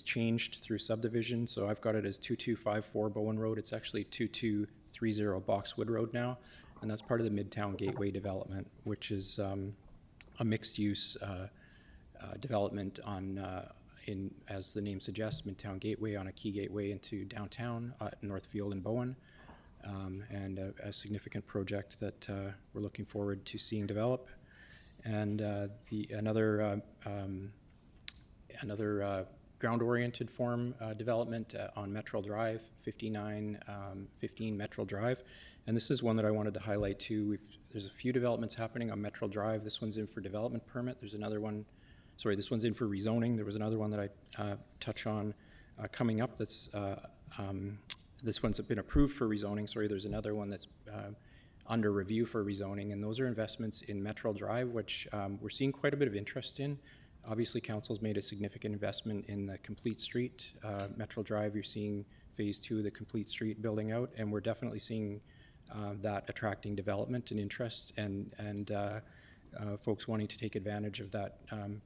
[SPEAKER 15] changed through subdivision. So I've got it as 2254 Bowen Road. It's actually 2230 Boxwood Road now. And that's part of the Midtown Gateway development, which is a mixed-use development on, as the name suggests, Midtown Gateway on a key gateway into downtown Northfield and Bowen, and a significant project that we're looking forward to seeing develop. And another ground-oriented form development on Metro Drive, 5915 Metro Drive. And this is one that I wanted to highlight too. There's a few developments happening on Metro Drive. This one's in for development permit. There's another one, sorry, this one's in for rezoning. There was another one that I touch on coming up that's, this one's been approved for rezoning. Sorry, there's another one that's under review for rezoning. And those are investments in Metro Drive, which we're seeing quite a bit of interest in. Obviously, council's made a significant investment in the Complete Street. Metro Drive, you're seeing phase 2 of the Complete Street building out, and we're definitely seeing that attracting development and interest, and folks wanting to take advantage of that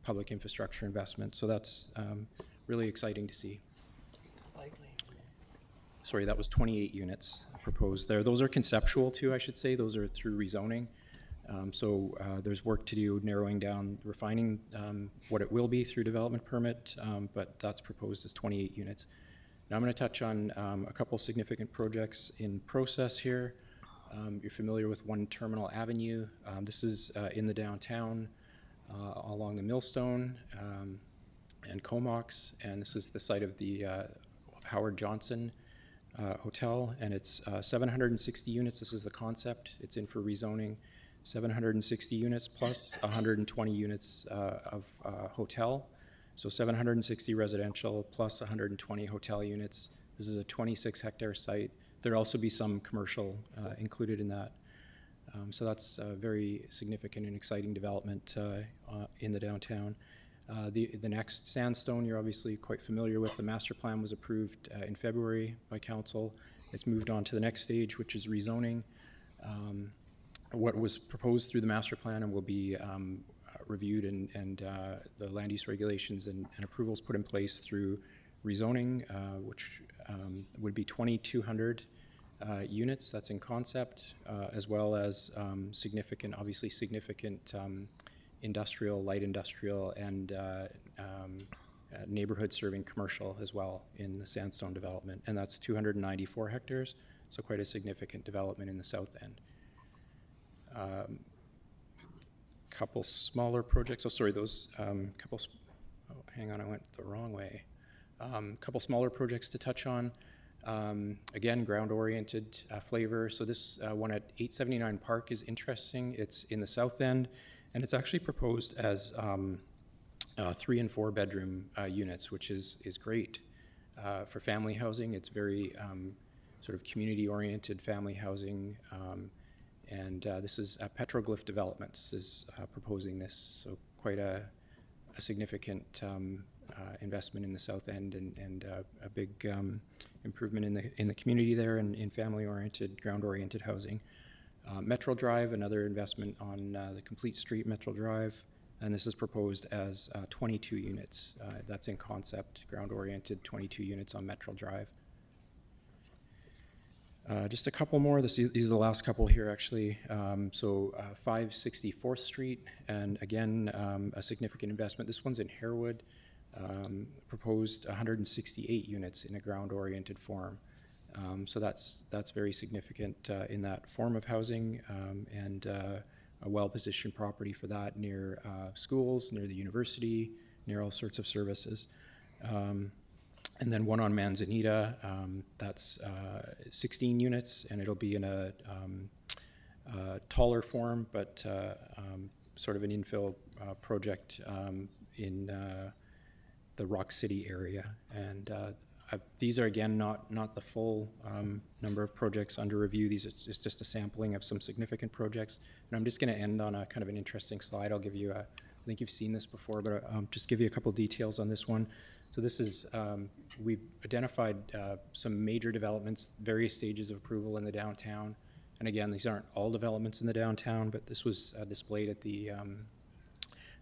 [SPEAKER 15] public infrastructure investment. So that's really exciting to see. Sorry, that was 28 units proposed there. Those are conceptual too, I should say. Those are through rezoning. So there's work to do narrowing down, refining what it will be through development permit, but that's proposed as 28 units. Now I'm going to touch on a couple significant projects in process here. You're familiar with One Terminal Avenue. This is in the downtown along the Millstone and Comox, and this is the site of the Howard Johnson Hotel, and it's 760 units. This is the concept. It's in for rezoning. 760 units plus 120 units of hotel. So 760 residential plus 120 hotel units. This is a 26-hectare site. There'll also be some commercial included in that. So that's a very significant and exciting development in the downtown. The next, Sandstone, you're obviously quite familiar with. The master plan was approved in February by council. It's moved on to the next stage, which is rezoning. What was proposed through the master plan and will be reviewed, and the land use regulations and approvals put in place through rezoning, which would be 2,200 units. That's in concept, as well as obviously significant industrial, light industrial, and neighborhood serving commercial as well in the Sandstone development. And that's 294 hectares, so quite a significant development in the south end. Couple smaller projects. Oh, sorry, those hang on, I went the wrong way. Couple smaller projects to touch on. Again, ground-oriented flavor. So this one at 879 Park is interesting. It's in the south end, and it's actually proposed as 3 and 4 bedroom units, which is great for family housing. It's very sort of community-oriented family housing. And this is Petroglyph Developments is proposing this, so quite a significant investment in the south end and a big improvement in the community there and in family-oriented, ground-oriented housing. Metro Drive, another investment on the complete street Metro Drive, and this is proposed as 22 units. That's in concept, ground-oriented, 22 units on Metro Drive. Just a couple more. These are the last couple here, actually. 564th Street, and again, a significant investment. This one's in Harewood. Proposed 168 units in a ground-oriented form. So that's very significant in that form of housing, and a well-positioned property for that near schools, near the university, near all sorts of services. And then one on Manzanita, that's 16 units, and it'll be in a taller form, but sort of an infill project in the Rock City area. And these are, again, not the full number of projects under review. These it's just a sampling of some significant projects. And I'm just going to end on a kind of an interesting slide. I'll give you I think you've seen this before, but just give you a couple details on this one. So this is, we've identified some major developments, various stages of approval in the downtown. And again, these aren't all developments in the downtown, but this was displayed at the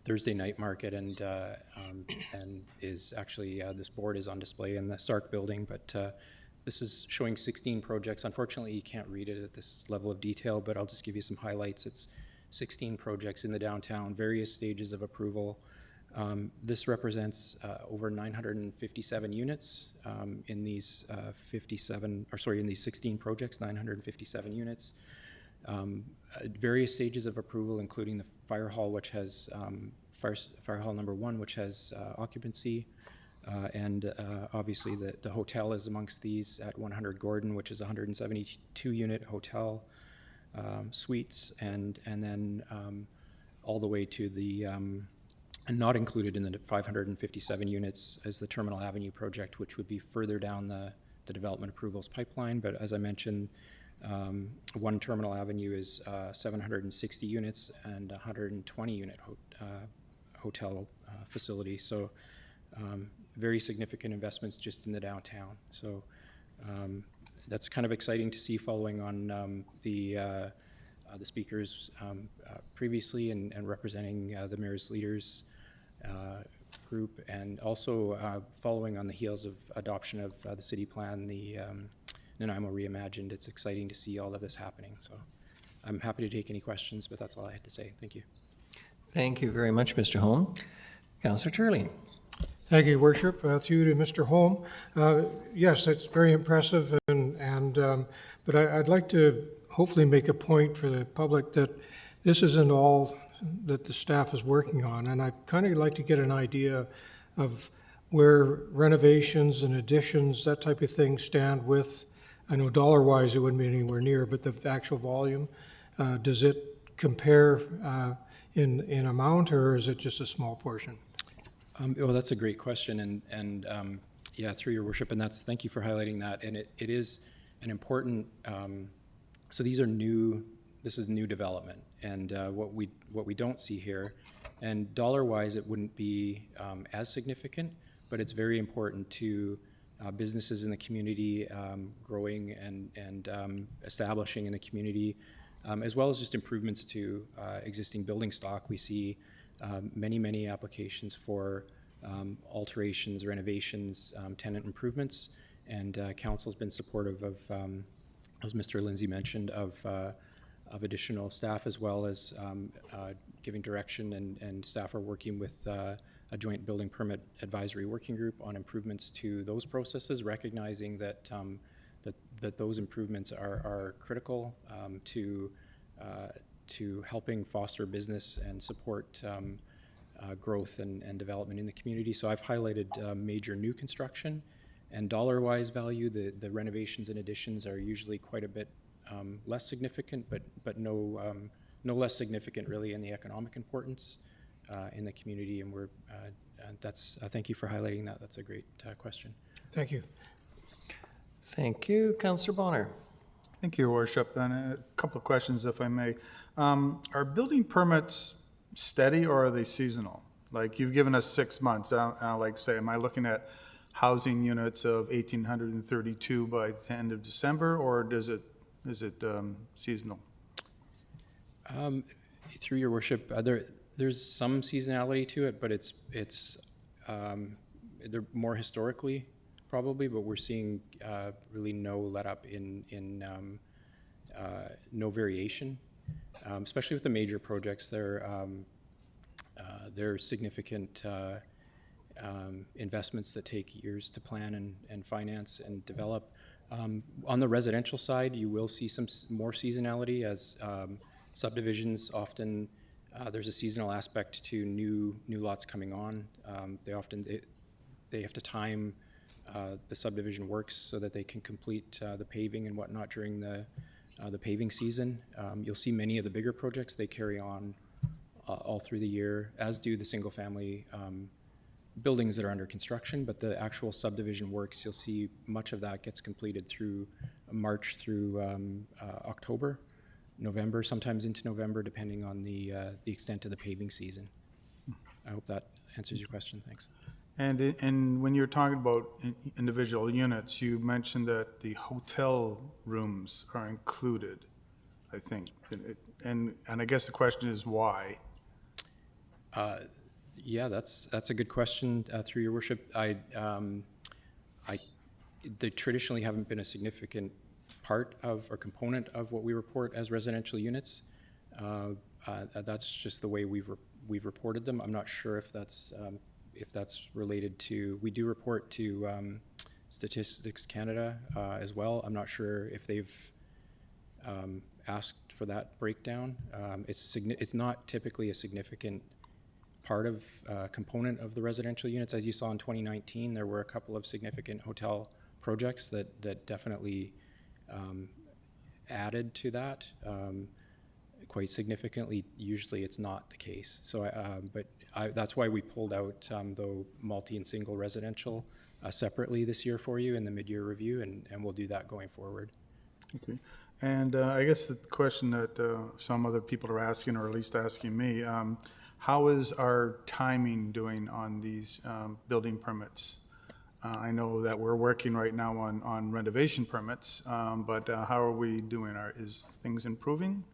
[SPEAKER 15] Thursday night market and is actually, this board is on display in the Sark building, but this is showing 16 projects. Unfortunately, you can't read it at this level of detail, but I'll just give you some highlights. It's 16 projects in the downtown, various stages of approval. This represents over 957 units in these in these 16 projects, 957 units. Various stages of approval, including the fire hall, which has fire hall number 1, which has occupancy, and obviously the hotel is amongst these at 100 Gordon, which is a 172-unit hotel suites, and then all the way to the and not included in the 557 units as the Terminal Avenue project, which would be further down the development approvals pipeline. But as I mentioned, one Terminal Avenue is 760 units and 120-unit hotel facility. So very significant investments just in the downtown. So that's kind of exciting to see, following on the speakers previously and representing the mayor's leaders group, and also following on the heels of adoption of the city plan, the Nanaimo Reimagined. It's exciting to see all of this happening. So I'm happy to take any questions, but that's all I had to say. Thank you.
[SPEAKER 1] Thank you very much, Mr. Holm. Councillor Turley.
[SPEAKER 13] Thank you, Worship. Through you to Mr. Holm. Yes, that's very impressive, but I'd like to hopefully make a point for the public that this isn't all that the staff is working on, and I'd kind of like to get an idea of where renovations and additions, that type of thing, stand with, I know dollar-wise it wouldn't be anywhere near, but the actual volume, does it compare in amount, or is it just a small portion?
[SPEAKER 15] Well, that's a great question, and yeah, through your worship, and thank you for highlighting that. And it is an important. So these are new. This is new development, and what we don't see here, and dollar-wise, it wouldn't be as significant, but it's very important to businesses in the community growing and establishing in the community, as well as just improvements to existing building stock. We see many applications for alterations, renovations, tenant improvements, and council's been supportive of, as Mr. Lindsay mentioned, of additional staff, as well as giving direction, and staff are working with a joint building permit advisory working group on improvements to those processes, recognizing that that those improvements are critical to helping foster business and support growth and development in the community. So I've highlighted major new construction, and dollar-wise value, the renovations and additions are usually quite a bit less significant, but no less significant really in the economic importance in the community. And we're that's thank you for highlighting that. That's a great question.
[SPEAKER 13] Thank you.
[SPEAKER 1] Thank you. Councillor Bonner.
[SPEAKER 6] Thank you, Your Worship. And a couple of questions, if I may. Are building permits steady or are they seasonal? Like, you've given us 6 months. Like, say, am I looking at housing units of 1,832 by the end of December, or is it seasonal?
[SPEAKER 15] Through Your Worship, there's some seasonality to it, but it's they're more historically probably, but we're seeing really no let up in no variation, especially with the major projects. They're significant investments that take years to plan and finance and develop. On the residential side, you will see some more seasonality as subdivisions often, there's a seasonal aspect to new lots coming on. They have to time the subdivision works so that they can complete the paving and whatnot during the paving season. You'll see many of the bigger projects, they carry on all through the year, as do the single family buildings that are under construction, but the actual subdivision works, you'll see much of that gets completed through March through October, November, sometimes into November, depending on the extent of the paving season. I hope that answers your question. Thanks.
[SPEAKER 6] And when you're talking about individual units, you mentioned that the hotel rooms are included, I think. And I guess the question is why?
[SPEAKER 15] Yeah, that's a good question. Through Your Worship, they traditionally haven't been a significant part of or component of what we report as residential units. That's just the way we've reported them. I'm not sure if that's related to. We do report to Statistics Canada as well. I'm not sure if they've asked for that breakdown. It's not typically a significant part of component of the residential units. As you saw in 2019, there were a couple of significant hotel projects that definitely added to that quite significantly. Usually it's not the case. So, that's why we pulled out the multi and single residential separately this year for you in the mid-year review, and we'll do that going forward.
[SPEAKER 6] Okay. And I guess the question that some other people are asking, or at least asking me, how is our timing doing on these building permits? I know that we're working right now on renovation permits, but how are we doing? Is things improving?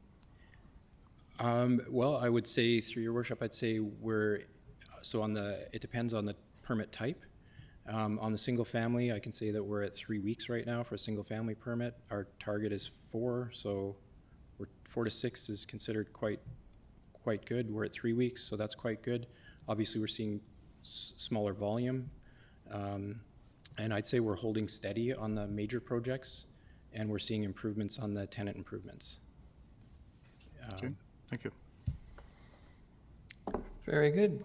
[SPEAKER 15] Well, I would say, through Your Worship, I'd say it depends on the permit type. On the single family, I can say that we're at 3 weeks right now for a single family permit. Our target is 4, so 4 to 6 is considered quite good. We're at 3 weeks, so that's quite good. Obviously, we're seeing smaller volume, and I'd say we're holding steady on the major projects, and we're seeing improvements on the tenant improvements.
[SPEAKER 6] Okay, thank you.
[SPEAKER 1] Very good.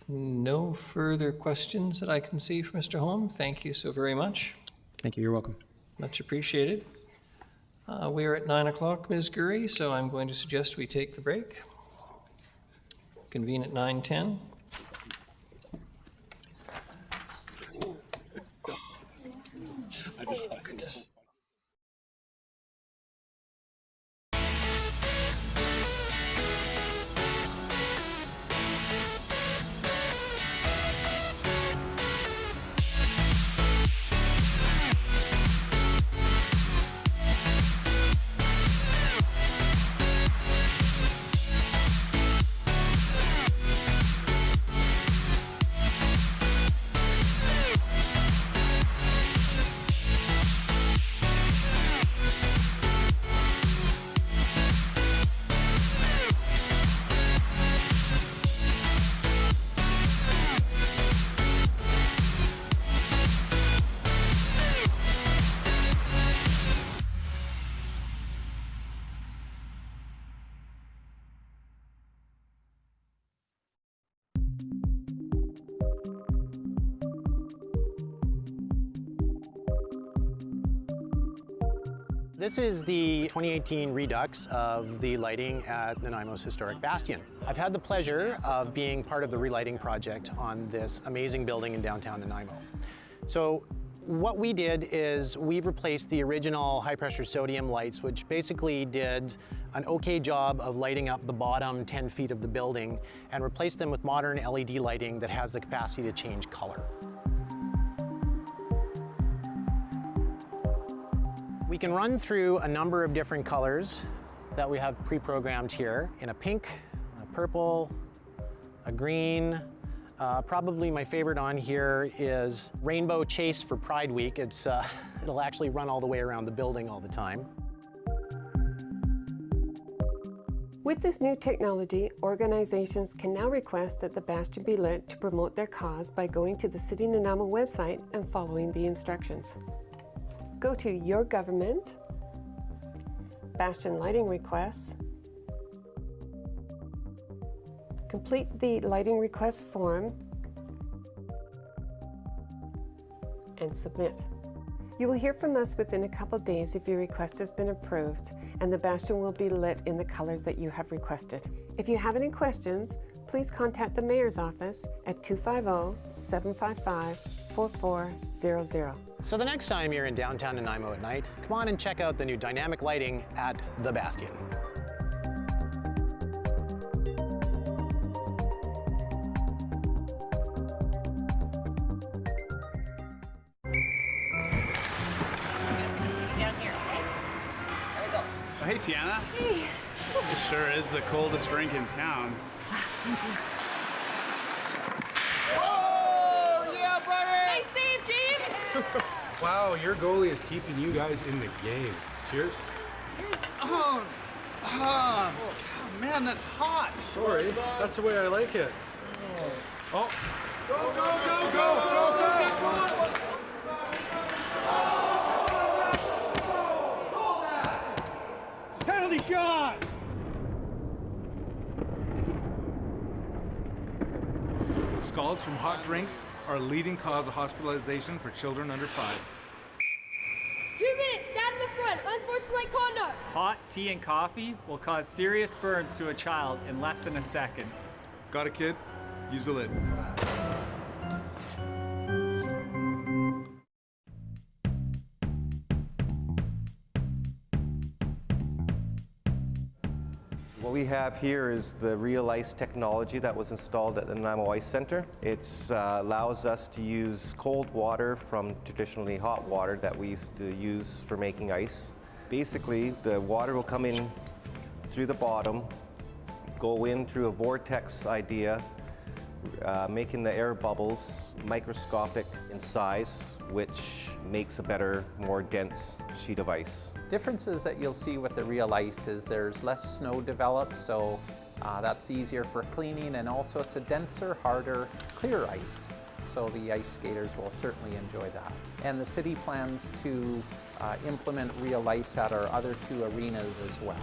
[SPEAKER 1] No further questions that I can see from Mr. Holm. Thank you so very much.
[SPEAKER 15] Thank you. You're welcome.
[SPEAKER 1] Much appreciated. We are at 9 o'clock, Ms. Gurry, so I'm going to suggest we take the break. Convene at 9:10.
[SPEAKER 16] This is the 2018 redux of the lighting at Nanaimo's historic bastion. I've had the pleasure of being part of the relighting project on this amazing building in downtown Nanaimo. So what we did is we've replaced the original high-pressure sodium lights, which basically did an okay job of lighting up the bottom 10 feet of the building, and replaced them with modern LED lighting that has the capacity to change color. We can run through a number of different colors that we have pre-programmed here in a pink, a purple, a green. Probably my favorite on here is Rainbow Chase for Pride Week. It'll actually run all the way around the building all the time.
[SPEAKER 17] With this new technology, organizations can now request that the bastion be lit to promote their cause by going to the City Nanaimo website and following the instructions. Go to Your Government, Bastion Lighting Requests, complete the lighting request form, and submit. You will hear from us within a couple days if your request has been approved, and the bastion will be lit in the colors that you have requested. If you have any questions, please contact the Mayor's office at 250-755-4400.
[SPEAKER 16] So the next time you're in downtown Nanaimo at night, come on and check out the new dynamic lighting at the Bastion.
[SPEAKER 18] Oh, hey, Tiana. Hey. This sure is the coldest rink in town.
[SPEAKER 19] Thank you.
[SPEAKER 18] Oh, yeah, buddy!
[SPEAKER 19] Nice save, James!
[SPEAKER 20] Wow, your goalie is keeping you guys in the game. Cheers.
[SPEAKER 18] Oh, man, that's hot.
[SPEAKER 20] Sorry, that's the way I like it. Oh.
[SPEAKER 18] Go, go, go, go, go, go!
[SPEAKER 20] Penalty shot!
[SPEAKER 21] Scalds from hot drinks are a leading cause of hospitalization for children under 5.
[SPEAKER 19] 2 minutes, stand in the front, unsportsmanlike conduct.
[SPEAKER 22] Hot tea and coffee will cause serious burns to a child in less than a second.
[SPEAKER 21] Got a kid? Use the lid.
[SPEAKER 23] What we have here is the Real Ice technology that was installed at the Nanaimo Ice Center. It allows us to use cold water from traditionally hot water that we used to use for making ice. Basically, the water will come in through the bottom, go in through a vortex idea, making the air bubbles microscopic in size, which makes a better, more dense sheet of ice.
[SPEAKER 24] Differences that you'll see with the Real Ice is there's less snow developed, so that's easier for cleaning, and also it's a denser, harder, clear ice. So the ice skaters will certainly enjoy that. And the city plans to implement Real Ice at our other 2 arenas as well.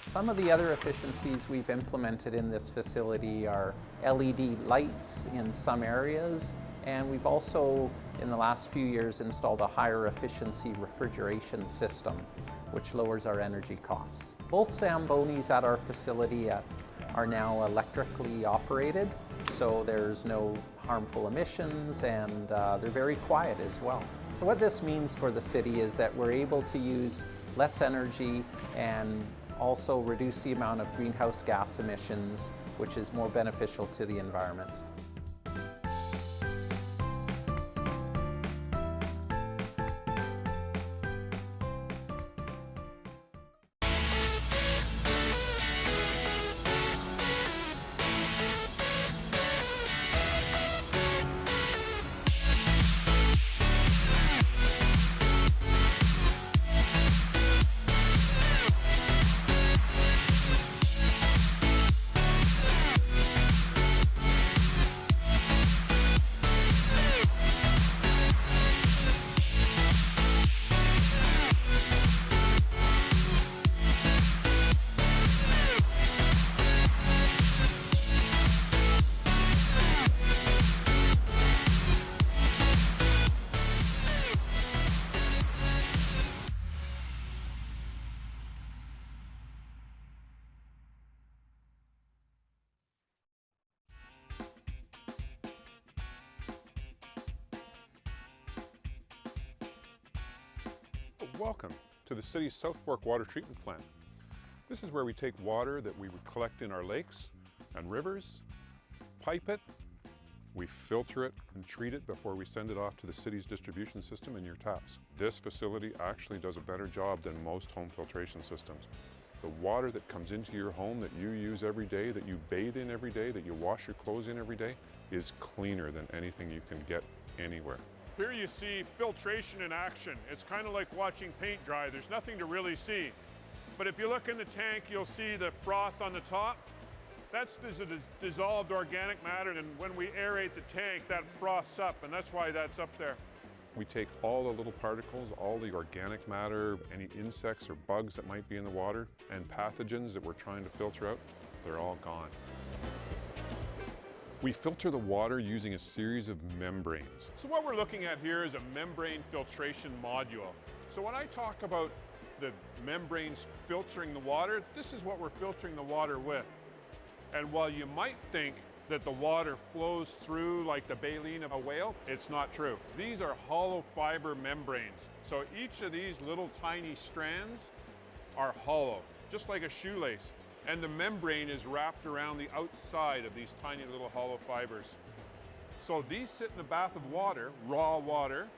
[SPEAKER 24] Some of the other efficiencies we've implemented in this facility are LED lights in some areas, and we've also, in the last few years, installed a higher efficiency refrigeration system, which lowers our energy costs. Both Zambonis at our facility are now electrically operated, so there's no harmful emissions, and they're very quiet as well. So what this means for the city is that we're able to use less energy and also reduce the amount of greenhouse gas emissions, which is more beneficial to the environment.
[SPEAKER 3] Welcome to the city's South Fork Water Treatment Plant. This is where we take water that we would collect in our lakes and rivers, pipe it, we filter it and treat it before we send it off to the city's distribution system in your taps. This facility actually does a better job than most home filtration systems. The water that comes into your home that you use every day, that you bathe in every day, that you wash your clothes in every day, is cleaner than anything you can get anywhere.
[SPEAKER 4] Here you see filtration in action. It's kind of like watching paint dry. There's nothing to really see. But if you look in the tank, you'll see the froth on the top. That's dissolved organic matter, and when we aerate the tank, that froths up, and that's why that's up there.
[SPEAKER 3] We take all the little particles, all the organic matter, any insects or bugs that might be in the water, and pathogens that we're trying to filter out, they're all gone. We filter the water using a series of membranes.
[SPEAKER 4] So what we're looking at here is a membrane filtration module. So when I talk about the membranes filtering the water, this is what we're filtering the water with. And while you might think that the water flows through like the baleen of a whale, it's not true. These are hollow fiber membranes. So each of these little tiny strands are hollow, just like a shoelace. And the membrane is wrapped around the outside of these tiny little hollow fibers. So these sit in a bath of water, raw water,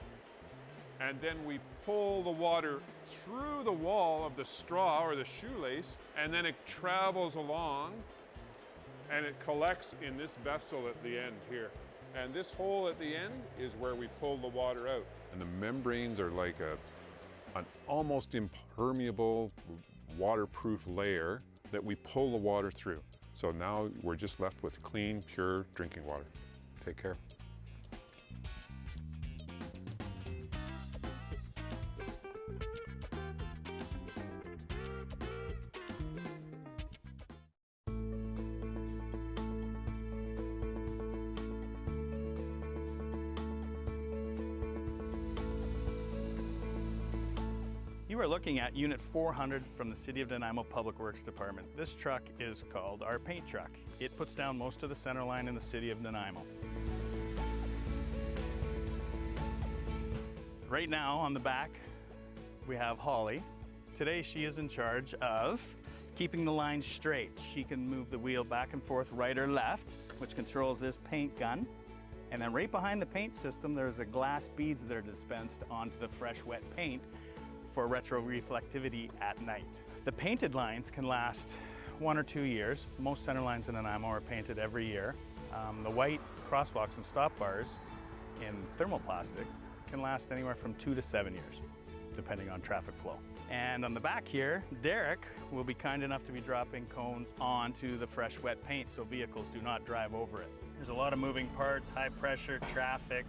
[SPEAKER 4] and then we pull the water through the wall of the straw or the shoelace, and then it travels along and it collects in this vessel at the end here. And this hole at the end is where we pull the water out.
[SPEAKER 3] And the membranes are like an almost impermeable waterproof layer that we pull the water through. So now we're just left with clean, pure drinking water. Take care.
[SPEAKER 7] You are looking at Unit 400 from the City of Nanaimo Public Works Department. This truck is called our paint truck. It puts down most of the center line in the City of Nanaimo. Right now on the back, we have Holly. Today she is in charge of keeping the line straight. She can move the wheel back and forth right or left, which controls this paint gun. And then right behind the paint system, there's a glass beads that are dispensed onto the fresh wet paint for retroreflectivity at night. The painted lines can last 1 or 2 years. Most center lines in Nanaimo are painted every year. The white crosswalks and stop bars in thermoplastic can last anywhere from 2 to 7 years, depending on traffic flow. And on the back here, Derek will be kind enough to be dropping cones onto the fresh wet paint so vehicles do not drive over it. There's a lot of moving parts, high pressure, traffic,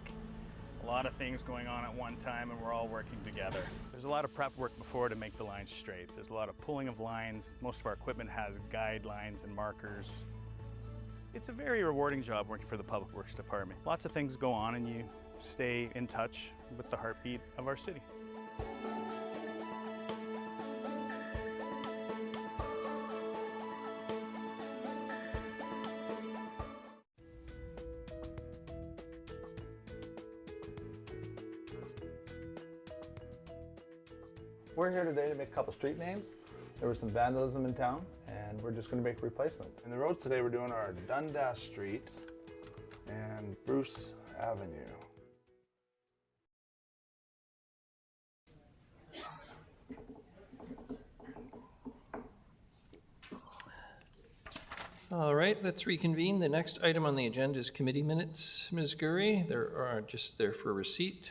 [SPEAKER 7] a lot of things going on at one time, and we're all working together. There's a lot of prep work before to make the lines straight. There's a lot of pulling of lines. Most of our equipment has guidelines and markers. It's a very rewarding job working for the Public Works Department. Lots of things go on and you stay in touch with the heartbeat of our city.
[SPEAKER 9] We're here today to make a couple street names. There was some vandalism in town, and we're just going to make replacements. And the roads today we're doing are Dundas Street and Bruce Avenue.
[SPEAKER 1] All right, let's reconvene. The next item on the agenda is committee minutes. Ms. Gurry, there are just there for receipt.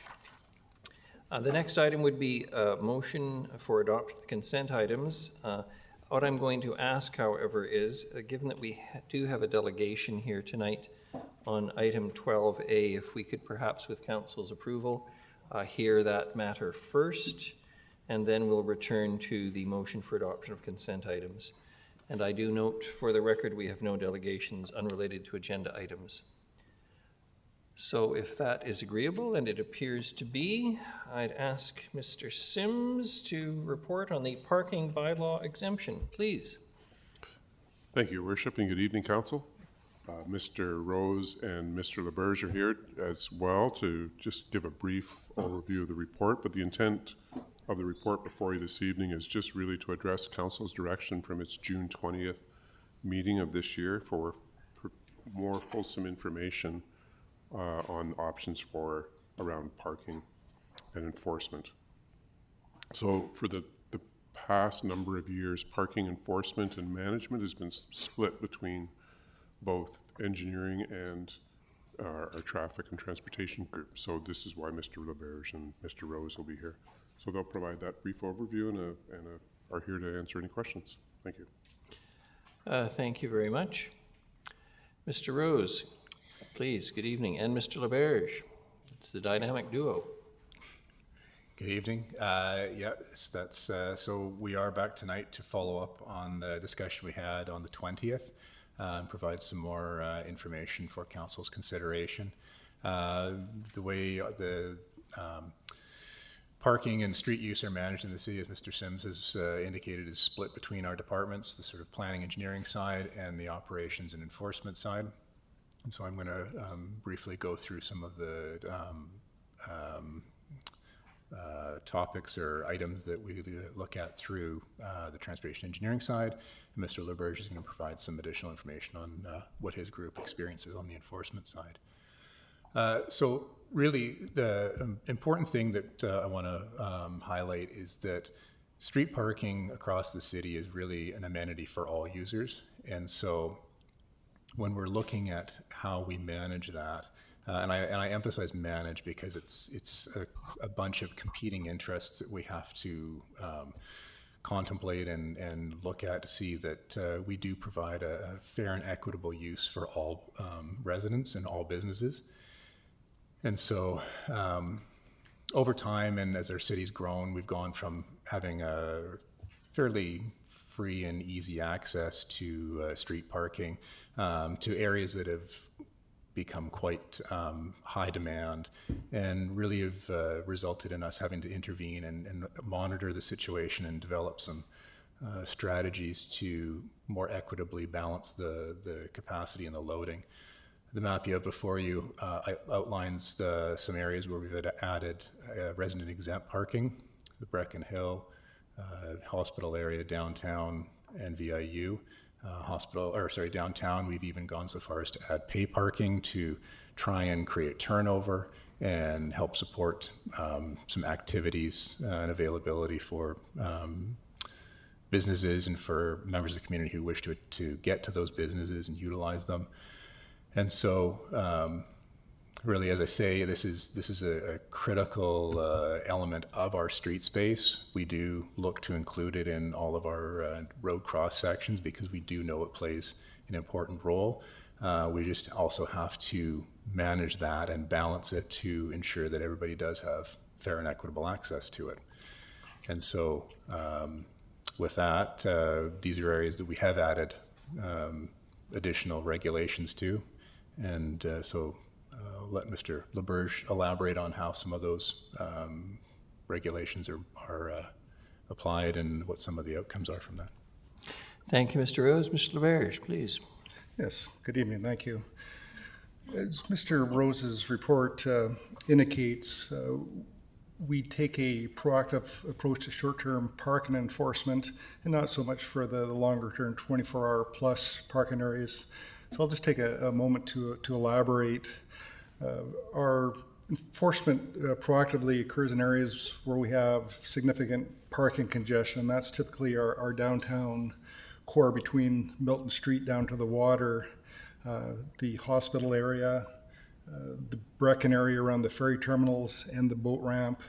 [SPEAKER 1] The next item would be a motion for adoption of the consent items. What I'm going to ask, however, is, given that we do have a delegation here tonight on item 12A, if we could perhaps, with council's approval, hear that matter first, and then we'll return to the motion for adoption of consent items. And I do note, for the record, we have no delegations unrelated to agenda items. So if that is agreeable, and it appears to be, I'd ask Mr. Sims to report on the parking bylaw exemption, please.
[SPEAKER 25] Thank you, Your Worship, and good evening, Council. Mr. Rose and Mr. LaBerge are here as well to just give a brief overview of the report, but the intent of the report before you this evening is just really to address Council's direction from its June 20th meeting of this year for more fulsome information on options for around parking and enforcement. So for the past number of years, parking enforcement and management has been split between both engineering and our traffic and transportation group. So this is why Mr. LaBerge and Mr. Rose will be here. So they'll provide that brief overview and are here to answer any questions. Thank you.
[SPEAKER 1] Thank you very much. Mr. Rose, please, good evening. And Mr. LaBerge, it's the dynamic duo.
[SPEAKER 5] Good evening. So we are back tonight to follow up on the discussion we had on the 20th and provide some more information for Council's consideration. The way the parking and street use are managed in the city, as Mr. Sims has indicated, is split between our departments, the sort of planning engineering side and the operations and enforcement side. And so I'm going to briefly go through some of the topics or items that we look at through the transportation engineering side. And Mr. LaBerge is going to provide some additional information on what his group experiences on the enforcement side. So really the important thing that I want to highlight is that street parking across the city is really an amenity for all users. And so when we're looking at how we manage that, and I emphasize manage because it's a bunch of competing interests that we have to contemplate and look at to see that we do provide a fair and equitable use for all residents and all businesses. And so over time and as our city's grown, we've gone from having a fairly free and easy access to street parking to areas that have become quite high demand and really have resulted in us having to intervene and monitor the situation and develop some strategies to more equitably balance the capacity and the loading. The map you have before you outlines some areas where we've added resident exempt parking, the Brecken Hill, hospital area, downtown, and VIU. Downtown, we've even gone so far as to add pay parking to try and create turnover and help support some activities and availability for businesses and for members of the community who wish to get to those businesses and utilize them. And so really, as I say, this is a critical element of our street space. We do look to include it in all of our road cross sections because we do know it plays an important role. We just also have to manage that and balance it to ensure that everybody does have fair and equitable access to it. And so with that, these are areas that we have added additional regulations to. And so I'll let Mr. LaBerge elaborate on how some of those regulations are applied and what some of the outcomes are from that.
[SPEAKER 1] Thank you, Mr. Rose. Mr. LaBerge, please.
[SPEAKER 8] Yes, good evening, thank you. As Mr. Rose's report indicates, we take a proactive approach to short-term parking enforcement and not so much for the longer-term 24-hour plus parking areas. So I'll just take a moment to elaborate. Our enforcement proactively occurs in areas where we have significant parking congestion. That's typically our downtown core between Milton Street down to the water, the hospital area, the Brecken area around the ferry terminals and the boat ramp,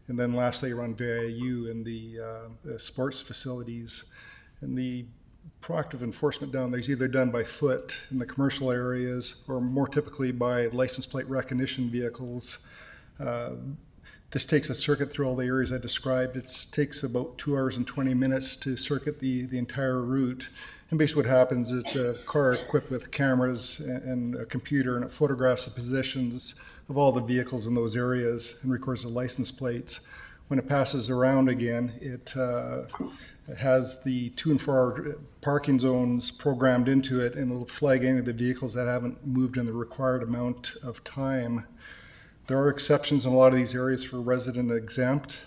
[SPEAKER 8] and then lastly around VIU and the sports facilities. And the proactive enforcement down there is either done by foot in the commercial areas or more typically by license plate recognition vehicles. This takes a circuit through all the areas I described. It takes about 2 hours and 20 minutes to circuit the entire route. And basically what happens is it's a car equipped with cameras and a computer, and it photographs the positions of all the vehicles in those areas and records the license plates. When it passes around again, it has the 2 and 4 hour parking zones programmed into it, and it'll flag any of the vehicles that haven't moved in the required amount of time. There are exceptions in a lot of these areas for resident exempt.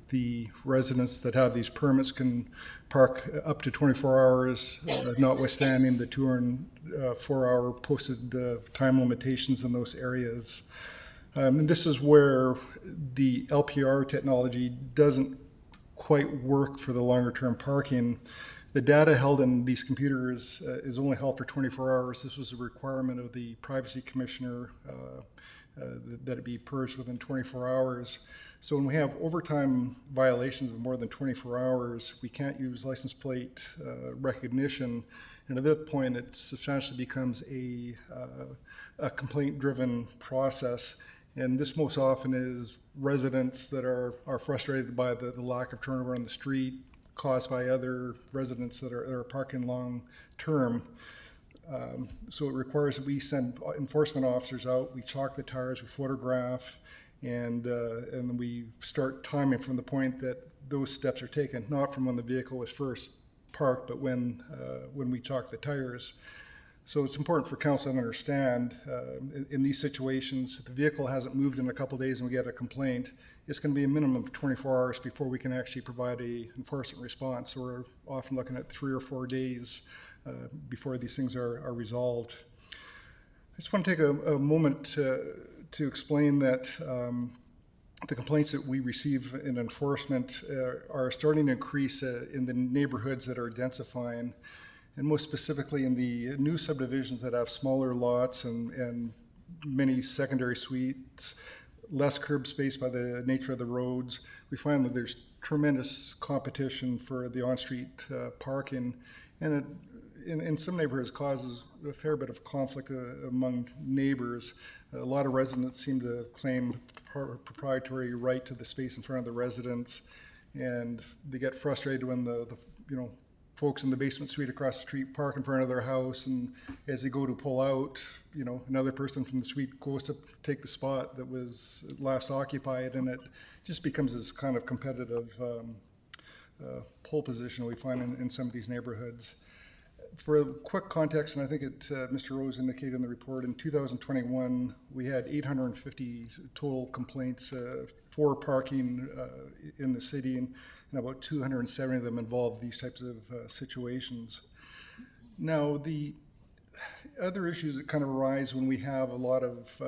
[SPEAKER 8] The residents that have these permits can park up to 24 hours, notwithstanding the 2 and 4 hour posted time limitations in those areas. And this is where the LPR technology doesn't quite work for the longer term parking. The data held in these computers is only held for 24 hours. This was a requirement of the Privacy Commissioner that it be purged within 24 hours. So when we have overtime violations of more than 24 hours, we can't use license plate recognition. And at that point, it substantially becomes a complaint-driven process. And this most often is residents that are frustrated by the lack of turnover on the street caused by other residents that are parking long term. So it requires that we send enforcement officers out, we chalk the tires, we photograph, and then we start timing from the point that those steps are taken, not from when the vehicle was first parked, but when we chalk the tires. So it's important for council to understand in these situations, if the vehicle hasn't moved in a couple of days and we get a complaint, it's going to be a minimum of 24 hours before we can actually provide a enforcement response. So we're often looking at 3 or 4 days before these things are resolved. I just want to take a moment to explain that the complaints that we receive in enforcement are starting to increase in the neighborhoods that are densifying, and most specifically in the new subdivisions that have smaller lots and many secondary suites, less curb space by the nature of the roads. We find that there's tremendous competition for the on-street parking, and it in some neighborhoods causes a fair bit of conflict among neighbors. A lot of residents seem to claim proprietary right to the space in front of the residents, and they get frustrated when the folks in the basement suite across the street park in front of their house, and as they go to pull out, another person from the suite goes to take the spot that was last occupied, and it just becomes this kind of competitive pole position we find in some of these neighborhoods. For a quick context, and I think Mr. Rose indicated in the report, in 2021, we had 850 total complaints for parking in the city, and about 270 of them involved these types of situations. Now, the other issues that kind of arise when we have a lot of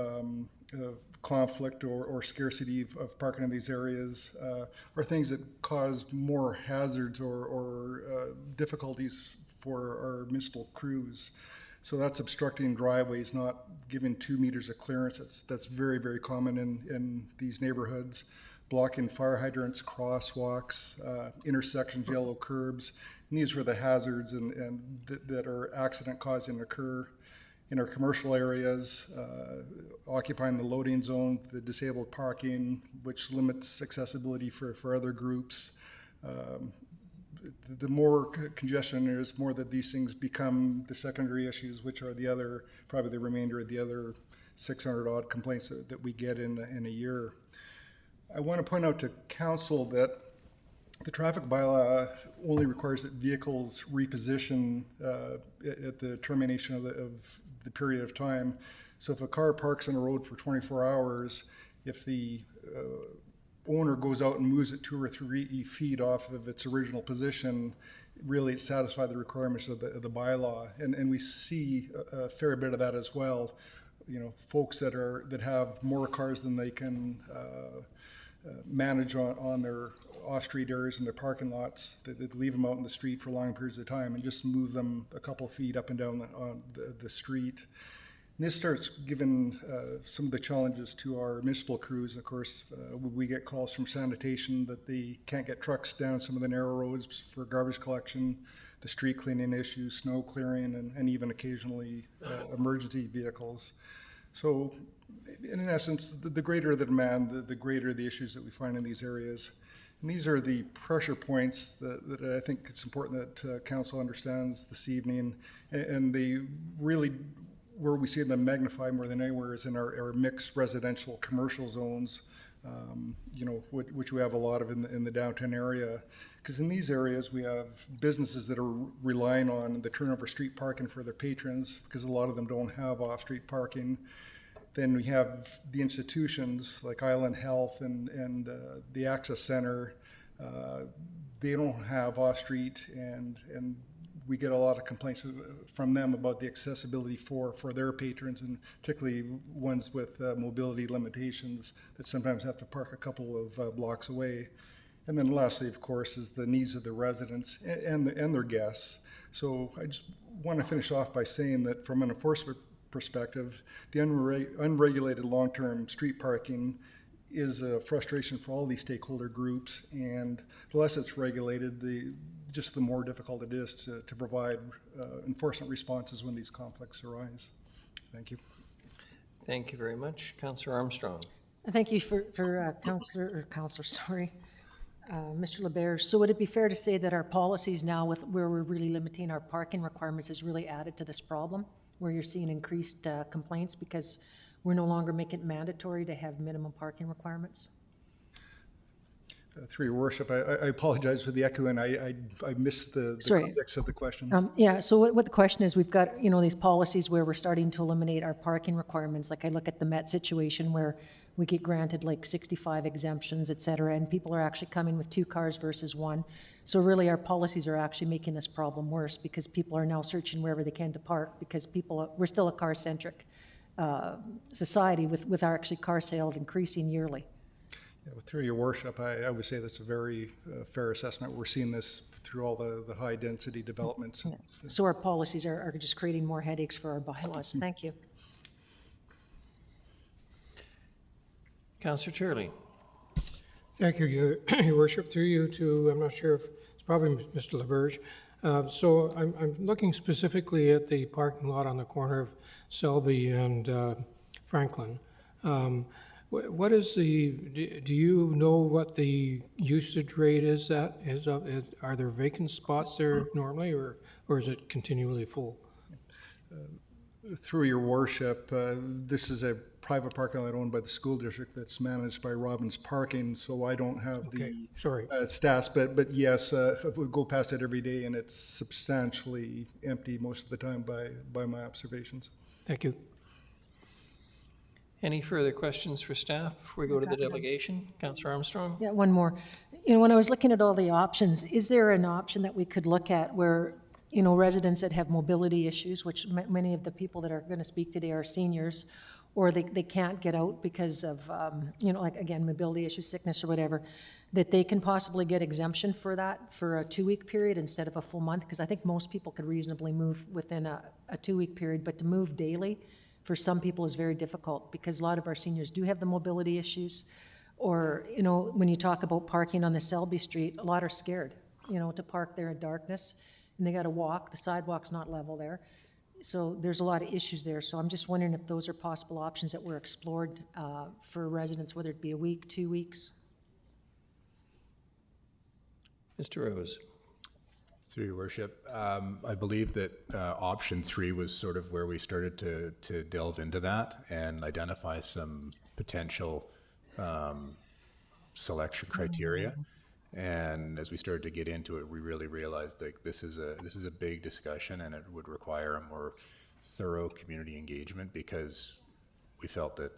[SPEAKER 8] conflict or scarcity of parking in these areas are things that cause more hazards or difficulties for our municipal crews. So that's obstructing driveways, not giving 2 meters of clearance. That's very, very common in these neighborhoods. Blocking fire hydrants, crosswalks, intersections, yellow curbs. And these are the hazards and that are accident causing to occur. In our commercial areas, occupying the loading zone, the disabled parking, which limits accessibility for other groups. The more congestion there is, more that these things become the secondary issues, which are probably the remainder of the other 600 odd complaints that we get in a year. I want to point out to council that the traffic bylaw only requires that vehicles reposition at the termination of the period of time. So if a car parks on a road for 24 hours, if the owner goes out and moves it 2 or 3 feet off of its original position, really satisfy the requirements of the bylaw. And we see a fair bit of that as well. Folks that have more cars than they can manage on their off-street areas and their parking lots, that leave them out in the street for long periods of time and just move them a couple feet up and down the street. And this starts giving some of the challenges to our municipal crews. Of course, we get calls from sanitation that they can't get trucks down some of the narrow roads for garbage collection, the street cleaning issues, snow clearing, and even occasionally emergency vehicles. So in essence, the greater the demand, the greater the issues that we find in these areas. And these are the pressure points that I think it's important that council understands this evening. And they really, where we see them magnify more than anywhere is in our mixed residential commercial zones, which we have a lot of in the downtown area. Because in these areas, we have businesses that are relying on the turnover street parking for their patrons, because a lot of them don't have off-street parking. Then we have the institutions like Island Health and the Access Center. They don't have off-street, and we get a lot of complaints from them about the accessibility for their patrons, and particularly ones with mobility limitations that sometimes have to park a couple of blocks away. And then lastly, of course, is the needs of the residents and their guests. So I just want to finish off by saying that from an enforcement perspective, the unregulated long-term street parking is a frustration for all these stakeholder groups, and the less it's regulated, the more difficult it is to provide enforcement responses when these conflicts arise. Thank you.
[SPEAKER 1] Thank you very much. Councillor Armstrong.
[SPEAKER 2] Thank you for Mr. LeBerge. So would it be fair to say that our policies now, with where we're really limiting our parking requirements, has really added to this problem, where you're seeing increased complaints because we're no longer making it mandatory to have minimum parking requirements?
[SPEAKER 8] Through your worship, I apologize for the echo, and I missed the context of the question.
[SPEAKER 2] Yeah, so what the question is, we've got, these policies where we're starting to eliminate our parking requirements. Like I look at the Met situation where we get granted like 65 exemptions, et cetera, and people are actually coming with 2 cars versus 1. So really our policies are actually making this problem worse because people are now searching wherever they can to park because we're still a car-centric society with our actually car sales increasing yearly.
[SPEAKER 8] Yeah, well, through your worship, I would say that's a very fair assessment. We're seeing this through all the high density developments.
[SPEAKER 2] Yeah. So our policies are just creating more headaches for our bylaws. Thank you.
[SPEAKER 1] Councillor Turley.
[SPEAKER 13] Thank you, Your Worship. Through you to, I'm not sure if it's probably Mr. LeBerge. So I'm looking specifically at the parking lot on the corner of Selby and Franklin. What is do you know what the usage rate is are there vacant spots there normally, or is it continually full?
[SPEAKER 8] Through your worship, this is a private parking lot owned by the school district that's managed by Robbins Parking, so I don't have the stats, but yes, we go past it every day and it's substantially empty most of the time by my observations.
[SPEAKER 13] Thank you.
[SPEAKER 1] Any further questions for staff before we go to the delegation? Councillor Armstrong?
[SPEAKER 2] Yeah, one more. When I was looking at all the options, is there an option that we could look at where residents that have mobility issues, which many of the people that are going to speak today are seniors, or they can't get out because of, like again, mobility issues, sickness or whatever, that they can possibly get exemption for that for a 2-week period instead of a full month? Because I think most people could reasonably move within a 2-week period, but to move daily for some people is very difficult because a lot of our seniors do have the mobility issues. Or, when you talk about parking on the Selby Street, a lot are scared, to park there in darkness. And they got to walk. The sidewalk's not level there. So there's a lot of issues there. So I'm just wondering if those are possible options that were explored for residents, whether it be a week, 2 weeks.
[SPEAKER 1] Mr. Rose.
[SPEAKER 5] Through your worship, I believe that option 3 was sort of where we started to delve into that and identify some potential selection criteria. And as we started to get into it, we really realized that this is a big discussion, and it would require a more thorough community engagement because we felt that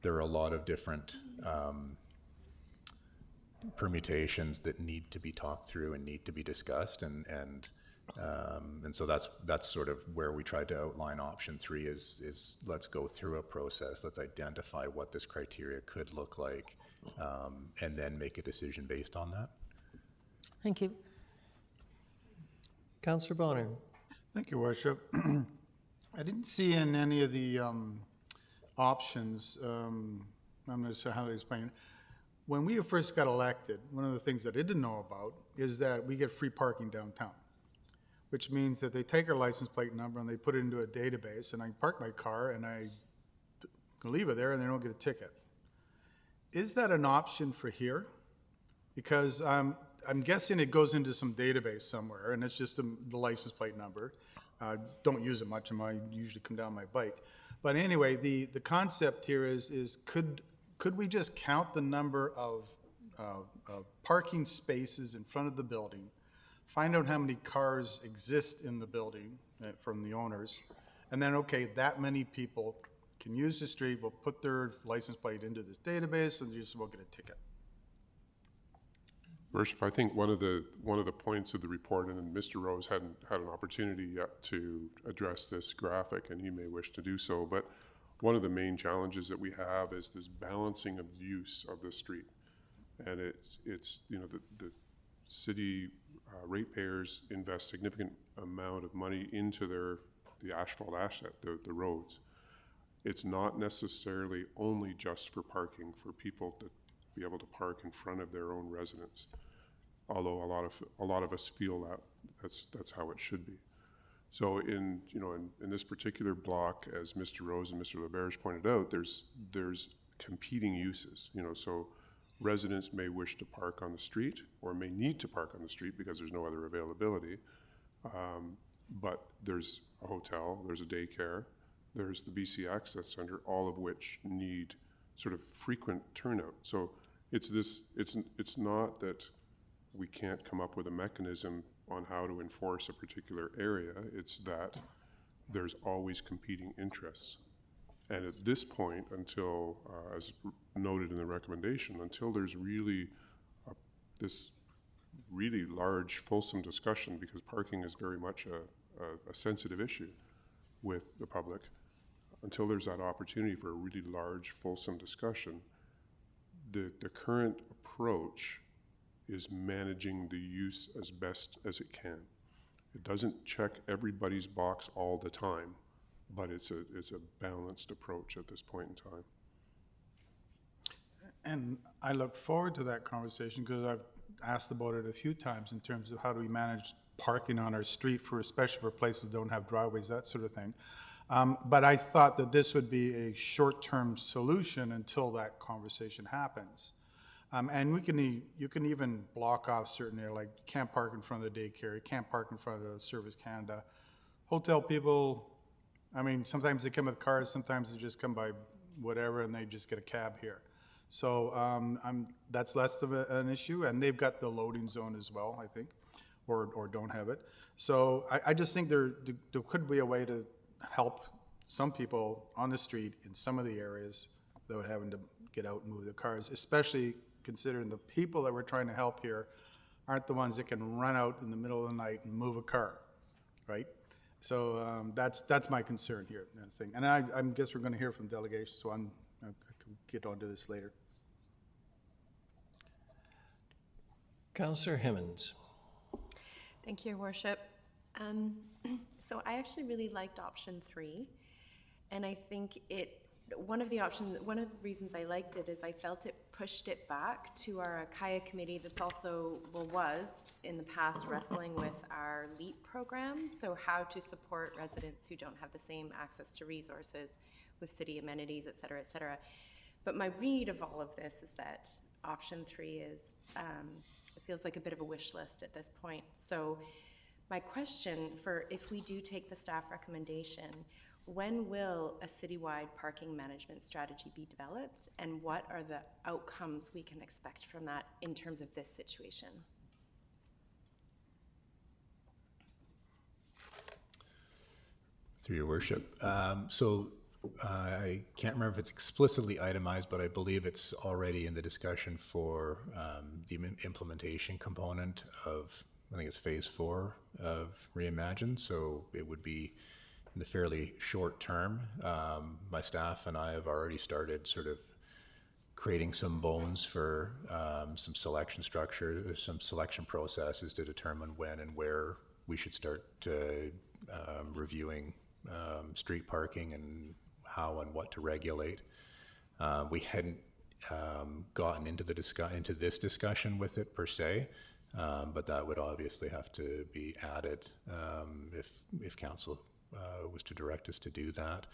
[SPEAKER 5] there are a lot of different permutations that need to be talked through and need to be discussed, and so that's sort of where we tried to outline option 3 is let's go through a process, let's identify what this criteria could look like, and then make a decision based on that.
[SPEAKER 2] Thank you.
[SPEAKER 1] Councillor Bonner.
[SPEAKER 6] Thank you, Worship. I didn't see in any of the options, I'm not sure how to explain. When we first got elected, one of the things that I didn't know about is that we get free parking downtown, which means that they take our license plate number and they put it into a database, and I park my car and I can leave it there and they don't get a ticket. Is that an option for here? Because I'm guessing it goes into some database somewhere and it's just the license plate number. Don't use it much, I usually come down my bike. But anyway, the concept here is could we just count the number of parking spaces in front of the building, find out how many cars exist in the building from the owners, and then, okay, that many people can use the street will put their license plate into this database and you just won't get a ticket.
[SPEAKER 25] Worship, I think one of the points of the report, and Mr. Rose hadn't had an opportunity yet to address this graphic, and he may wish to do so, but one of the main challenges that we have is this balancing of use of the street. And it's you know, the city ratepayers invest significant amount of money into the asphalt asset, the roads. It's not necessarily only just for parking, for people to be able to park in front of their own residence. Although a lot of us feel that that's how it should be. So in this particular block, as Mr. Rose and Mr. LaBerge pointed out, there's competing uses. So residents may wish to park on the street or may need to park on the street because there's no other availability. But there's a hotel, there's a daycare, there's the BC Access Center, all of which need sort of frequent turnout. So it's not that we can't come up with a mechanism on how to enforce a particular area, it's that there's always competing interests. And at this point, until, as noted in the recommendation, until there's really this really large, fulsome discussion, because parking is very much a sensitive issue with the public, until there's that opportunity for a really large, fulsome discussion, the current approach is managing the use as best as it can. It doesn't check everybody's box all the time, but it's a balanced approach at this point in time.
[SPEAKER 6] And I look forward to that conversation because I've asked about it a few times in terms of how do we manage parking on our street, especially for places that don't have driveways, that sort of thing. But I thought that this would be a short-term solution until that conversation happens. And you can even block off certain areas, like you can't park in front of the daycare, you can't park in front of the Service Canada. Hotel people, I mean, sometimes they come with cars, sometimes they just come by whatever and they just get a cab here. So that's less of an issue, and they've got the loading zone as well, I think, or don't have it. So I just think there could be a way to help some people on the street in some of the areas without having to get out and move their cars, especially considering the people that we're trying to help here aren't the ones that can run out in the middle of the night and move a car, right? So that's my concern here. And I guess we're going to hear from delegation, so I can get onto this later.
[SPEAKER 1] Councillor Himmons.
[SPEAKER 10] Thank you, Your Worship. So I actually really liked option 3, and I think one of the reasons I liked it is I felt it pushed it back to our Akaya committee that's also, was in the past wrestling with our LEAP program, so how to support residents who don't have the same access to resources with city amenities, et cetera, et cetera. But my read of all of this is that option 3 is, it feels like a bit of a wish list at this point. So my question for if we do take the staff recommendation, when will a citywide parking management strategy be developed, and what are the outcomes we can expect from that in terms of this situation?
[SPEAKER 5] Through your worship. I can't remember if it's explicitly itemized, but I believe it's already in the discussion for the implementation component of, I think it's phase 4 of Reimagine. So it would be in the fairly short term. My staff and I have already started sort of creating some bones for some selection structure, some selection processes to determine when and where we should start reviewing street parking and how and what to regulate. We hadn't gotten into this discussion with it per se, but that would obviously have to be added if council was to direct us to do that.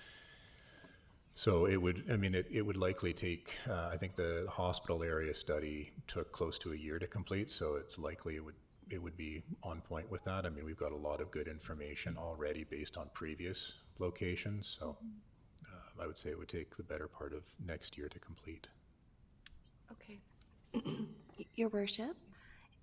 [SPEAKER 5] So it would likely take, I think the hospital area study took close to a year to complete, so it's likely it would be on point with that. I mean, we've got a lot of good information already based on previous locations, so I would say it would take the better part of next year to complete.
[SPEAKER 10] Okay.
[SPEAKER 11] Your Worship,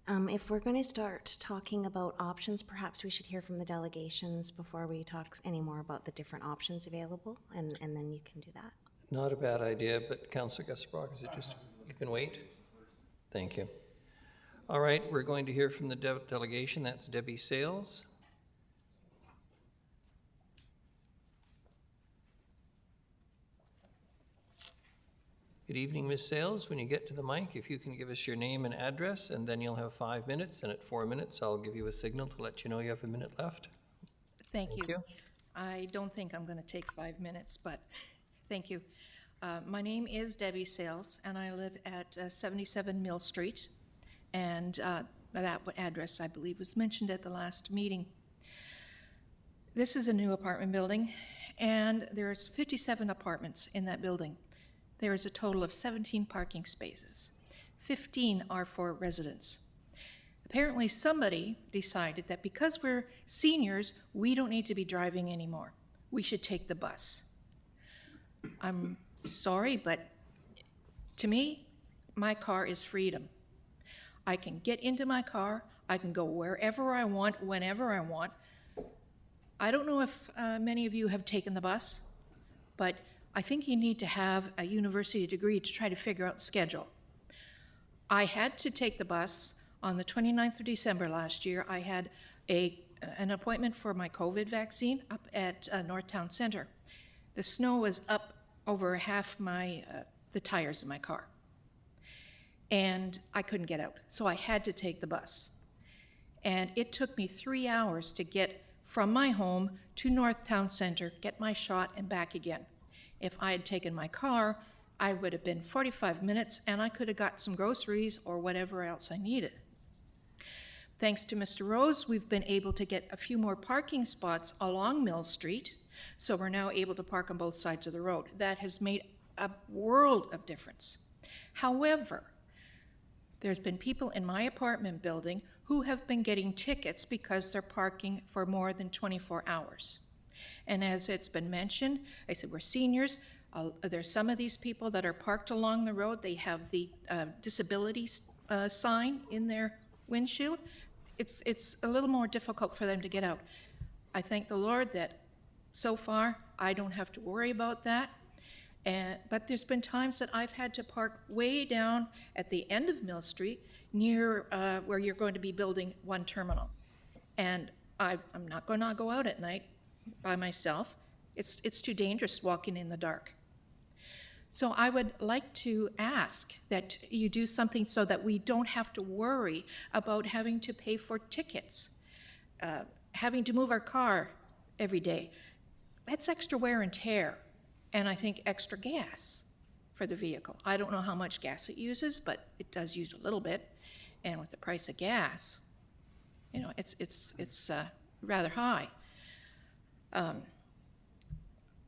[SPEAKER 11] If we're going to start talking about options, perhaps we should hear from the delegations before we talk any more about the different options available, and then you can do that.
[SPEAKER 1] Not a bad idea, but Councillor Gusebrock, is it just, you can wait? Thank you. All right, we're going to hear from the delegation. That's Debbie Sales. Good evening, Ms. Sales. When you get to the mic, if you can give us your name and address, and then you'll have 5 minutes, and at 4 minutes, I'll give you a signal to let you know you have a minute left.
[SPEAKER 12] Thank you. I don't think I'm going to take 5 minutes, but thank you. My name is Debbie Sales, and I live at 77 Mill Street, and that address, I believe, was mentioned at the last meeting. This is a new apartment building, and there's 57 apartments in that building. There is a total of 17 parking spaces. 15 are for residents. Apparently somebody decided that because we're seniors, we don't need to be driving anymore. We should take the bus. I'm sorry, but to me, my car is freedom. I can get into my car, I can go wherever I want, whenever I want. I don't know if many of you have taken the bus, but I think you need to have a university degree to try to figure out the schedule. I had to take the bus on the 29th of December last year. I had an appointment for my COVID vaccine up at Northtown Center. The snow was up over half the tires in my car, and I couldn't get out, so I had to take the bus. And it took me 3 hours to get from my home to Northtown Center, get my shot, and back again. If I had taken my car, I would have been 45 minutes, and I could have got some groceries or whatever else I needed. Thanks to Mr. Rose, we've been able to get a few more parking spots along Mill Street, so we're now able to park on both sides of the road. That has made a world of difference. However, there's been people in my apartment building who have been getting tickets because they're parking for more than 24 hours. And as it's been mentioned, I said we're seniors. There's some of these people that are parked along the road. They have the disability sign in their windshield. It's a little more difficult for them to get out. I thank the Lord that so far I don't have to worry about that. But there's been times that I've had to park way down at the end of Mill Street near where you're going to be building one terminal. And I'm not going to go out at night by myself. It's too dangerous walking in the dark. So I would like to ask that you do something so that we don't have to worry about having to pay for tickets, having to move our car every day. That's extra wear and tear, and I think extra gas for the vehicle. I don't know how much gas it uses, but it does use a little bit, and with the price of gas, you know, it's rather high.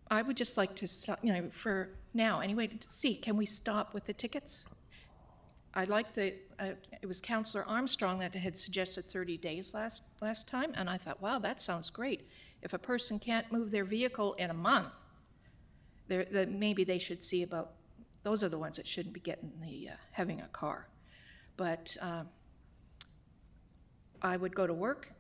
[SPEAKER 12] I would just like to stop, you know, for now anyway, to see, can we stop with the tickets? I like it was Councillor Armstrong that had suggested 30 days last time, and I thought, wow, that sounds great. If a person can't move their vehicle in a month, maybe they should see about, those are the ones that shouldn't be getting having a car. But I would go to work,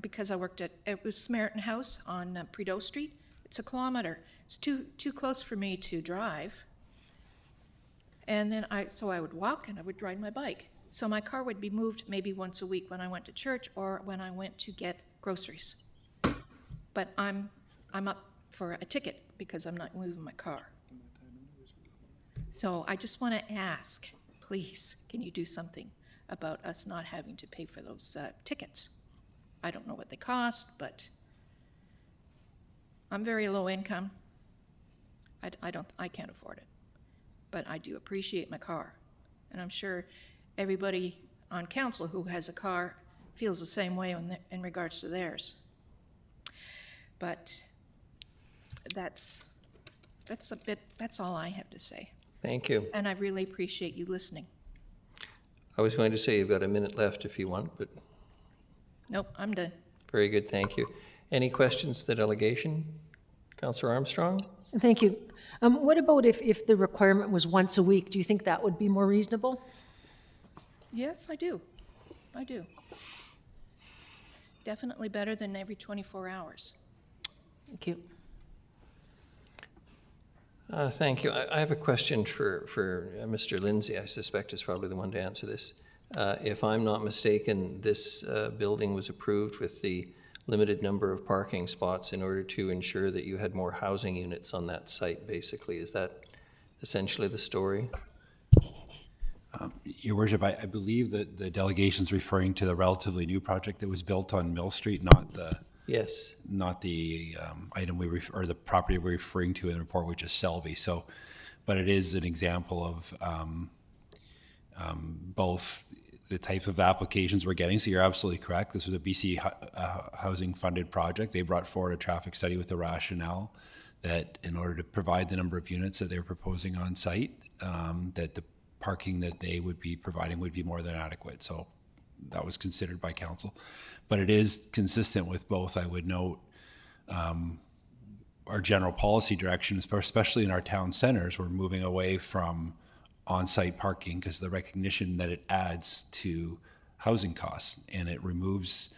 [SPEAKER 12] because I worked it was Samaritan House on Prideaux Street. It's a kilometer. It's too close for me to drive. And then so I would walk and I would ride my bike. So my car would be moved maybe once a week when I went to church or when I went to get groceries. But I'm up for a ticket because I'm not moving my car. So I just want to ask, please, can you do something about us not having to pay for those tickets? I don't know what they cost, but I'm very low income. I can't afford it, but I do appreciate my car. And I'm sure everybody on council who has a car feels the same way in regards to theirs. But that's all I have to say.
[SPEAKER 1] Thank you.
[SPEAKER 12] And I really appreciate you listening.
[SPEAKER 1] I was going to say you've got a minute left if you want, but.
[SPEAKER 12] Nope, I'm done.
[SPEAKER 1] Very good, thank you. Any questions to the delegation? Councillor Armstrong?
[SPEAKER 2] Thank you. What about if the requirement was once a week? Do you think that would be more reasonable?
[SPEAKER 12] Yes, I do. I do. Definitely better than every 24 hours.
[SPEAKER 2] Thank you.
[SPEAKER 1] Thank you. I have a question for Mr. Lindsay. I suspect is probably the one to answer this. If I'm not mistaken, this building was approved with the limited number of parking spots in order to ensure that you had more housing units on that site, basically. Is that essentially the story?
[SPEAKER 14] Your Worship, I believe that the delegation's referring to the relatively new project that was built on Mill Street, not the item or the property we're referring to in the report, which is Selby. So, but it is an example of both the type of applications we're getting. So you're absolutely correct. This was a BC housing funded project. They brought forward a traffic study with the rationale that in order to provide the number of units that they're proposing on site, that the parking that they would be providing would be more than adequate. So that was considered by council. But it is consistent with both, I would note, our general policy direction, especially in our town centers. We're moving away from on-site parking because the recognition that it adds to housing costs, and it removes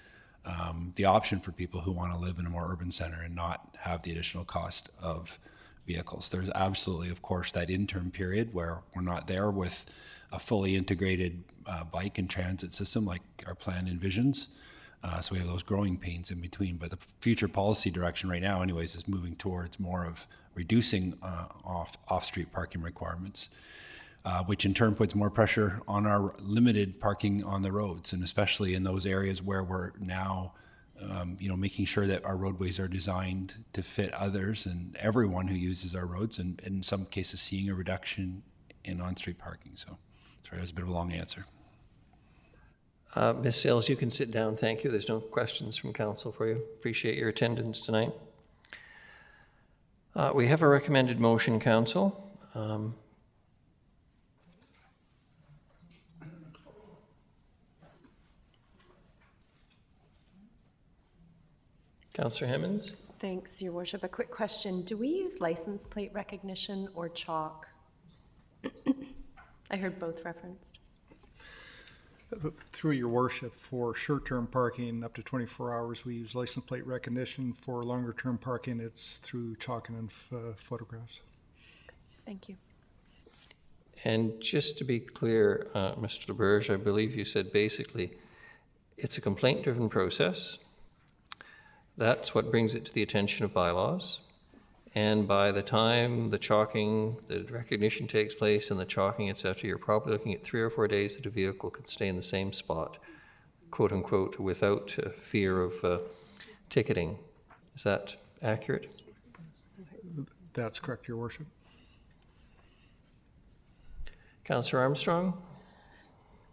[SPEAKER 14] the option for people who want to live in a more urban center and not have the additional cost of vehicles. There's absolutely, of course, that interim period where we're not there with a fully integrated bike and transit system like our plan envisions. So we have those growing pains in between. But the future policy direction right now anyways is moving towards more of reducing off-street parking requirements, which in turn puts more pressure on our limited parking on the roads, and especially in those areas where we're now making sure that our roadways are designed to fit others and everyone who uses our roads, and in some cases seeing a reduction in on-street parking. So, sorry, that was a bit of a long answer.
[SPEAKER 1] Ms. Sales, you can sit down. Thank you. There's no questions from council for you. Appreciate your attendance tonight. We have a recommended motion, council. Councillor Hemmons?
[SPEAKER 10] Thanks, Your Worship. A quick question. Do we use license plate recognition or chalk? I heard both referenced.
[SPEAKER 8] Through Your Worship, for short-term parking up to 24 hours, we use license plate recognition. For longer-term parking, it's through chalk and photographs.
[SPEAKER 10] Thank you.
[SPEAKER 1] And just to be clear, Mr. LaBerge, I believe you said basically it's a complaint-driven process. That's what brings it to the attention of bylaws. And by the time the chalking, the recognition takes place and the chalking, et cetera, you're probably looking at 3 or 4 days that a vehicle could stay in the same spot, quote unquote, without fear of ticketing. Is that accurate?
[SPEAKER 8] That's correct, Your Worship.
[SPEAKER 1] Councillor Armstrong?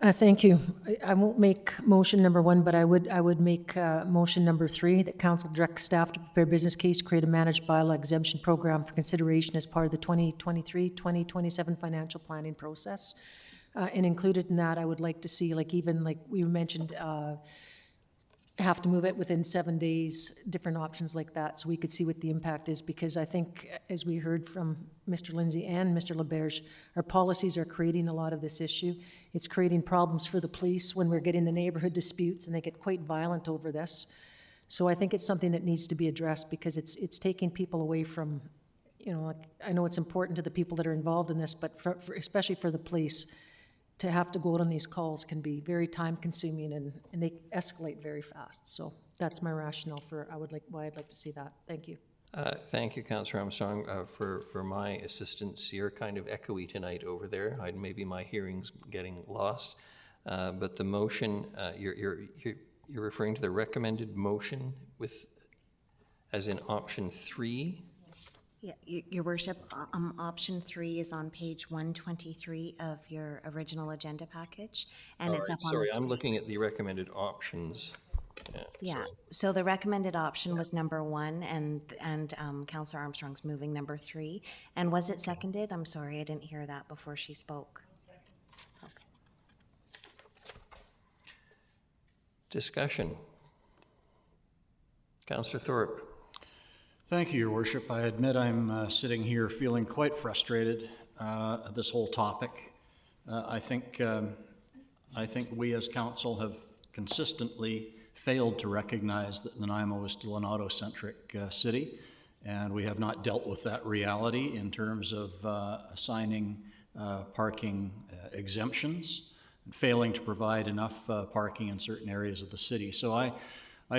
[SPEAKER 2] Thank you. I won't make motion number 1, but I would make motion number 3, that council direct staff to prepare business case to create a managed bylaw exemption program for consideration as part of the 2023-2027 financial planning process. And included in that, I would like to see, like we mentioned, have to move it within 7 days, different options like that, so we could see what the impact is, because I think, as we heard from Mr. Lindsay and Mr. LaBerge, our policies are creating a lot of this issue. It's creating problems for the police when we're getting the neighborhood disputes, and they get quite violent over this. So I think it's something that needs to be addressed, because it's taking people away from, I know it's important to the people that are involved in this, but especially for the police, to have to go out on these calls can be very time consuming, and they escalate very fast. So that's my rationale for why I'd like to see that. Thank you.
[SPEAKER 1] Thank you, Councillor Armstrong, for my assistance. You're kind of echoey tonight over there. Maybe my hearing's getting lost. But the motion, you're referring to the recommended motion as in option 3?
[SPEAKER 11] Yeah, Your Worship, option 3 is on page 123 of your original agenda package, and it's up on the screen.
[SPEAKER 1] Sorry, I'm looking at the recommended options.
[SPEAKER 11] Yeah, so the recommended option was number 1, and Councillor Armstrong's moving number 3. And was it seconded? I'm sorry, I didn't hear that before she spoke. Okay.
[SPEAKER 1] Discussion. Councillor Thorpe.
[SPEAKER 15] Thank you, Your Worship. I admit I'm sitting here feeling quite frustrated at this whole topic. I think we as council consistently failed to recognize that Nanaimo is still an auto-centric city, and we have not dealt with that reality in terms of assigning parking exemptions and failing to provide enough parking in certain areas of the city. So I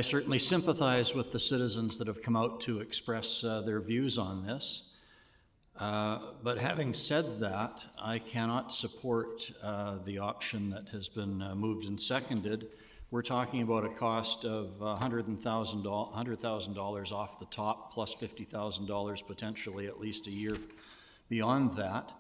[SPEAKER 15] certainly sympathize with the citizens that have come out to express their views on this. But having said that, I cannot support the option that has been moved and seconded. We're talking about a cost of $100,000 off the top, plus $50,000 potentially at least a year beyond that,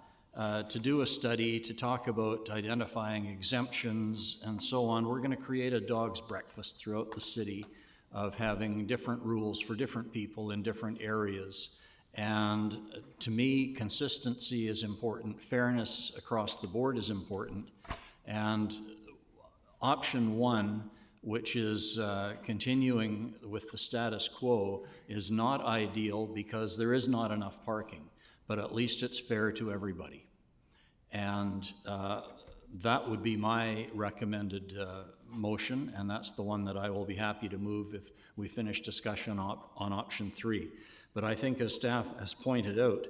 [SPEAKER 15] to do a study, to talk about identifying exemptions and so on. We're going to create a dog's breakfast throughout the city of having different rules for different people in different areas. And to me, consistency is important. Fairness across the board is important. And option one, which is continuing with the status quo, is not ideal because there is not enough parking, but at least it's fair to everybody. And that would be my recommended motion, and that's the one that I will be happy to move if we finish discussion on option three. But I think, as staff has pointed out,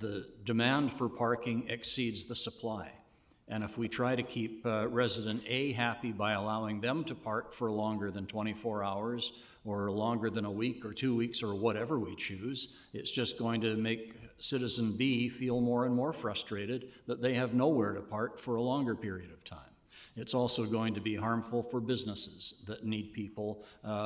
[SPEAKER 15] the demand for parking exceeds the supply. And if we try to keep resident A happy by allowing them to park for longer than 24 hours or longer than a week or 2 weeks or whatever we choose, it's just going to make citizen B feel more and more frustrated that they have nowhere to park for a longer period of time. It's also going to be harmful for businesses that need people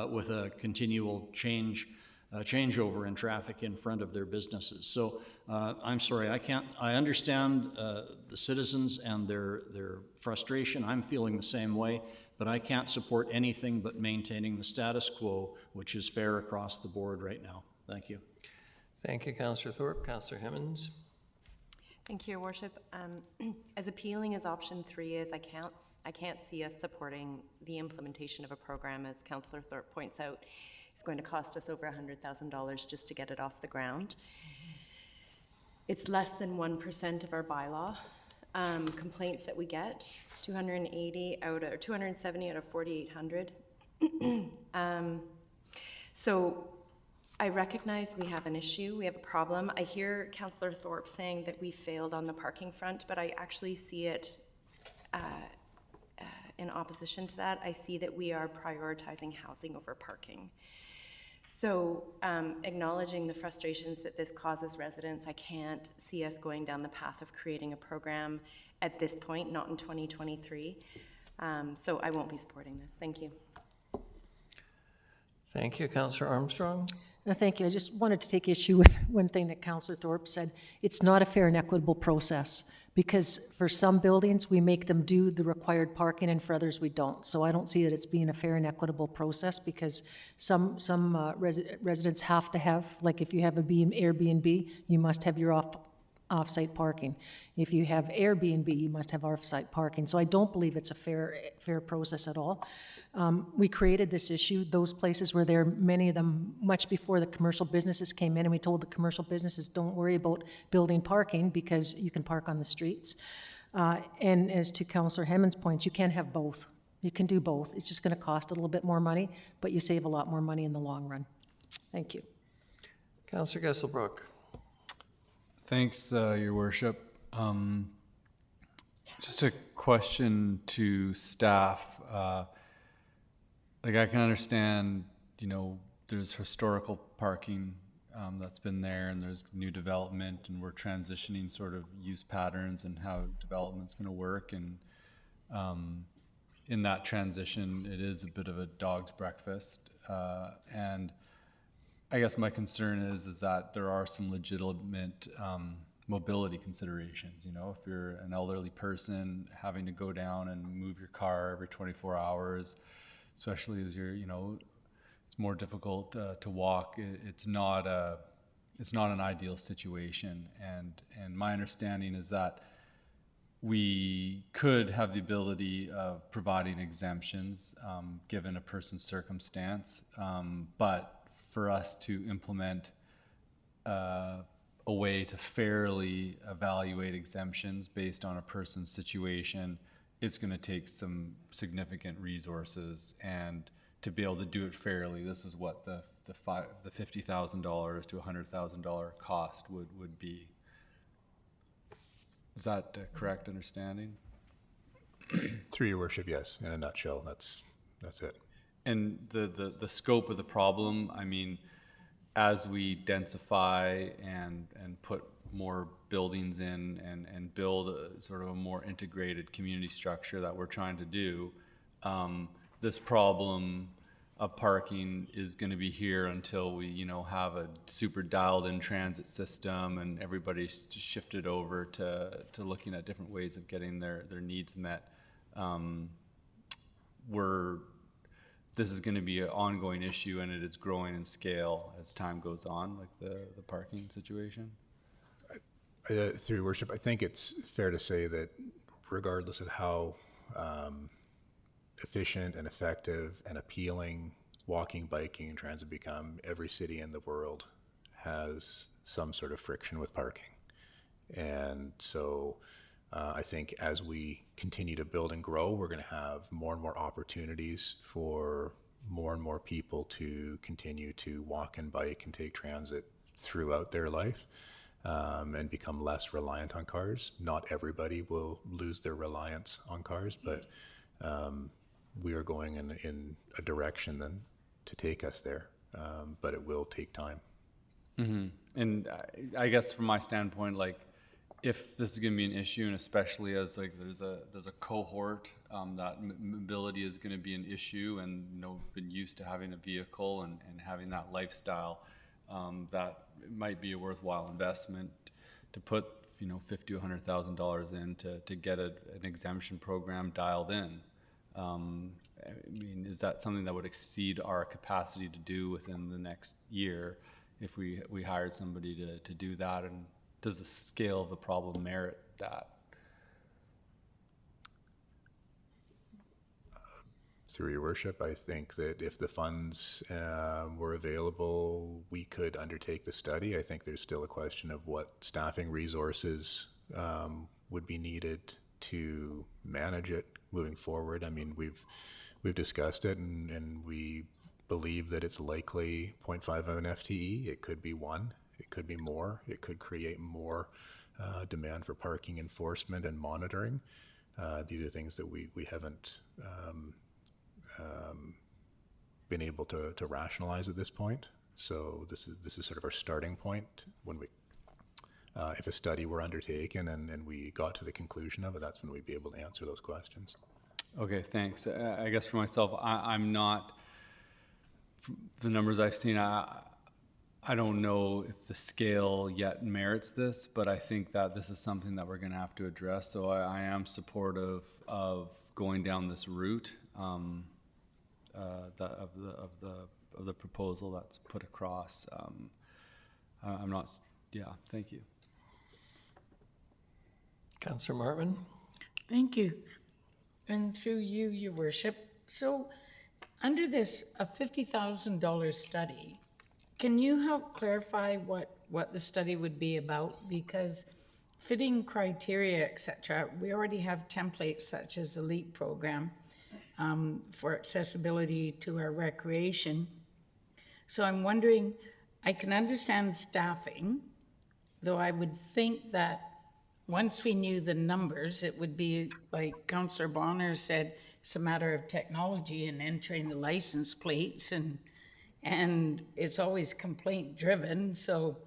[SPEAKER 15] with a continual changeover in traffic in front of their businesses. So I'm sorry, I understand the citizens and their frustration. I'm feeling the same way, but I can't support anything but maintaining the status quo, which is fair across the board right now. Thank you.
[SPEAKER 1] Thank you, Councillor Thorpe. Councillor Hemmons.
[SPEAKER 10] Thank you, Your Worship. As appealing as option three is, I can't see us supporting the implementation of a program, as Councillor Thorpe points out. It's going to cost us over $100,000 just to get it off the ground. It's less than 1% of our bylaw complaints that we get, 270 out of 4,800. So I recognize we have an issue, we have a problem. I hear Councillor Thorpe saying that we failed on the parking front, but I actually see it in opposition to that. I see that we are prioritizing housing over parking. So acknowledging the frustrations that this causes residents, I can't see us going down the path of creating a program at this point, not in 2023. So I won't be supporting this. Thank you.
[SPEAKER 1] Thank you, Councillor Armstrong.
[SPEAKER 2] Thank you. I just wanted to take issue with one thing that Councillor Thorpe said. It's not a fair and equitable process, because for some buildings, we make them do the required parking, and for others, we don't. So I don't see that it's being a fair and equitable process, because some residents have to have, like if you have a Airbnb, you must have your off-site parking. If you have Airbnb, you must have off-site parking. So I don't believe it's a fair process at all. We created this issue. Those places were there, many of them, much before the commercial businesses came in, and we told the commercial businesses, don't worry about building parking because you can park on the streets. And as to Councillor Hemmons' point, you can't have both. You can do both. It's just going to cost a little bit more money, but you save a lot more money in the long run. Thank you.
[SPEAKER 1] Councillor Gesselbrook.
[SPEAKER 16] Thanks, Your Worship. Just a question to staff. Like, I can understand, you know, there's historical parking that's been there, and there's new development, and we're transitioning sort of use patterns and how development's going to work. And in that transition, it is a bit of a dog's breakfast. And I guess my concern is that there are some legitimate mobility considerations. You know, if you're an elderly person having to go down and move your car every 24 hours, especially as you're, you know, it's more difficult to walk. It's not an ideal situation. And my understanding is that we could have the ability of providing exemptions given a person's circumstance, but for us to implement a way to fairly evaluate exemptions based on a person's situation it's going to take some significant resources, and to be able to do it fairly, this is what the $50,000 to $100,000 cost would be. Is that a correct understanding?
[SPEAKER 5] Through your worship, yes. In a nutshell, that's it.
[SPEAKER 16] And the scope of the problem, I mean, as we densify and put more buildings in and build a sort of a more integrated community structure that we're trying to do, this problem of parking is going to be here until we, have a super dialed in transit system and everybody's shifted over to looking at different ways of getting their needs met. This is going to be an ongoing issue, and it is growing in scale as time goes on, like the parking situation.
[SPEAKER 5] Through your worship, I think it's fair to say that regardless of how efficient and effective and appealing walking, biking, and transit become, every city in the world has some sort of friction with parking. And so I think as we continue to build and grow, we're going to have more and more opportunities for more and more people to continue to walk and bike and take transit throughout their life, and become less reliant on cars. Not everybody will lose their reliance on cars, but we are going in a direction then to take us there, but it will take time.
[SPEAKER 16] Mm-hmm. And I guess from my standpoint, like, if this is going to be an issue, and especially as like there's a cohort that mobility is going to be an issue, and been used to having a vehicle and having that lifestyle, that it might be a worthwhile investment to put $50,000 to $100,000 in to get an exemption program dialed in. I mean, is that something that would exceed our capacity to do within the next year if we hired somebody to do that? And does the scale of the problem merit that?
[SPEAKER 5] Through your worship, I think that if the funds were available, we could undertake the study. I think there's still a question of what staffing resources would be needed to manage it moving forward. I mean, we've discussed it, and we believe that it's likely 0.5 of an FTE. It could be 1. It could be more. It could create more demand for parking enforcement and monitoring. These are things that we haven't been able to rationalize at this point. So this is sort of our starting point. When we, if a study were undertaken and we got to the conclusion of it, that's when we'd be able to answer those questions.
[SPEAKER 16] Okay, thanks. I guess for myself, I'm not, the numbers I've seen, I don't know if the scale yet merits this, but I think that this is something that we're going to have to address. So I am supportive of going down this route of the proposal that's put across. I'm not. Yeah. Thank you.
[SPEAKER 1] Councillor Martman.
[SPEAKER 17] Thank you. And through you, Your Worship. So, under this, a $50,000 study, can you help clarify what the study would be about? Because fitting criteria, etc., we already have templates such as the LEAP program for accessibility to our recreation. So I'm wondering, I can understand staffing, though I would think that once we knew the numbers, it would be like Councillor Bonner said, it's a matter of technology and entering the license plates, and it's always complaint driven. So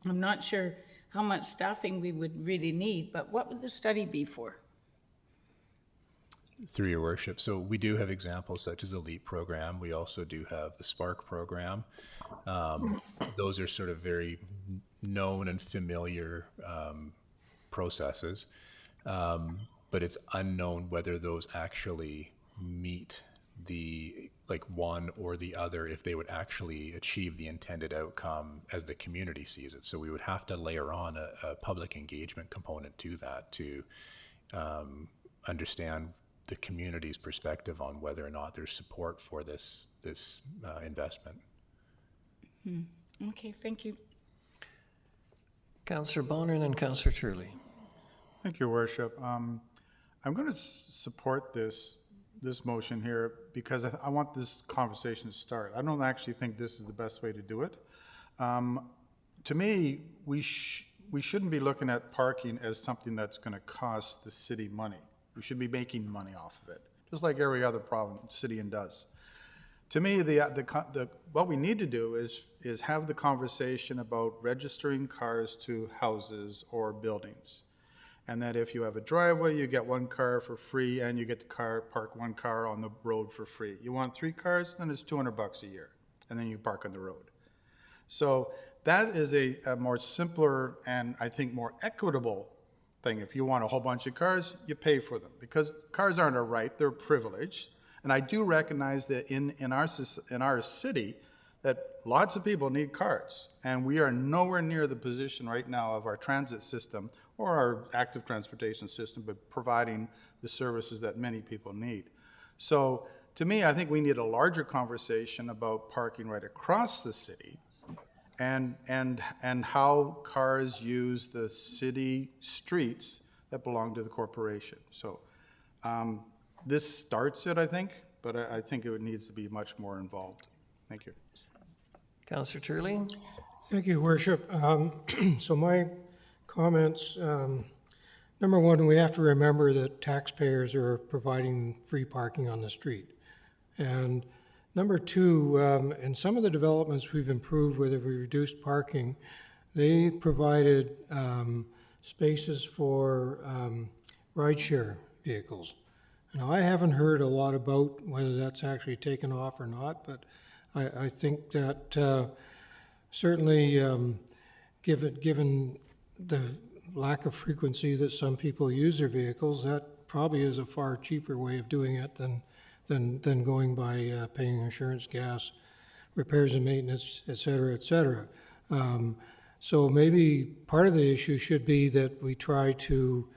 [SPEAKER 17] I'm not sure how much staffing we would really need, but what would the study be for?
[SPEAKER 5] Through your worship. So we do have examples such as the LEAP program. We also do have the Spark program. Those are sort of very known and familiar processes, but it's unknown whether those actually meet the one or the other, if they would actually achieve the intended outcome as the community sees it. So we would have to layer on a public engagement component to that to understand the community's perspective on whether or not there's support for this investment.
[SPEAKER 17] Okay, thank you.
[SPEAKER 1] Councillor Bonner and then Councillor Turley.
[SPEAKER 6] Thank you, Worship. I'm going to support this motion here because I want this conversation to start. I don't actually think this is the best way to do it. To me, we shouldn't be looking at parking as something that's going to cost the city money. We should be making money off of it, just like every other city does. To me, what we need to do is have the conversation about registering cars to houses or buildings. And that if you have a driveway, you get one car for free and you get to park one car on the road for free. You want 3 cars, then it's $200 a year, and then you park on the road. So that is a more simpler and I think more equitable thing. If you want a whole bunch of cars, you pay for them because cars aren't a right, they're a privilege. And I do recognize that in our city that lots of people need cars, and we are nowhere near the position right now of our transit system or our active transportation system, but providing the services that many people need. So to me, I think we need a larger conversation about parking right across the city and how cars use the city streets that belong to the corporation. So this starts it, I think, but I think it needs to be much more involved. Thank you.
[SPEAKER 1] Councillor Turley.
[SPEAKER 13] Thank you, Worship. So my comments, number one, we have to remember that taxpayers are providing free parking on the street. And number two, in some of the developments we've improved where we reduced parking, they provided spaces for rideshare vehicles. Now, I haven't heard a lot about whether that's actually taken off or not, but I think that certainly given the lack of frequency that some people use their vehicles, that probably is a far cheaper way of doing it than going by paying insurance, gas, repairs and maintenance, et cetera, et cetera. So maybe part of the issue should be that we try to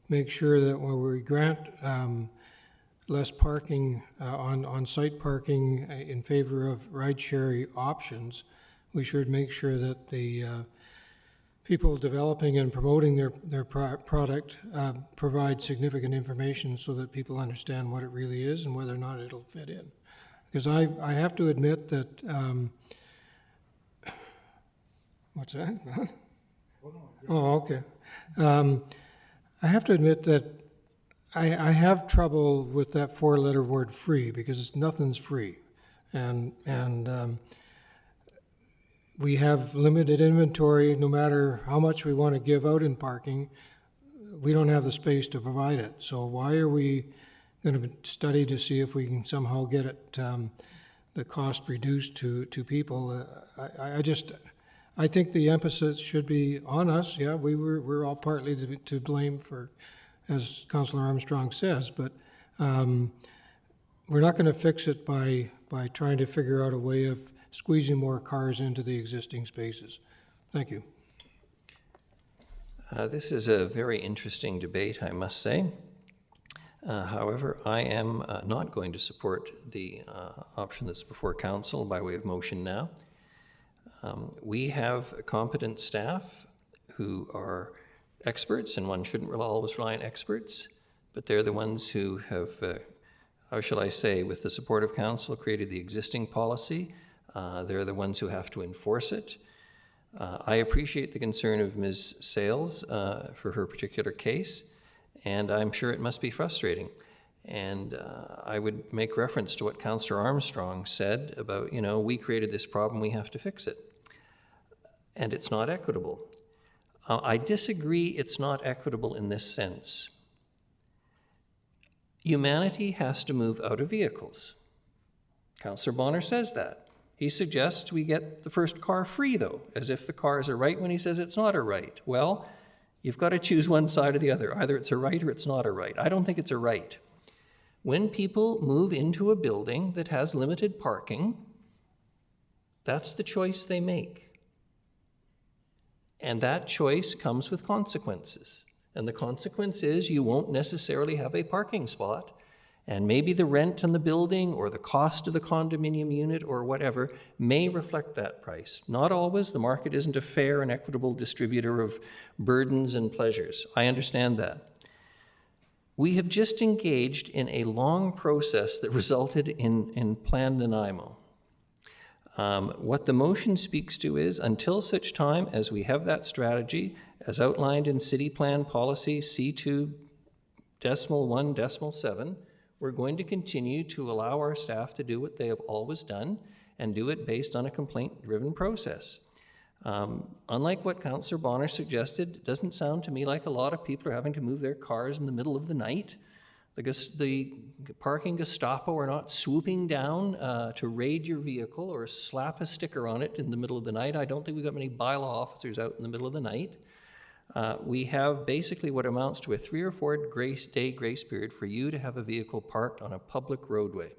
[SPEAKER 13] make sure that when we grant less parking, on-site parking in favor of ride-share options, we should make sure that the people developing and promoting their product provide significant information so that people understand what it really is and whether or not it'll fit in. Because I have to admit that, what's that? Oh, okay. I have to admit that I have trouble with that 4-letter word free because nothing's free. And we have limited inventory. No matter how much we want to give out in parking, we don't have the space to provide it. So why are we going to study to see if we can somehow get it, the cost reduced to people? I think the emphasis should be on us. Yeah, we're all partly to blame for, as Councillor Armstrong says, but we're not going to fix it by trying to figure out a way of squeezing more cars into the existing spaces. Thank you.
[SPEAKER 1] This is a very interesting debate, I must say. However, I am not going to support the option that's before council by way of motion now. We have competent staff who are experts, and one shouldn't always rely on experts, but they're the ones who have, how shall I say, with the support of council, created the existing policy. They're the ones who have to enforce it. I appreciate the concern of Ms. Sales for her particular case, and I'm sure it must be frustrating. And I would make reference to what Councillor Armstrong said about, we created this problem, we have to fix it. And it's not equitable. I disagree it's not equitable in this sense. Humanity has to move out of vehicles. Councillor Bonner says that. He suggests we get the first car free, though, as if the car is a right when he says it's not a right. Well, you've got to choose one side or the other. Either it's a right or it's not a right. I don't think it's a right. When people move into a building that has limited parking, that's the choice they make. And that choice comes with consequences. And the consequence is you won't necessarily have a parking spot, and maybe the rent on the building or the cost of the condominium unit or whatever may reflect that price. Not always. The market isn't a fair and equitable distributor of burdens and pleasures. I understand that. We have just engaged in a long process that resulted in Plan Nanaimo. What the motion speaks to is, until such time as we have that strategy, as outlined in City Plan Policy C2.1.7, we're going to continue to allow our staff to do what they have always done and do it based on a complaint-driven process. Unlike what Councillor Bonner suggested, it doesn't sound to me like a lot of people are having to move their cars in the middle of the night. The parking Gestapo are not swooping down to raid your vehicle or slap a sticker on it in the middle of the night. I don't think we've got many bylaw officers out in the middle of the night. We have basically what amounts to a 3 or 4 day grace period for you to have a vehicle parked on a public roadway.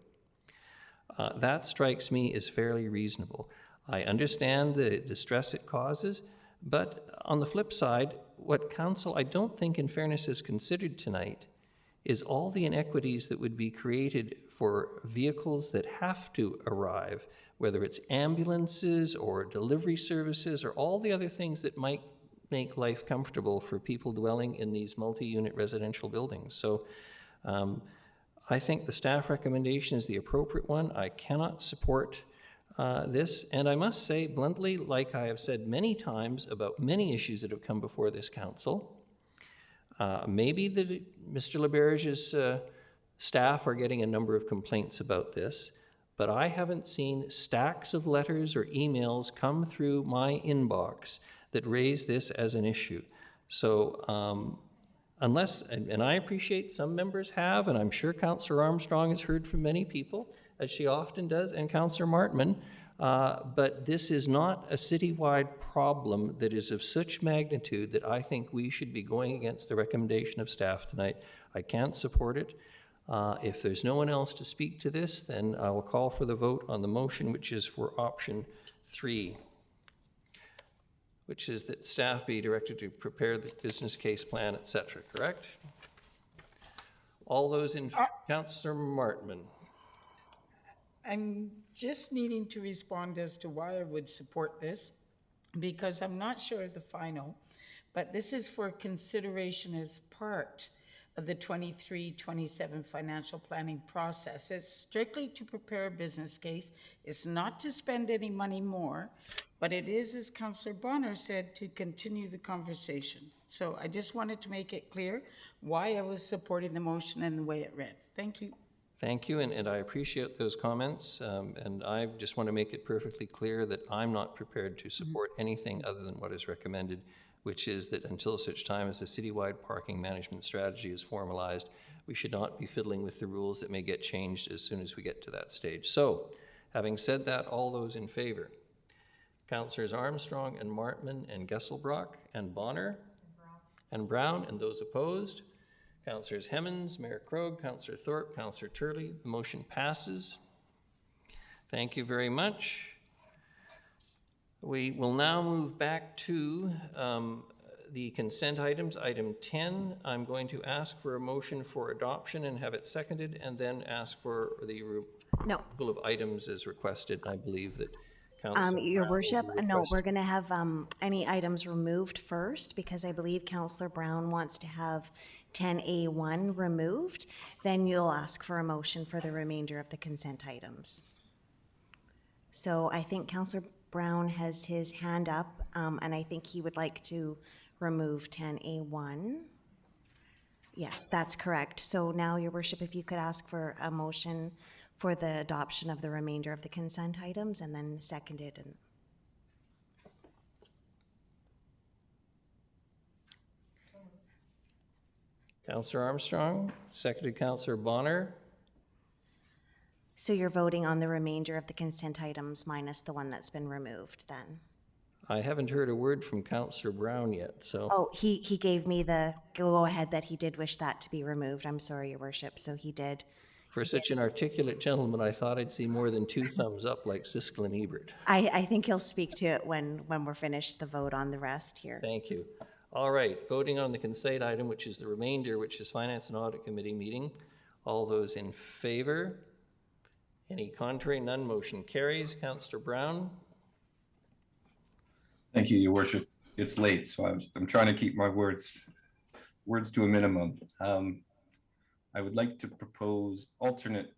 [SPEAKER 1] That strikes me as fairly reasonable. I understand the distress it causes, but on the flip side, what Council, I don't think in fairness has considered tonight is all the inequities that would be created for vehicles that have to arrive, whether it's ambulances or delivery services or all the other things that might make life comfortable for people dwelling in these multi-unit residential buildings. So I think the staff recommendation is the appropriate one. I cannot support this, and I must say bluntly, like I have said many times about many issues that have come before this council, maybe Mr. LaBerge's staff are getting a number of complaints about this, but I haven't seen stacks of letters or emails come through my inbox that raise this as an issue. So unless, and I appreciate some members have, and I'm sure Councillor Armstrong has heard from many people, as she often does, and Councillor Martman, but this is not a citywide problem that is of such magnitude that I think we should be going against the recommendation of staff tonight. I can't support it. If there's no one else to speak to this, then I will call for the vote on the motion, which is for option 3, which is that staff be directed to prepare the business case plan, etc., correct? All those in, Councillor Martman.
[SPEAKER 17] I'm just needing to respond as to why I would support this, because I'm not sure of the final, but this is for consideration as part of the 23-27 financial planning process. It's strictly to prepare a business case. It's not to spend any money more, but it is, as Councillor Bonner said, to continue the conversation. So I just wanted to make it clear why I was supporting the motion and the way it read. Thank you.
[SPEAKER 1] Thank you, and I appreciate those comments, and I just want to make it perfectly clear that I'm not prepared to support anything other than what is recommended, which is that until such time as the citywide parking management strategy is formalized, we should not be fiddling with the rules that may get changed as soon as we get to that stage. So, having said that, all those in favor? Councillors Armstrong and Martman and Gesselbrock and Bonner and Brown, and those opposed? Councillors Hemmons, Mayor Krogh, Councillor Thorpe, Councillor Turley. The motion passes. Thank you very much. We will now move back to the consent items. Item 10, I'm going to ask for a motion for adoption and have it seconded, and then ask for the approval of items as requested. I believe that
[SPEAKER 11] Your Worship, no, we're going to have any items removed first, because I believe Councillor Brown wants to have 10A1 removed. Then you'll ask for a motion for the remainder of the consent items. So I think Councillor Brown has his hand up, and I think he would like to remove 10A1. Yes, that's correct. So now, Your Worship, if you could ask for a motion for the adoption of the remainder of the consent items, and then second it. And
[SPEAKER 1] Councillor Armstrong, seconded Councillor Bonner.
[SPEAKER 11] so you're voting on the remainder of the consent items minus the one that's been removed then?
[SPEAKER 1] I haven't heard a word from Councillor Brown yet, so.
[SPEAKER 11] Oh, he gave me the go-ahead that he did wish that to be removed. I'm sorry, Your Worship, so he did.
[SPEAKER 1] For such an articulate gentleman, I thought I'd see more than 2 thumbs up like Siskel and Ebert.
[SPEAKER 11] I think he'll speak to it when we're finished the vote on the rest here.
[SPEAKER 1] Thank you. All right, voting on the consent item, which is the remainder, which is Finance and Audit Committee meeting. All those in favor? Any contrary? None. Motion carries. Councillor Brown.
[SPEAKER 18] Thank you, Your Worship. It's late, so I'm trying to keep my words to a minimum. I would like to propose alternate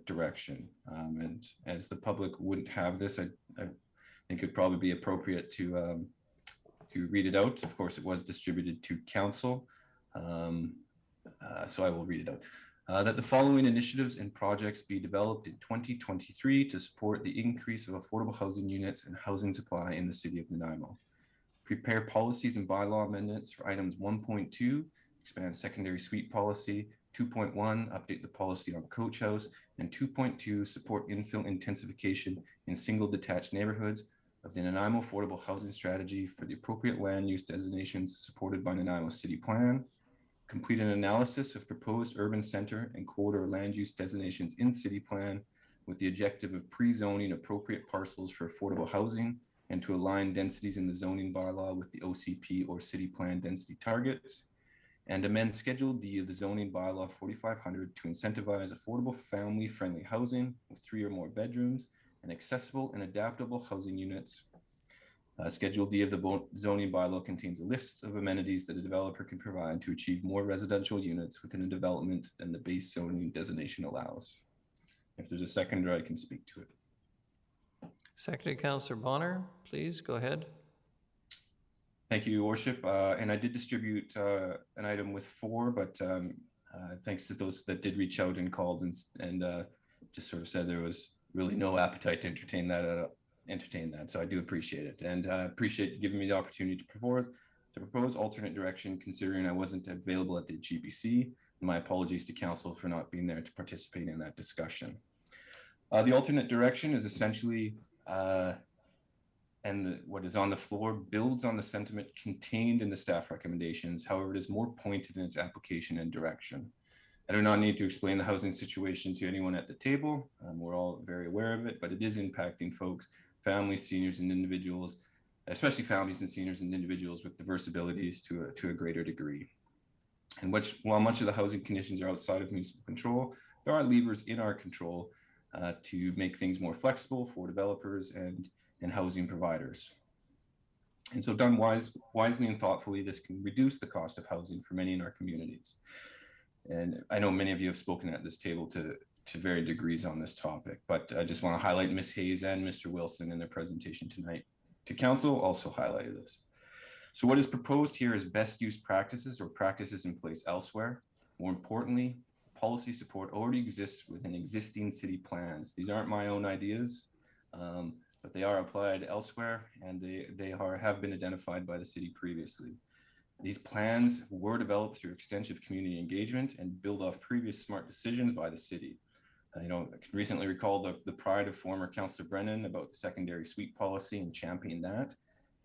[SPEAKER 18] direction. And as the public wouldn't have this, I think it'd probably be appropriate to read it out. Of course, it was distributed to council, so I will read it out. That the following initiatives and projects be developed in 2023 to support the increase of affordable housing units and housing supply in the city of Nanaimo. Prepare policies and bylaw amendments for items 1.2, expand secondary suite policy, 2.1, update the policy on coach house, and 2.2, support infill intensification in single detached neighborhoods of the Nanaimo Affordable Housing Strategy for the appropriate land use designations supported by Nanaimo City Plan. Complete an analysis of proposed urban center and corridor land use designations in City Plan with the objective of pre-zoning appropriate parcels for affordable housing and to align densities in the zoning bylaw with the OCP or City Plan density targets. And amend Schedule D of the zoning bylaw 4500 to incentivize affordable family-friendly housing with 3 or more bedrooms and accessible and adaptable housing units. Schedule D of the zoning bylaw contains a list of amenities that a developer can provide to achieve more residential units within a development than the base zoning designation allows. If there's a seconder, I can speak to it.
[SPEAKER 1] Seconded, Councillor Bonner, please go ahead.
[SPEAKER 18] Thank you, Your Worship. And I did distribute an item with 4, but thanks to those that did reach out and called and just sort of said there was really no appetite to entertain that. So I do appreciate it, and I appreciate you giving me the opportunity to propose alternate direction, considering I wasn't available at the GBC. And my apologies to council for not being there to participate in that discussion. The alternate direction is essentially, what is on the floor builds on the sentiment contained in the staff recommendations. However, it is more pointed in its application and direction. I do not need to explain the housing situation to anyone at the table. We're all very aware of it, but it is impacting folks, families, seniors, and individuals, especially families and seniors and individuals with diverse abilities to a greater degree. And while much of the housing conditions are outside of municipal control, there are levers in our control to make things more flexible for developers and housing providers. And so done wisely and thoughtfully, this can reduce the cost of housing for many in our communities. And I know many of you have spoken at this table to varying degrees on this topic, but I just want to highlight Ms. Hayes and Mr. Wilson in their presentation tonight to council also highlighted this. So what is proposed here is best use practices or practices in place elsewhere. More importantly, policy support already exists within existing city plans. These aren't my own ideas, but they are applied elsewhere, and they have been identified by the city previously. These plans were developed through extensive community engagement and build off previous smart decisions by the city. I can recently recall the pride of former Councillor Brennan about the secondary suite policy and championing that.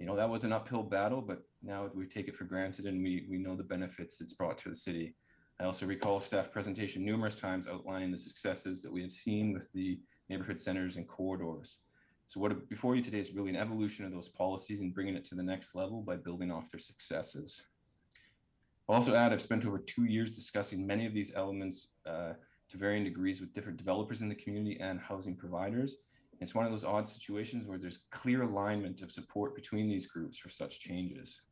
[SPEAKER 18] That was an uphill battle, but now we take it for granted and we know the benefits it's brought to the city. I also recall staff presentation numerous times outlining the successes that we have seen with the neighborhood centers and corridors. So what before you today is really an evolution of those policies and bringing it to the next level by building off their successes. I'll also add, I've spent over 2 years discussing many of these elements to varying degrees with different developers in the community and housing providers. It's one of those odd situations where there's clear alignment of support between these groups for such changes.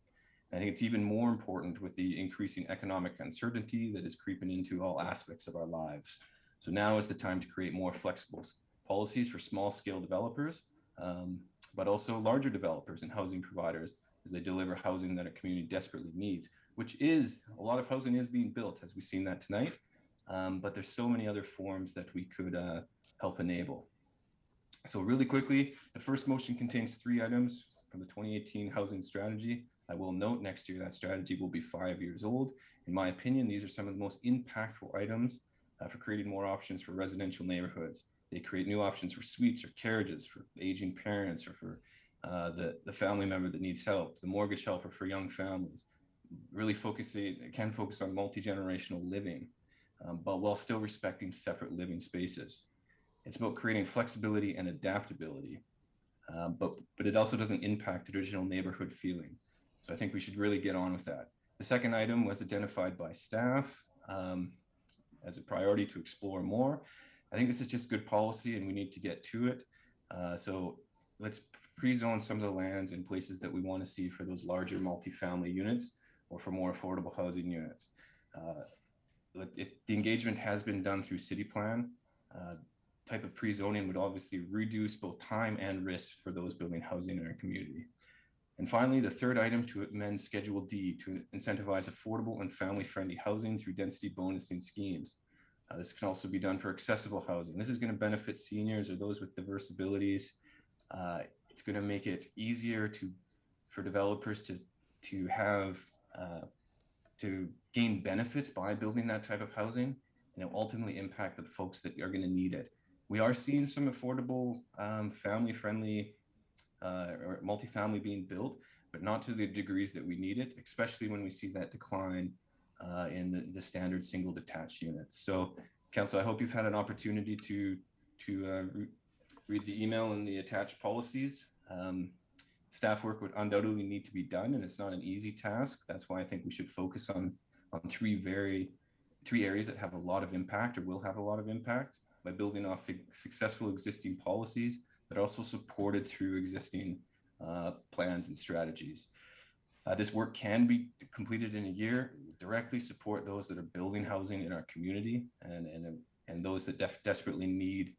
[SPEAKER 18] I think it's even more important with the increasing economic uncertainty that is creeping into all aspects of our lives. So now is the time to create more flexible policies for small scale developers, but also larger developers and housing providers as they deliver housing that a community desperately needs, which is, a lot of housing is being built, as we've seen that tonight, but there's so many other forms that we could help enable. So really quickly, the first motion contains 3 items from the 2018 housing strategy. I will note next year that strategy will be 5 years old. In my opinion, these are some of the most impactful items for creating more options for residential neighborhoods. They create new options for suites or carriages for aging parents or for the family member that needs help, the mortgage helper for young families. Really can focus on multi-generational living, but while still respecting separate living spaces. It's about creating flexibility and adaptability, but it also doesn't impact traditional neighborhood feeling. So I think we should really get on with that. The second item was identified by staff as a priority to explore more. I think this is just good policy and we need to get to it. So let's pre-zone some of the lands in places that we want to see for those larger multifamily units or for more affordable housing units. the engagement has been done through city plan. Type of pre-zoning would obviously reduce both time and risk for those building housing in our community. And finally, the third item, to amend Schedule D to incentivize affordable and family-friendly housing through density bonusing schemes. This can also be done for accessible housing. This is going to benefit seniors or those with diverse abilities. It's going to make it easier for developers to gain benefits by building that type of housing, and it will ultimately impact the folks that are going to need it. We are seeing some affordable, family-friendly or multifamily being built, but not to the degrees that we need it, especially when we see that decline in the standard single detached units. So, Council, I hope you've had an opportunity to read the email and the attached policies. Staff work would undoubtedly need to be done, and it's not an easy task. That's why I think we should focus on three areas that have a lot of impact or will have a lot of impact by building off successful existing policies that are also supported through existing plans and strategies. This work can be completed in a year, directly support those that are building housing in our community and those that desperately need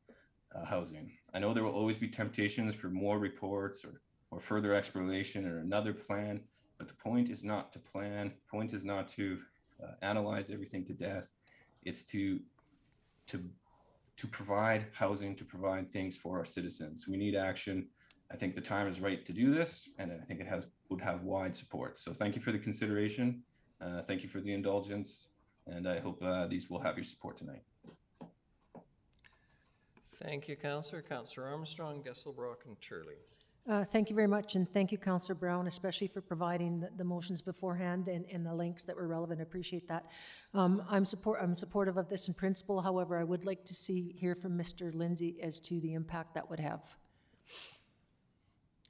[SPEAKER 18] housing. I know there will always be temptations for more reports or further exploration or another plan, but the point is not to plan, the point is not to analyze everything to death. It's to provide housing, to provide things for our citizens. We need action. I think the time is right to do this, and I think it would have wide support. So thank you for the consideration. Thank you for the indulgence, and I hope these will have your support tonight.
[SPEAKER 1] Thank you, Councillor. Councillor Armstrong, Gesselbrock, and Turley.
[SPEAKER 2] Thank you very much, and thank you, Councillor Brown, especially for providing the motions beforehand and the links that were relevant. I appreciate that. I'm supportive of this in principle. However, I would like to hear from Mr. Lindsay as to the impact that would have,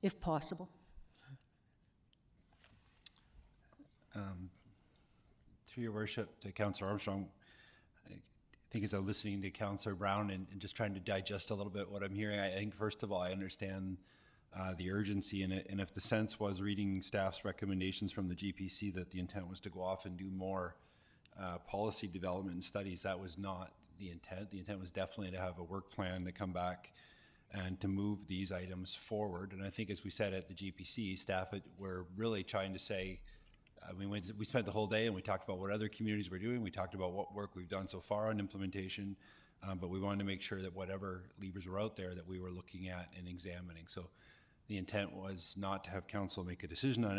[SPEAKER 2] if possible.
[SPEAKER 14] Through your worship, to Councillor Armstrong, I think as I'm listening to Councillor Brown and just trying to digest a little bit what I'm hearing, I think first of all, I understand the urgency in it, and if the sense was reading staff's recommendations from the GPC that the intent was to go off and do more policy development and studies, that was not the intent. The intent was definitely to have a work plan to come back and to move these items forward. And I think, as we said at the GPC, staff were really trying to say, we spent the whole day and we talked about what other communities were doing. We talked about what work we've done so far on implementation, but we wanted to make sure that whatever levers were out there that we were looking at and examining. So the intent was not to have council make a decision on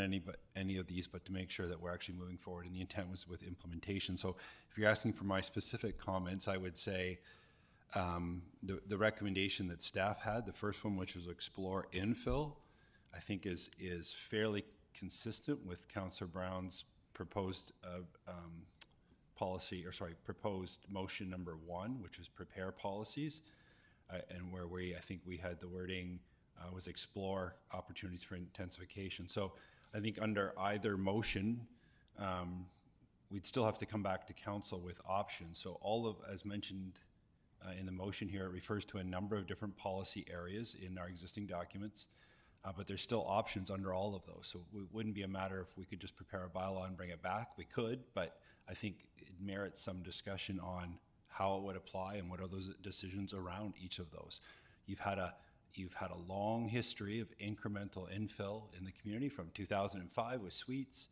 [SPEAKER 14] any of these, but to make sure that we're actually moving forward. And the intent was with implementation. So if you're asking for my specific comments, I would say the recommendation that staff had, the first one, which was explore infill, I think is fairly consistent with Councillor Brown's proposed proposed motion number 1, which was prepare policies, and where I think we had the wording was explore opportunities for intensification. So I think under either motion, we'd still have to come back to council with options. So as mentioned in the motion here, it refers to a number of different policy areas in our existing documents, but there's still options under all of those. So it wouldn't be a matter if we could just prepare a bylaw and bring it back. We could, but I think it merits some discussion on how it would apply and what are those decisions around each of those. You've had a long history of incremental infill in the community, from 2005 with suites,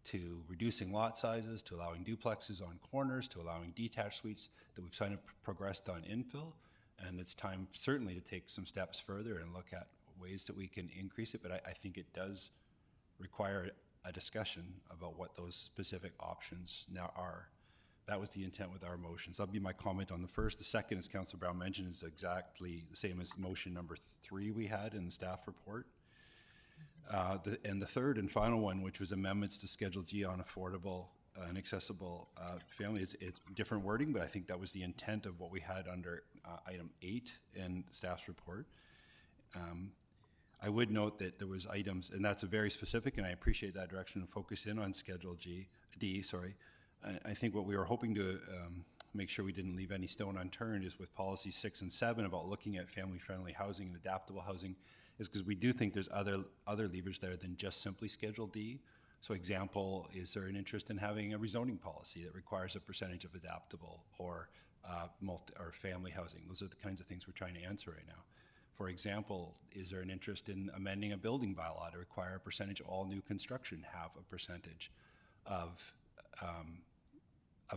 [SPEAKER 14] to reducing lot sizes, to allowing duplexes on corners, to allowing detached suites, that we've kind of progressed on infill. And it's time certainly to take some steps further and look at ways that we can increase it. But I think it does require a discussion about what those specific options now are. That was the intent with our motions. That'll be my comment on the first. The second, as Councillor Brown mentioned, is exactly the same as motion number 3 we had in the staff report. And the third and final one, which was amendments to Schedule G on affordable and accessible family, it's different wording, but I think that was the intent of what we had under item 8 in staff's report. I would note that there was items, and that's a very specific, and I appreciate that direction, to focus in on Schedule D. I think what we were hoping to make sure we didn't leave any stone unturned is with policies 6 and 7 about looking at family-friendly housing and adaptable housing, is because we do think there's other levers there than just simply Schedule D. So example, is there an interest in having a rezoning policy that requires a percentage of adaptable or or family housing? Those are the kinds of things we're trying to answer right now. For example, is there an interest in amending a building bylaw to require a percentage of all new construction have a percentage of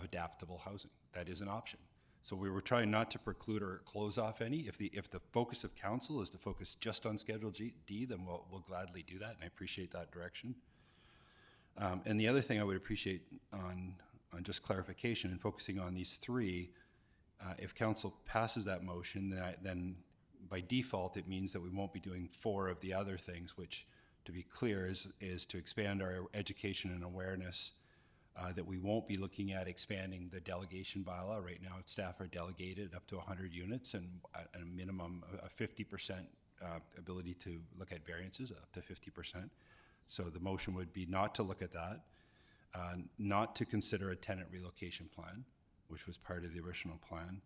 [SPEAKER 14] adaptable housing? That is an option. So we were trying not to preclude or close off any. If the focus of council is to focus just on Schedule D, then we'll gladly do that, and I appreciate that direction. And the other thing I would appreciate on just clarification and focusing on these three, if council passes that motion, then by default it means that we won't be doing 4 of the other things, which, to be clear, is to expand our education and awareness, that we won't be looking at expanding the delegation bylaw. Right now, staff are delegated up to 100 units and at a minimum a 50% ability to look at variances, up to 50%. So the motion would be not to look at that, not to consider a tenant relocation plan, which was part of the original plan,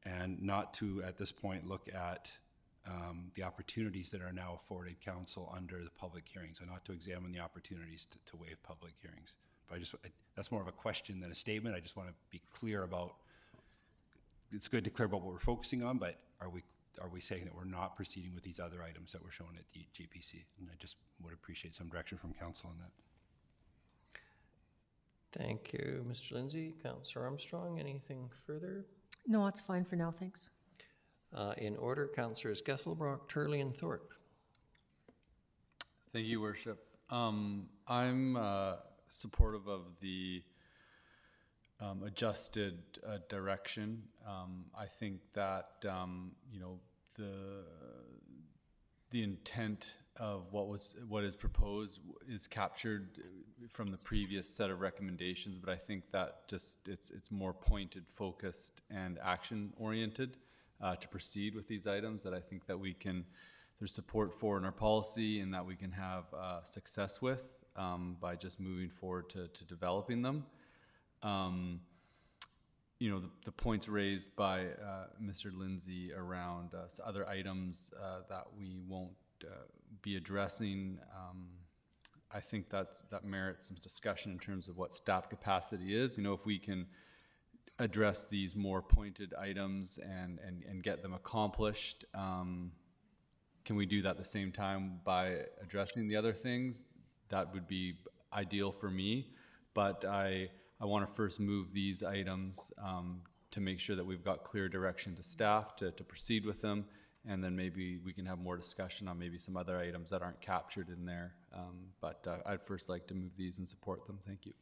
[SPEAKER 14] and not to, at this point, look at the opportunities that are now afforded council under the public hearing. So not to examine the opportunities to waive public hearings. But that's more of a question than a statement. I just want to be clear about, it's good to clear about what we're focusing on, but are we saying that we're not proceeding with these other items that were shown at the GPC? And I just would appreciate some direction from council on that.
[SPEAKER 1] Thank you, Mr. Lindsay. Councillor Armstrong, anything further?
[SPEAKER 2] No, it's fine for now, thanks.
[SPEAKER 1] In order, Councillors Gesselbrock, Turley, and Thorpe.
[SPEAKER 16] Thank you, Worship. I'm supportive of the adjusted direction. I think that you know, the intent of what is proposed is captured from the previous set of recommendations, but I think that just it's more pointed, focused, and action oriented to proceed with these items that I think that there's support for in our policy and that we can have success with by just moving forward to developing them. You know, the points raised by Mr. Lindsay around other items that we won't be addressing, I think that merits some discussion in terms of what staff capacity is. You know, if we can address these more pointed items and get them accomplished, can we do that at the same time by addressing the other things? That would be ideal for me, but I want to first move these items to make sure that we've got clear direction to staff to proceed with them, and then maybe we can have more discussion on maybe some other items that aren't captured in there. But I'd first like to move these and support them. Thank you.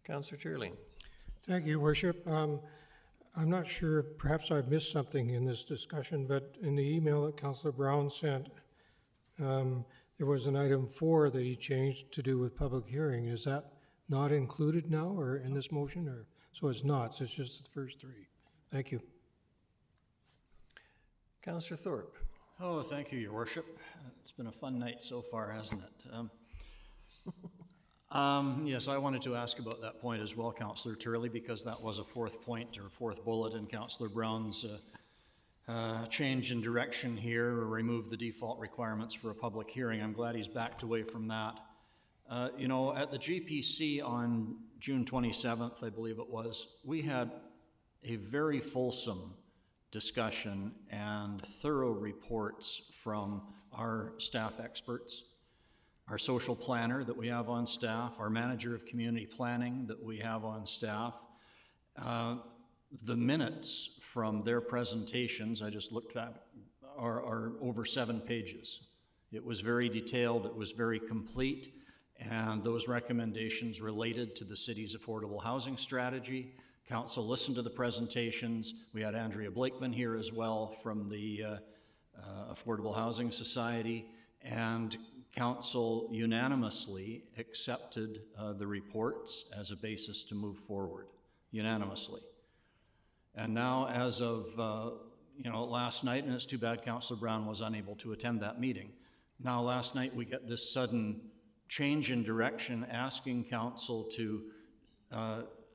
[SPEAKER 1] Councillor Turley.
[SPEAKER 13] Thank you, Worship. I'm not sure, perhaps I've missed something in this discussion, but in the email that Councillor Brown sent, there was an item 4 that he changed to do with public hearing. Is that not included now or in this motion? Or so it's not, so it's just the first 3. Thank you.
[SPEAKER 1] Councillor Thorpe.
[SPEAKER 15] Oh, thank you, Your Worship. It's been a fun night so far, hasn't it? Yes, I wanted to ask about that point as well, Councillor Turley, because that was a 4th point or 4th bullet in Councillor Brown's change in direction here, or remove the default requirements for a public hearing. I'm glad he's backed away from that. You know, at the GPC on June 27th, I believe it was, we had a very fulsome discussion and thorough reports from our staff experts, our social planner that we have on staff, our manager of community planning that we have on staff. The minutes from their presentations, I just looked at, are over 7 pages. It was very detailed, it was very complete, and those recommendations related to the city's affordable housing strategy. Council listened to the presentations. We had Andrea Blakeman here as well from the Affordable Housing Society, and Council unanimously accepted the reports as a basis to move forward, unanimously. And now, as of you know, last night, and it's too bad Councillor Brown was unable to attend that meeting. Now, last night we get this sudden change in direction, asking Council to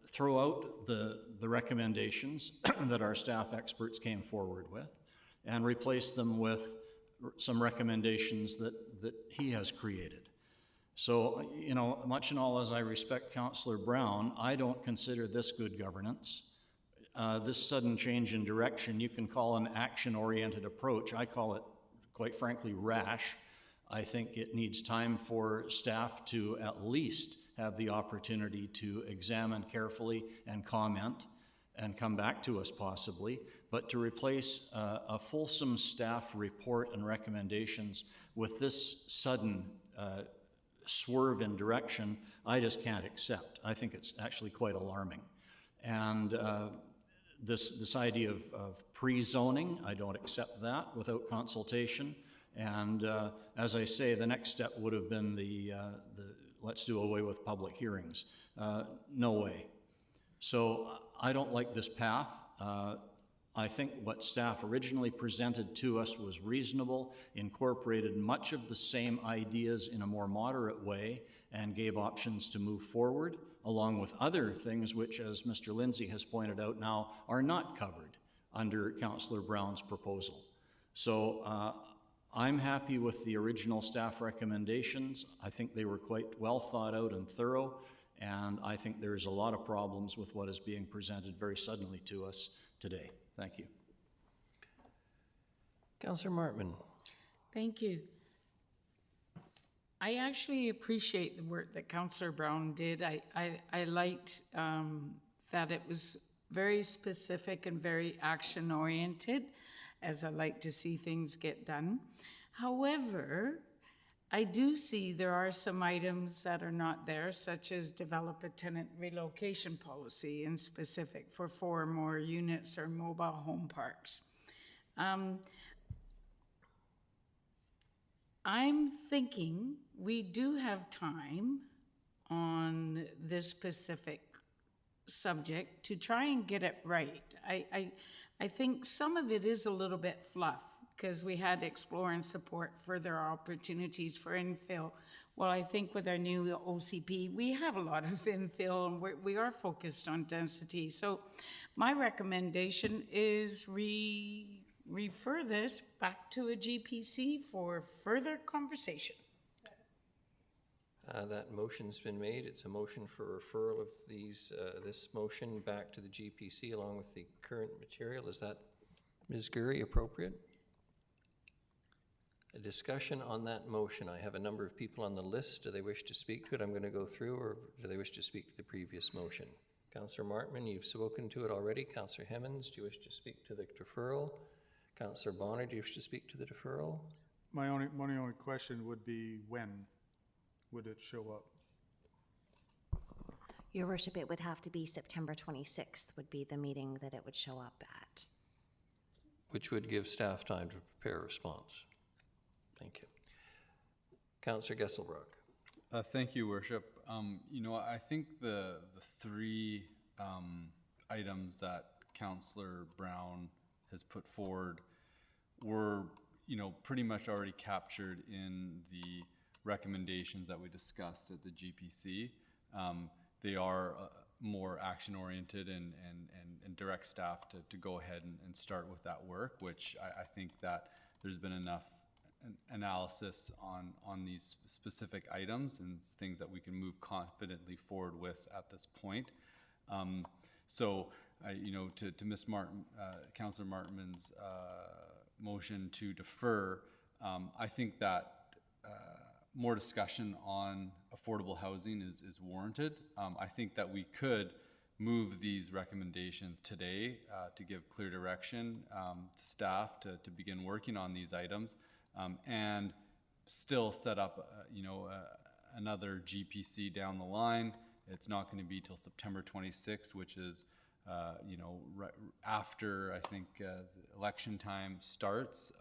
[SPEAKER 15] throw out the recommendations that our staff experts came forward with and replace them with some recommendations that he has created. So, you know, much and all as I respect Councillor Brown, I don't consider this good governance. This sudden change in direction, you can call an action-oriented approach. I call it, quite frankly, rash. I think it needs time for staff to at least have the opportunity to examine carefully and comment and come back to us possibly, but to replace a fulsome staff report and recommendations with this sudden swerve in direction, I just can't accept. I think it's actually quite alarming. And this idea of pre-zoning, I don't accept that without consultation. And as I say, the next step would have been the let's do away with public hearings. No way. So I don't like this path. I think what staff originally presented to us was reasonable, incorporated much of the same ideas in a more moderate way, and gave options to move forward, along with other things which, as Mr. Lindsay has pointed out now, are not covered under Councillor Brown's proposal. So I'm happy with the original staff recommendations. I think they were quite well thought out and thorough, and I think there's a lot of problems with what is being presented very suddenly to us today. Thank you.
[SPEAKER 1] Councillor Martman.
[SPEAKER 17] Thank you. I actually appreciate the work that Councillor Brown did. I liked that it was very specific and very action-oriented, as I like to see things get done. However, I do see there are some items that are not there, such as develop a tenant relocation policy in specific for 4 or more units or mobile home parks. I'm thinking we do have time on this specific subject to try and get it right. I think some of it is a little bit fluff, because we had explore and support further opportunities for infill. Well, I think with our new OCP, we have a lot of infill, and we are focused on density. So my recommendation is refer this back to a GPC for further conversation.
[SPEAKER 1] That motion's been made. It's a motion for referral of this motion back to the GPC along with the current material. Is that, Ms. Gurry, appropriate? A discussion on that motion. I have a number of people on the list. Do they wish to speak to it? I'm going to go through, or do they wish to speak to the previous motion? Councillor Martman, you've spoken to it already. Councillor Hemmons, do you wish to speak to the deferral? Councillor Bonner, do you wish to speak to the deferral?
[SPEAKER 6] My only question would be, when would it show up?
[SPEAKER 11] Your Worship, it would have to be September 26th would be the meeting that it would show up at.
[SPEAKER 1] Which would give staff time to prepare a response. Thank you. Councillor Gesselbrock.
[SPEAKER 16] Thank you, Worship. You know, I think the 3 items that Councillor Brown has put forward were, you know, pretty much already captured in the recommendations that we discussed at the GPC. They are more action-oriented and direct staff to go ahead and start with that work, which I think that there's been enough analysis on these specific items and things that we can move confidently forward with at this point. So, you know, to Ms. Martin, Councillor Martman's motion to defer, I think that more discussion on affordable housing is warranted. I think that we could move these recommendations today to give clear direction to staff to begin working on these items, and still set up, you know, another GPC down the line. It's not going to be till September 26th, which is, you know, right after I think the election time starts,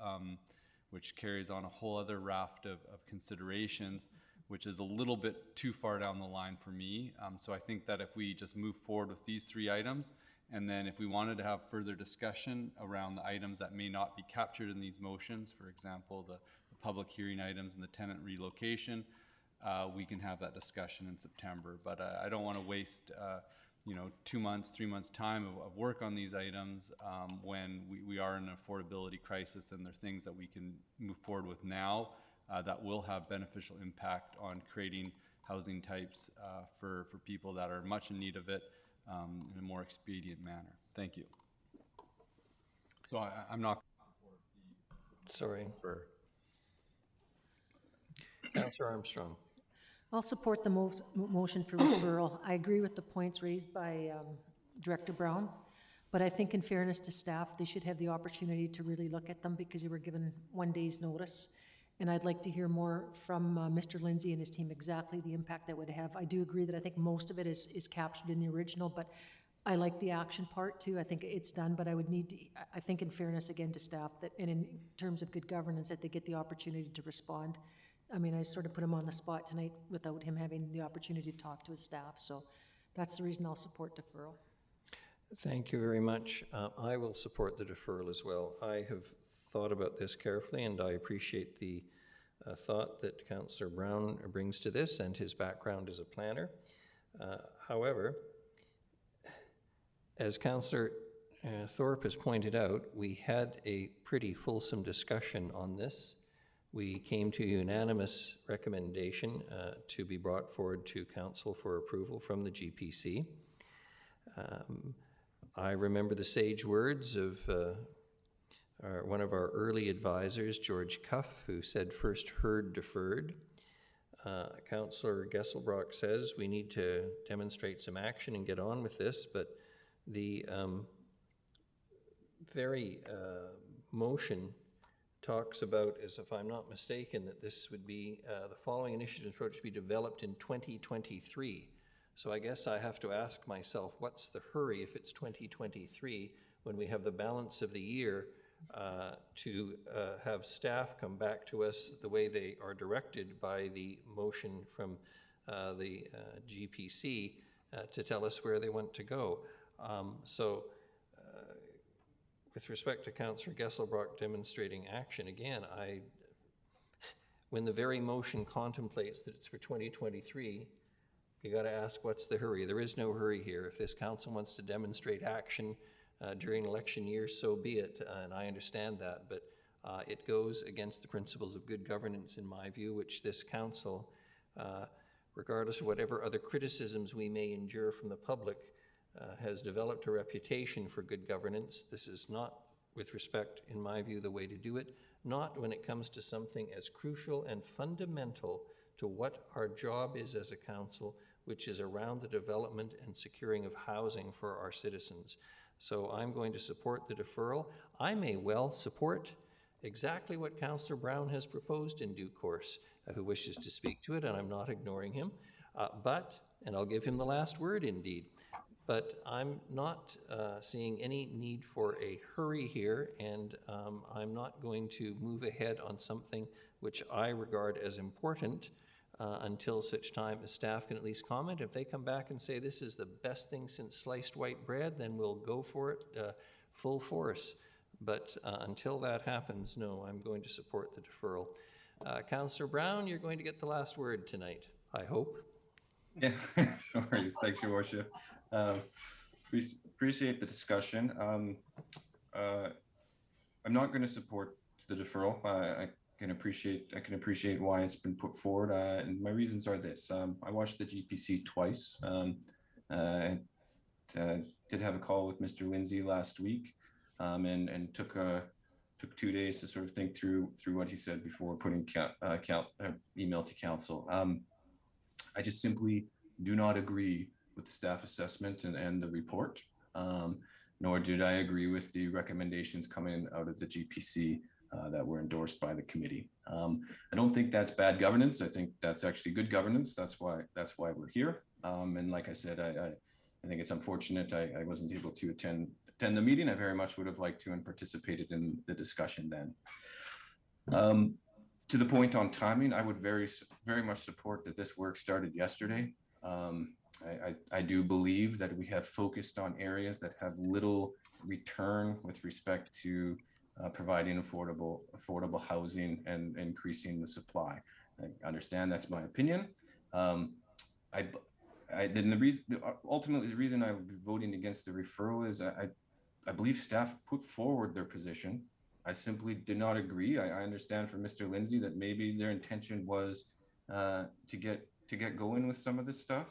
[SPEAKER 16] which carries on a whole other raft of considerations, which is a little bit too far down the line for me. So I think that if we just move forward with these 3 items, and then if we wanted to have further discussion around the items that may not be captured in these motions, for example, the public hearing items and the tenant relocation, we can have that discussion in September. But I don't want to waste you know, 2 months, 3 months time of work on these items when we are in an affordability crisis, and there are things that we can move forward with now that will have beneficial impact on creating housing types for people that are much in need of it in a more expedient manner. Thank you. So I'm not.
[SPEAKER 1] Sorry. Councillor Armstrong.
[SPEAKER 2] I'll support the motion for referral. I agree with the points raised by Director Brown, but I think in fairness to staff, they should have the opportunity to really look at them because they were given 1 day's notice. And I'd like to hear more from Mr. Lindsay and his team exactly the impact that would have. I do agree that I think most of it is captured in the original, but I like the action part too. I think it's done, but I would need to, I think in fairness again to staff that, and in terms of good governance, that they get the opportunity to respond. I mean, I sort of put him on the spot tonight without him having the opportunity to talk to his staff. So that's the reason I'll support deferral.
[SPEAKER 1] Thank you very much. I will support the deferral as well. I have thought about this carefully, and I appreciate the thought that Councillor Brown brings to this and his background as a planner. However, as Councillor Thorpe has pointed out, we had a pretty fulsome discussion on this. We came to a unanimous recommendation to be brought forward to Council for approval from the GPC. I remember the sage words of one of our early advisors, George Cuff, who said, "First heard, deferred." Councillor Gesselbrock says we need to demonstrate some action and get on with this, but the very motion talks about, as if I'm not mistaken, that this would be, the following initiatives approach to be developed in 2023. So I guess I have to ask myself, what's the hurry if it's 2023 when we have the balance of the year to have staff come back to us the way they are directed by the motion from the GPC to tell us where they want to go. With respect to Councillor Gesselbrock demonstrating action, again, when the very motion contemplates that it's for 2023, you got to ask, what's the hurry? There is no hurry here. If this council wants to demonstrate action during election years, so be it, and I understand that, but it goes against the principles of good governance, in my view, which this council, regardless of whatever other criticisms we may endure from the public, has developed a reputation for good governance. This is not, with respect, in my view, the way to do it, not when it comes to something as crucial and fundamental to what our job is as a council, which is around the development and securing of housing for our citizens. So I'm going to support the deferral. I may well support exactly what Councillor Brown has proposed in due course, who wishes to speak to it, and I'm not ignoring him. And I'll give him the last word indeed, but I'm not seeing any need for a hurry here, and I'm not going to move ahead on something which I regard as important until such time as staff can at least comment. If they come back and say this is the best thing since sliced white bread, then we'll go for it full force. But until that happens, no, I'm going to support the deferral. Councillor Brown, you're going to get the last word tonight, I hope.
[SPEAKER 18] Yeah, no worries. Thanks, Your Worship. Appreciate the discussion. I'm not going to support the deferral. I can appreciate why it's been put forward, and my reasons are this. I watched the GPC twice. I did have a call with Mr. Lindsay last week, and took 2 days to sort of think through what he said before putting email to council. I just simply do not agree with the staff assessment and the report, nor did I agree with the recommendations coming out of the GPC that were endorsed by the committee. I don't think that's bad governance. I think that's actually good governance. That's why we're here. And like I said, I think it's unfortunate I wasn't able to attend the meeting. I very much would have liked to and participated in the discussion then. To the point on timing, I would very much support that this work started yesterday. I do believe that we have focused on areas that have little return with respect to providing affordable housing and increasing the supply. I understand that's my opinion. Ultimately, the reason I'm voting against the referral is I believe staff put forward their position. I simply did not agree. I understand from Mr. Lindsay that maybe their intention was to get going with some of this stuff.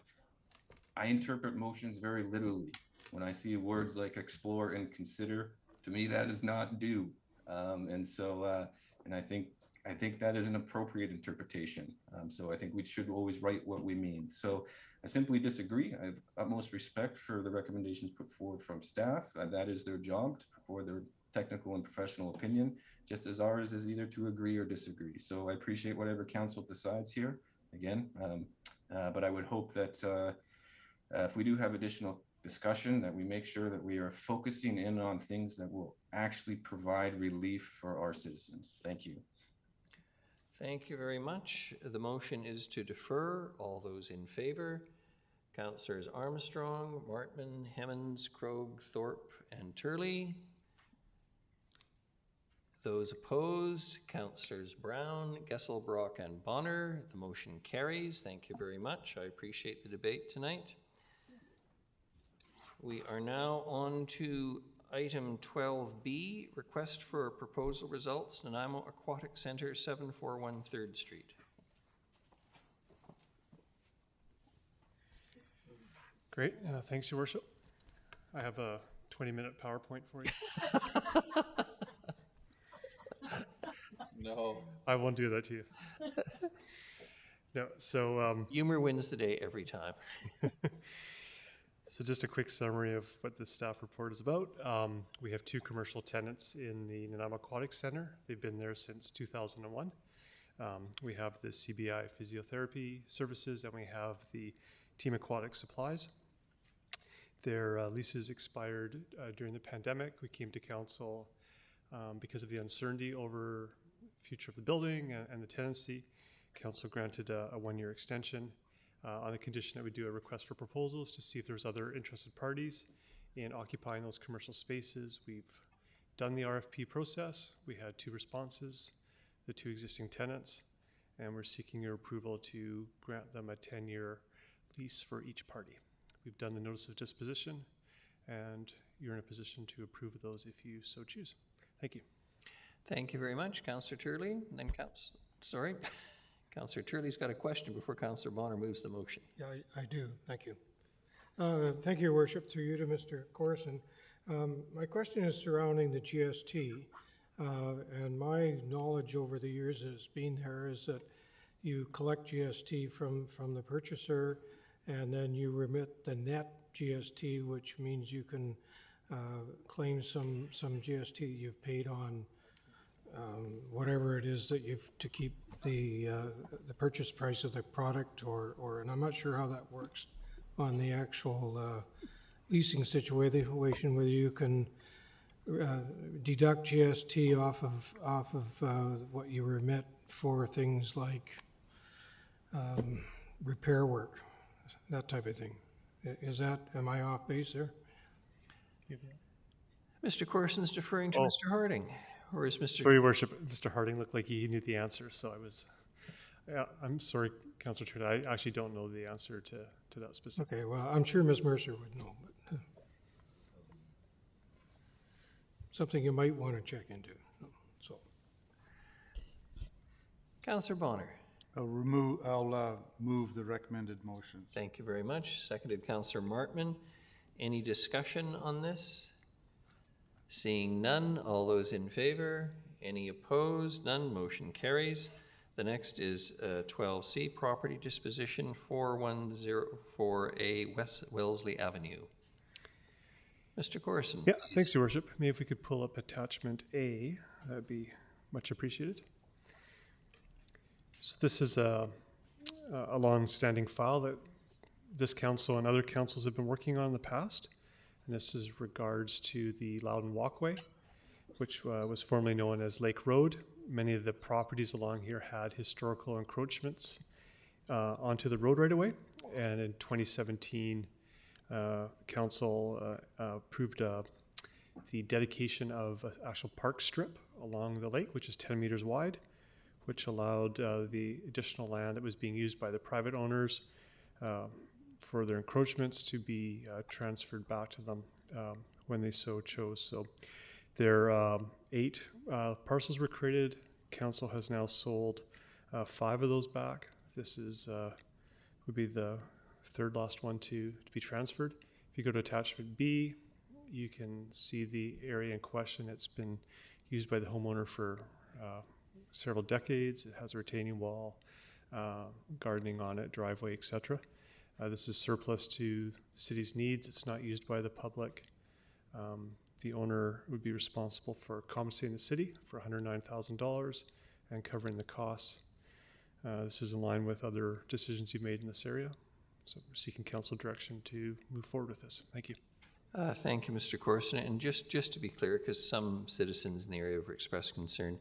[SPEAKER 18] I interpret motions very literally. When I see words like explore and consider, to me that is not do. And I think that is an appropriate interpretation. So I think we should always write what we mean. So I simply disagree. I have utmost respect for the recommendations put forward from staff. That is their job, to put forward their technical and professional opinion, just as ours is either to agree or disagree. So I appreciate whatever council decides here, again. But I would hope that if we do have additional discussion, that we make sure that we are focusing in on things that will actually provide relief for our citizens. Thank you.
[SPEAKER 1] Thank you very much. The motion is to defer. All those in favor? Councillors Armstrong, Martman, Hemmons, Krogh, Thorpe, and Turley. Those opposed, Councillors Brown, Gesselbrock, and Bonner. The motion carries. Thank you very much. I appreciate the debate tonight. We are now on to item 12B, request for proposal results, Nanaimo Aquatic Center, 741 3rd Street.
[SPEAKER 19] Great, thanks, Your Worship. I have a 20-minute PowerPoint for you.
[SPEAKER 1] No.
[SPEAKER 19] I won't do that to you. No, so...
[SPEAKER 1] humor wins the day every time.
[SPEAKER 19] So just a quick summary of what the staff report is about. We have 2 commercial tenants in the Nanaimo Aquatic Center. They've been there since 2001. We have the CBI physiotherapy services, and we have the Team Aquatic Supplies. Their leases expired during the pandemic. We came to council because of the uncertainty over the future of the building and the tenancy. Council granted a 1-year extension on the condition that we do a request for proposals to see if there's other interested parties in occupying those commercial spaces. We've done the RFP process. We had 2 responses, the 2 existing tenants, and we're seeking your approval to grant them a 10-year lease for each party. We've done the notice of disposition, and you're in a position to approve of those if you so choose. Thank you.
[SPEAKER 1] Thank you very much, Councillor Turley. And then Councillor Turley's got a question before Councillor Bonner moves the motion.
[SPEAKER 13] Yeah, I do. Thank you. Thank you, Your Worship, through you to Mr. Corson. My question is surrounding the GST, and my knowledge over the years has been there is that you collect GST from the purchaser, and then you remit the net GST, which means you can claim some GST you've paid on whatever it is that you've to keep the purchase price of the product, and I'm not sure how that works on the actual leasing situation, whether you can deduct GST off of what you remit for things like repair work, that type of thing. Am I off base there?
[SPEAKER 1] Mr. Corson's deferring to Mr. Harding. Or is Mr.
[SPEAKER 19] Sorry, Your Worship, Mr. Harding looked like he knew the answer, so I was... I'm sorry, Councillor Turner, I actually don't know the answer to that specific.
[SPEAKER 13] Okay, well, I'm sure Ms. Mercer would know, but something you might want to check into. So,
[SPEAKER 1] Councillor Bonner.
[SPEAKER 6] I'll move the recommended motions.
[SPEAKER 1] Thank you very much. Seconded Councillor Martman. Any discussion on this? Seeing none, all those in favor? Any opposed? None. Motion carries. The next is 12C, property disposition, 4104A West Wellesley Avenue. Mr. Corson.
[SPEAKER 19] Yeah, thanks, Your Worship. Maybe if we could pull up attachment A, that'd be much appreciated. So this is a long-standing file that this council and other councils have been working on in the past. And this is regards to the Loudon Walkway, which was formerly known as Lake Road. Many of the properties along here had historical encroachments onto the road right away. And in 2017, council approved the dedication of an actual park strip along the lake, which is 10 meters wide, which allowed the additional land that was being used by the private owners for their encroachments to be transferred back to them when they so chose. So There are 8 parcels were created. Council has now sold 5 of those back. This is would be the third last one to be transferred. If you go to attachment B, you can see the area in question. It's been used by the homeowner for several decades. It has a retaining wall, gardening on it, driveway, etc. This is surplus to the city's needs. It's not used by the public. The owner would be responsible for compensating the city for $109,000 and covering the costs. This is in line with other decisions you've made in this area. So we're seeking council direction to move forward with this. Thank you.
[SPEAKER 1] Thank you, Mr. Corson. And just to be clear, because some citizens in the area have expressed concern,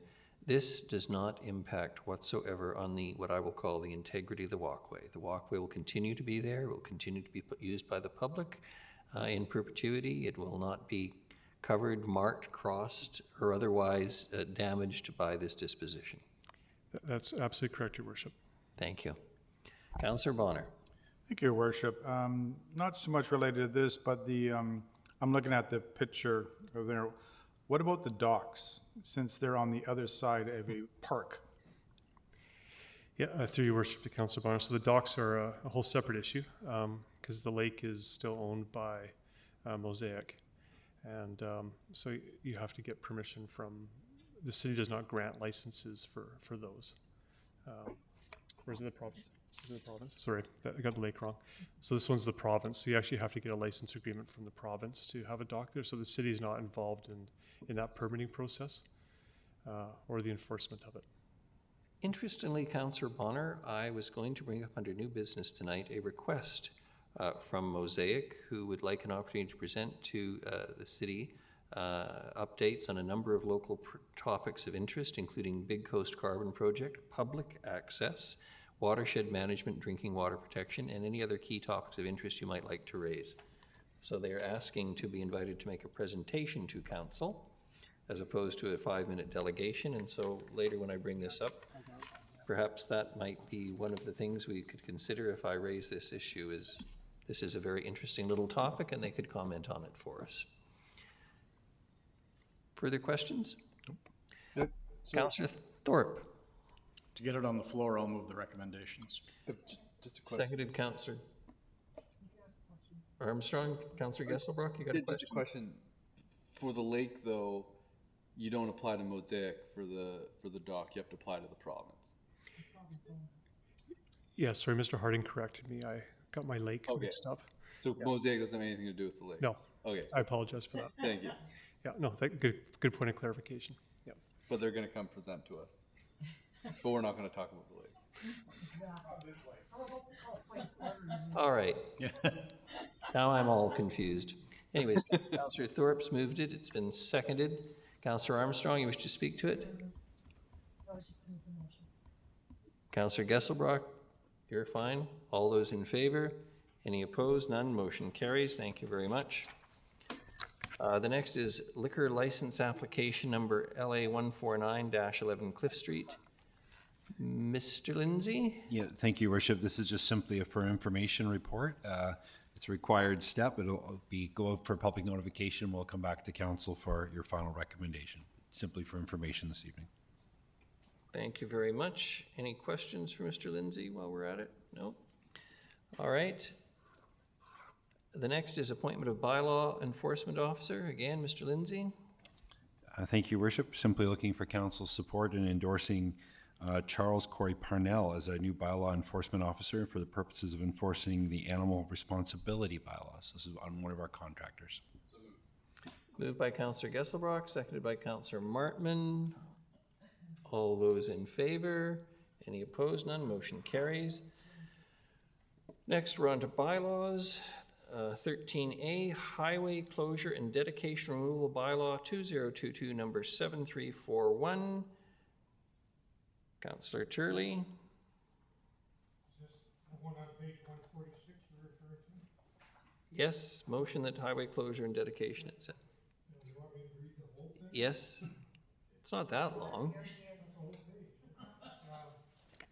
[SPEAKER 1] this does not impact whatsoever on what I will call the integrity of the walkway. The walkway will continue to be there, will continue to be used by the public in perpetuity. It will not be covered, marked, crossed, or otherwise damaged by this disposition.
[SPEAKER 19] That's absolutely correct, Your Worship.
[SPEAKER 1] Thank you. Councillor Bonner.
[SPEAKER 6] Thank you, Your Worship. Not so much related to this, but I'm looking at the picture over there. What about the docks, since they're on the other side of a park?
[SPEAKER 19] Yeah, through Your Worship to Councillor Bonner. So the docks are a whole separate issue because the lake is still owned by Mosaic. And so you have to get permission from, the city does not grant licenses for those. Where's the province? Is it the province? Sorry, I got the lake wrong. So this one's the province. So you actually have to get a license agreement from the province to have a dock there. So the city is not involved in that permitting process or the enforcement of it.
[SPEAKER 1] Interestingly, Councillor Bonner, I was going to bring up under new business tonight a request from Mosaic, who would like an opportunity to present to the city updates on a number of local topics of interest, including Big Coast Carbon Project, public access, watershed management, drinking water protection, and any other key topics of interest you might like to raise. So they are asking to be invited to make a presentation to council as opposed to a 5-minute delegation. And so later when I bring this up, perhaps that might be one of the things we could consider if I raise this issue. Is this is a very interesting little topic and they could comment on it for us. Further questions?
[SPEAKER 20] Nope.
[SPEAKER 1] Councillor Thorpe.
[SPEAKER 15] To get it on the floor, I'll move the recommendations.
[SPEAKER 20] Just a question.
[SPEAKER 1] Seconded, Councillor Armstrong. Councillor Gesselbrock, you got a question?
[SPEAKER 20] Just a question. For the lake, though, you don't apply to Mosaic for the dock. You have to apply to the province.
[SPEAKER 19] Yeah, sorry, Mr. Harding corrected me. I got my lake mixed up.
[SPEAKER 20] So
[SPEAKER 19] Yeah.
[SPEAKER 20] Mosaic doesn't have anything to do with the lake?
[SPEAKER 19] No.
[SPEAKER 20] Okay.
[SPEAKER 19] I apologize for that.
[SPEAKER 20] Thank you.
[SPEAKER 19] Yeah, no, good point of clarification. Yeah.
[SPEAKER 20] But they're going to come present to us. But we're not going to talk about the lake.
[SPEAKER 1] All right. Now I'm all confused. Anyways, Councillor Thorpe's moved it. It's been seconded. Councillor Armstrong, you wish to speak to it? Councillor Gesselbrock, you're fine. All those in favor? Any opposed? None. Motion carries. Thank you very much. The next is liquor license application number LA 149-11 Cliff Street. Mr. Lindsay?
[SPEAKER 14] Yeah, thank you, Worship. This is just simply a for information report. It's a required step. It'll go out for public notification. We'll come back to council for your final recommendation. Simply for information this evening.
[SPEAKER 1] Thank you very much. Any questions for Mr. Lindsay while we're at it? No? All right. The next is appointment of bylaw enforcement officer. Again, Mr. Lindsay.
[SPEAKER 14] Thank you, Worship. Simply looking for council's support in endorsing Charles Corey Parnell as a new bylaw enforcement officer for the purposes of enforcing the animal responsibility bylaws. This is on one of our contractors.
[SPEAKER 1] Moved by Councillor Gesselbrock, seconded by Councillor Martman. All those in favor? Any opposed? None. Motion carries. Next, we're on to bylaws. 13A, Highway Closure and Dedication Removal Bylaw 2022, number 7341. Councillor Turley.
[SPEAKER 13] Is this the one on page 146 you're referring to?
[SPEAKER 1] Yes, motion that highway closure and dedication, it said.
[SPEAKER 13] You want me to read the whole thing?
[SPEAKER 1] Yes, it's not that long.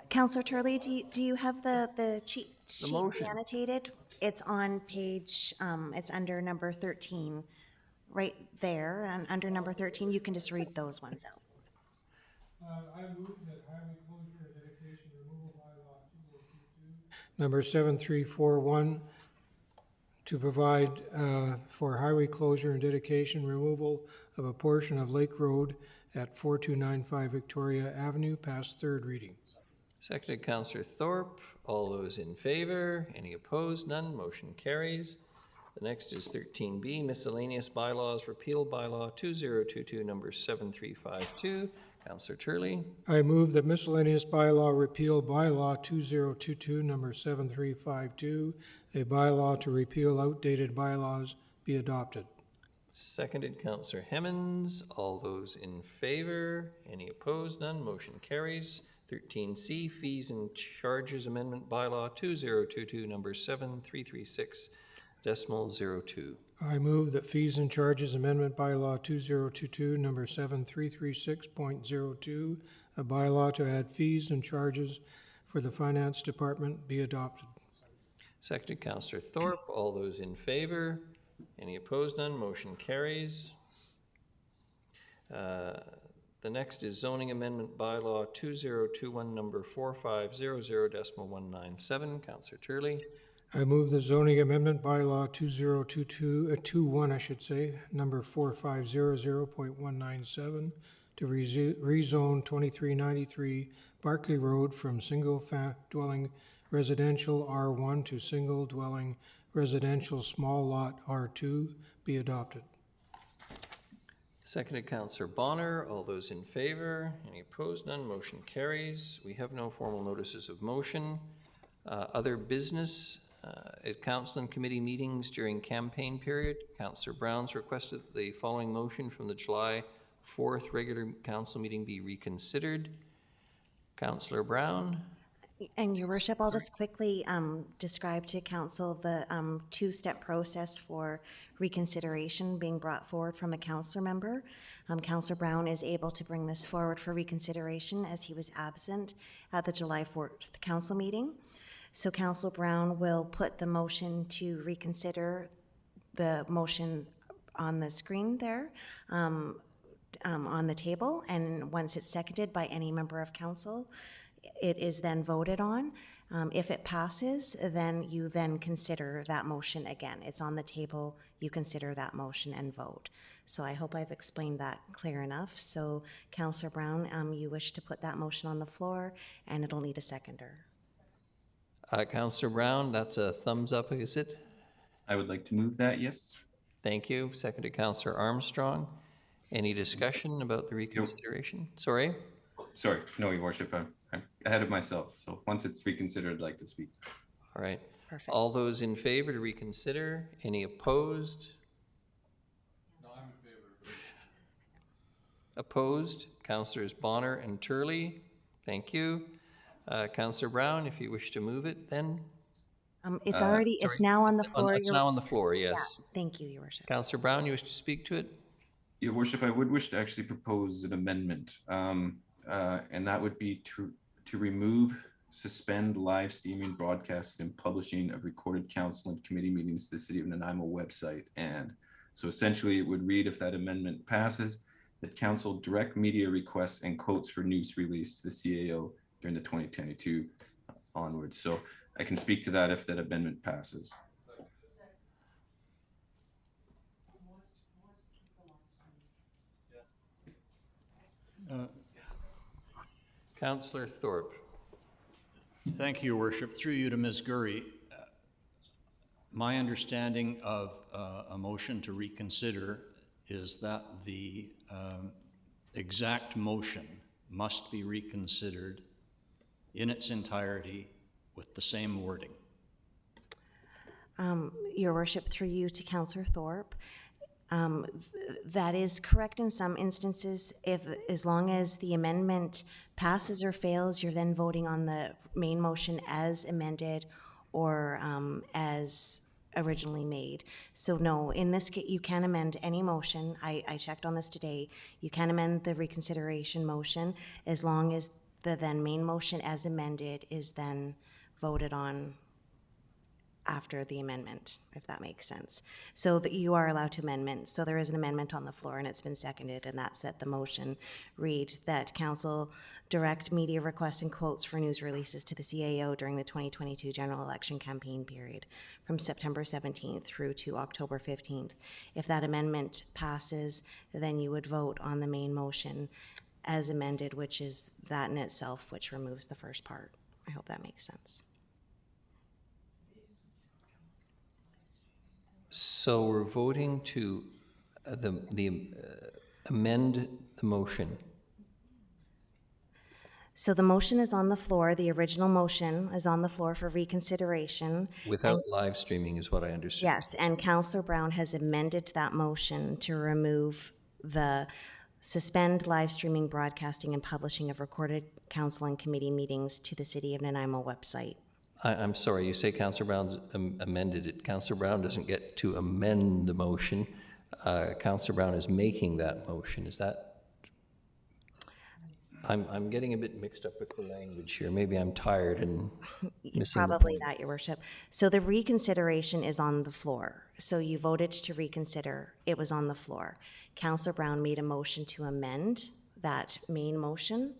[SPEAKER 11] Councillor Turley, do you have the cheat
[SPEAKER 1] The
[SPEAKER 11] sheet
[SPEAKER 1] motion.
[SPEAKER 11] annotated? It's on page, it's under number 13, right there, and under number 13, you can just read those ones out.
[SPEAKER 13] I move that highway closure and dedication removal bylaw 2022, number 7341, to provide for highway closure and dedication removal of a portion of Lake Road at 4295 Victoria Avenue, past third reading.
[SPEAKER 1] Seconded Councillor Thorpe. All those in favor? Any opposed? None. Motion carries. The next is 13B, miscellaneous bylaws, repeal bylaw 2022, number 7352. Councillor Turley.
[SPEAKER 13] I move that miscellaneous bylaw repeal bylaw 2022, number 7352, a bylaw to repeal outdated bylaws, be adopted.
[SPEAKER 1] Seconded Councillor Hemmons. All those in favor? Any opposed? None. Motion carries. 13C, fees and charges amendment bylaw 2022, number 7336, decimal 02.
[SPEAKER 13] I move that fees and charges amendment bylaw 2022, number 7336.02, a bylaw to add fees and charges for the finance department, be adopted.
[SPEAKER 1] Seconded Councillor Thorpe. All those in favor? Any opposed? None. Motion carries. The next is zoning amendment bylaw 2021, number 4500, decimal 197. Councillor Turley.
[SPEAKER 13] I move the zoning amendment bylaw 21, I should say, number 4500.197, to rezone 2393 Barclay Road from single dwelling residential R1 to single dwelling residential small lot R2, be adopted.
[SPEAKER 1] Seconded Councillor Bonner. All those in favor? Any opposed? None. Motion carries. We have no formal notices of motion. Other business at council and committee meetings during campaign period. Councillor Brown's requested that the following motion from the July 4th regular council meeting be reconsidered. Councillor Brown.
[SPEAKER 11] And Your Worship, I'll just quickly describe to council the two-step process for reconsideration being brought forward from a councillor member. Councillor Brown is able to bring this forward for reconsideration as he was absent at the July 4th council meeting. So Councillor Brown will put the motion to reconsider the motion on the screen there, on the table, and once it's seconded by any member of council, it is then voted on. If it passes, then you then consider that motion again. It's on the table, you consider that motion and vote. So I hope I've explained that clear enough. So Councillor Brown, you wish to put that motion on the floor, and it'll need a seconder.
[SPEAKER 1] Councillor Brown, that's a thumbs up, is it?
[SPEAKER 18] I would like to move that, yes.
[SPEAKER 1] Thank you. Seconded Councillor Armstrong. Any discussion about the reconsideration? Sorry?
[SPEAKER 18] Sorry, no, Your Worship, I'm ahead of myself. So once it's reconsidered, I'd like to speak.
[SPEAKER 1] All right.
[SPEAKER 11] Perfect.
[SPEAKER 1] All those in favor to reconsider? Any opposed?
[SPEAKER 20] No, I'm in favor.
[SPEAKER 1] Opposed? Councillors Bonner and Turley. Thank you. Councillor Brown, if you wish to move it, then.
[SPEAKER 11] It's already, it's now on the floor.
[SPEAKER 1] It's now on the floor, yes.
[SPEAKER 11] Yeah, thank you, Your Worship.
[SPEAKER 1] Councillor Brown, you wish to speak to it?
[SPEAKER 18] Your Worship, I would wish to actually propose an amendment, and that would be to remove, suspend live streaming, broadcasting, and publishing of recorded council and committee meetings to the City of Nanaimo website. And so essentially it would read, if that amendment passes, that council direct media requests and quotes for news release to the CAO during the 2022 onwards. So I can speak to that if that amendment passes.
[SPEAKER 1] Councillor Thorpe.
[SPEAKER 15] Thank you, Your Worship. Through you to Ms. Gurry. My understanding of a motion to reconsider is that the exact motion must be reconsidered in its entirety with the same wording.
[SPEAKER 11] Your Worship, through you to Councillor Thorpe, that is correct in some instances. As long as the amendment passes or fails, you're then voting on the main motion as amended or as originally made. So no, in this case, you can amend any motion. I checked on this today. You can amend the reconsideration motion as long as the then main motion as amended is then voted on after the amendment, if that makes sense. So that you are allowed to amendment. So there is an amendment on the floor and it's been seconded, and that's that the motion read that council direct media requests and quotes for news releases to the CAO during the 2022 general election campaign period from September 17th through to October 15th. If that amendment passes, then you would vote on the main motion as amended, which is that in itself, which removes the first part. I hope that makes sense.
[SPEAKER 1] So we're voting to amend the motion.
[SPEAKER 11] So the motion is on the floor. The original motion is on the floor for reconsideration.
[SPEAKER 1] Without live streaming is what I understood.
[SPEAKER 11] Yes, and Councillor Brown has amended that motion to remove the suspend live streaming, broadcasting, and publishing of recorded council and committee meetings to the City of Nanaimo website.
[SPEAKER 1] I'm sorry, you say Councillor Brown's amended it. Councillor Brown doesn't get to amend the motion. Councillor Brown is making that motion. Is that? I'm getting a bit mixed up with the language here. Maybe I'm tired and missing the
[SPEAKER 11] Probably
[SPEAKER 1] point.
[SPEAKER 11] that, Your Worship. So the reconsideration is on the floor. So you voted to reconsider. It was on the floor. Councillor Brown made a motion to amend that main motion,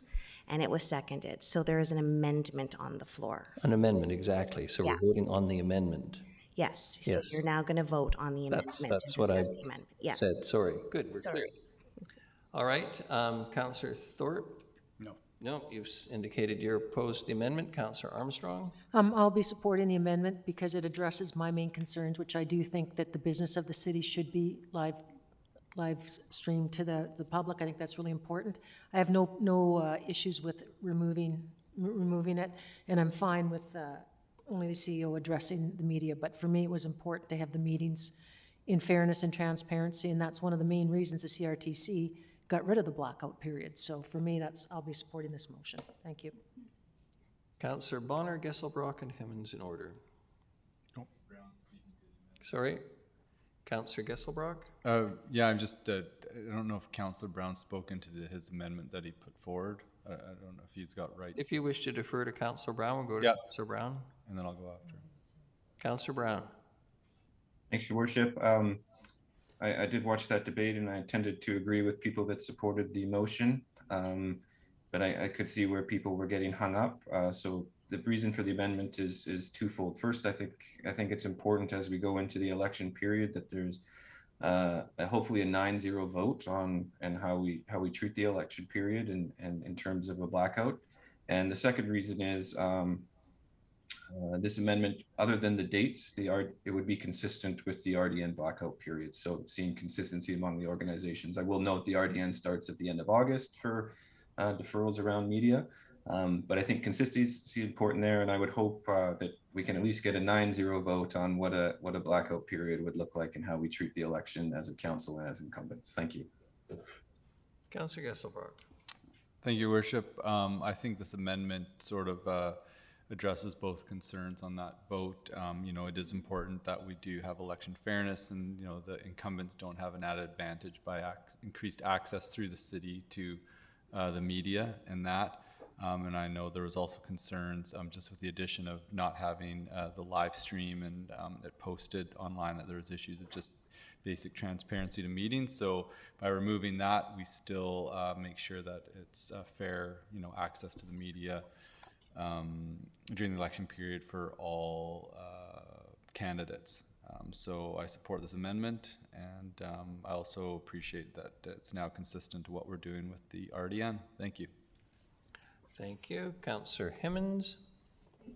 [SPEAKER 11] and it was seconded. So there is an amendment on the floor.
[SPEAKER 1] An amendment, exactly. So
[SPEAKER 11] Yeah.
[SPEAKER 1] we're voting on the amendment.
[SPEAKER 11] Yes. So
[SPEAKER 1] Yes.
[SPEAKER 11] you're now going to vote on the amendment.
[SPEAKER 1] That's
[SPEAKER 11] to
[SPEAKER 1] what I
[SPEAKER 11] discuss the amendment. Yes.
[SPEAKER 1] said. Sorry. Good, we're
[SPEAKER 11] Sorry.
[SPEAKER 1] clear. All right, Councillor Thorpe?
[SPEAKER 5] No.
[SPEAKER 1] No, you've indicated you're opposed to the amendment. Councillor Armstrong?
[SPEAKER 2] I'll be supporting the amendment because it addresses my main concerns, which I do think that the business of the city should be live streamed to the public. I think that's really important. I have no issues with removing it, and I'm fine with only the CEO addressing the media. But for me, it was important to have the meetings in fairness and transparency, and that's one of the main reasons the CRTC got rid of the blackout period. So for me, I'll be supporting this motion. Thank you.
[SPEAKER 1] Councillor Bonner, Gesselbrock, and Hemmens in order.
[SPEAKER 5] Nope.
[SPEAKER 1] Sorry? Councillor Gesselbrock?
[SPEAKER 16] Yeah, I'm just, I don't know if Councillor Brown's spoken to his amendment that he put forward. I don't know if he's got rights.
[SPEAKER 1] If you wish to defer to Councillor Brown, we'll go to
[SPEAKER 16] Yeah.
[SPEAKER 1] Councillor Brown.
[SPEAKER 16] And then I'll go after.
[SPEAKER 1] Councillor Brown.
[SPEAKER 18] Thanks, Your Worship. I did watch that debate and I tended to agree with people that supported the motion. But I could see where people were getting hung up. So the reason for the amendment is twofold. First, I think it's important as we go into the election period that there's hopefully a 9-0 vote on and how we treat the election period and in terms of a blackout. And the second reason is this amendment, other than the dates, it would be consistent with the RDN blackout period. So seeing consistency among the organizations. I will note the RDN starts at the end of August for deferrals around media. But I think consistency is important there, and I would hope that we can at least get a 9-0 vote on what a blackout period would look like and how we treat the election as a council and as incumbents. Thank you.
[SPEAKER 1] Councillor Gesselbrock.
[SPEAKER 16] Thank you, Your Worship. I think this amendment sort of addresses both concerns on that vote. It is important that we do have election fairness, and the incumbents don't have an added advantage by increased access through the city to the media and that. And I know there was also concerns just with the addition of not having the live stream and it posted online, that there was issues of just basic transparency to meetings. So by removing that, we still make sure that it's fair, access to the media during the election period for all candidates. So I support this amendment, and I also appreciate that it's now consistent to what we're doing with the RDN. Thank you.
[SPEAKER 1] Thank you. Councillor Hemmens.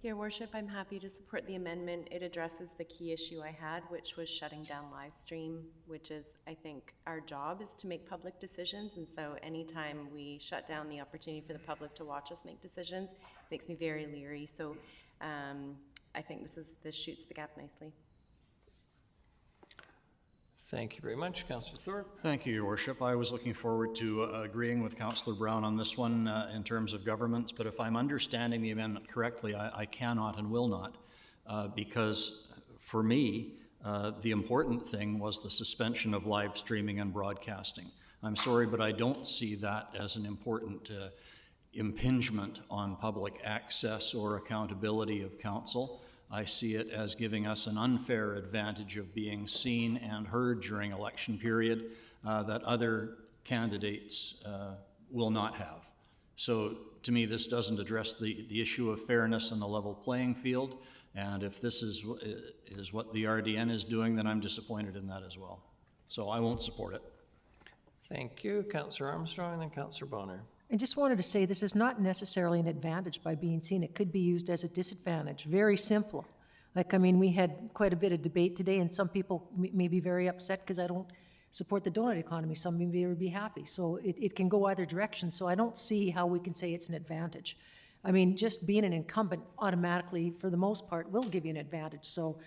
[SPEAKER 10] Your Worship, I'm happy to support the amendment. It addresses the key issue I had, which was shutting down live stream, which is, I think, our job is to make public decisions. And so anytime we shut down the opportunity for the public to watch us make decisions, it makes me very leery. So I think this shoots the gap nicely.
[SPEAKER 1] Thank you very much. Councillor Thorpe.
[SPEAKER 15] Thank you, Your Worship. I was looking forward to agreeing with Councillor Brown on this one in terms of governments, but if I'm understanding the amendment correctly, I cannot and will not, because for me, the important thing was the suspension of live streaming and broadcasting. I'm sorry, but I don't see that as an important impingement on public access or accountability of council. I see it as giving us an unfair advantage of being seen and heard during election period that other candidates will not have. So to me, this doesn't address the issue of fairness and the level playing field. And if this is what the RDN is doing, then I'm disappointed in that as well. So I won't support it.
[SPEAKER 1] Thank you. Councillor Armstrong and then Councillor Bonner.
[SPEAKER 2] I just wanted to say this is not necessarily an advantage by being seen. It could be used as a disadvantage. Very simple. Like, I mean, we had quite a bit of debate today, and some people may be very upset because I don't support the donut economy. Some may be happy. So it can go either direction. So I don't see how we can say it's an advantage. I mean, just being an incumbent automatically, for the most part, will give you an advantage. So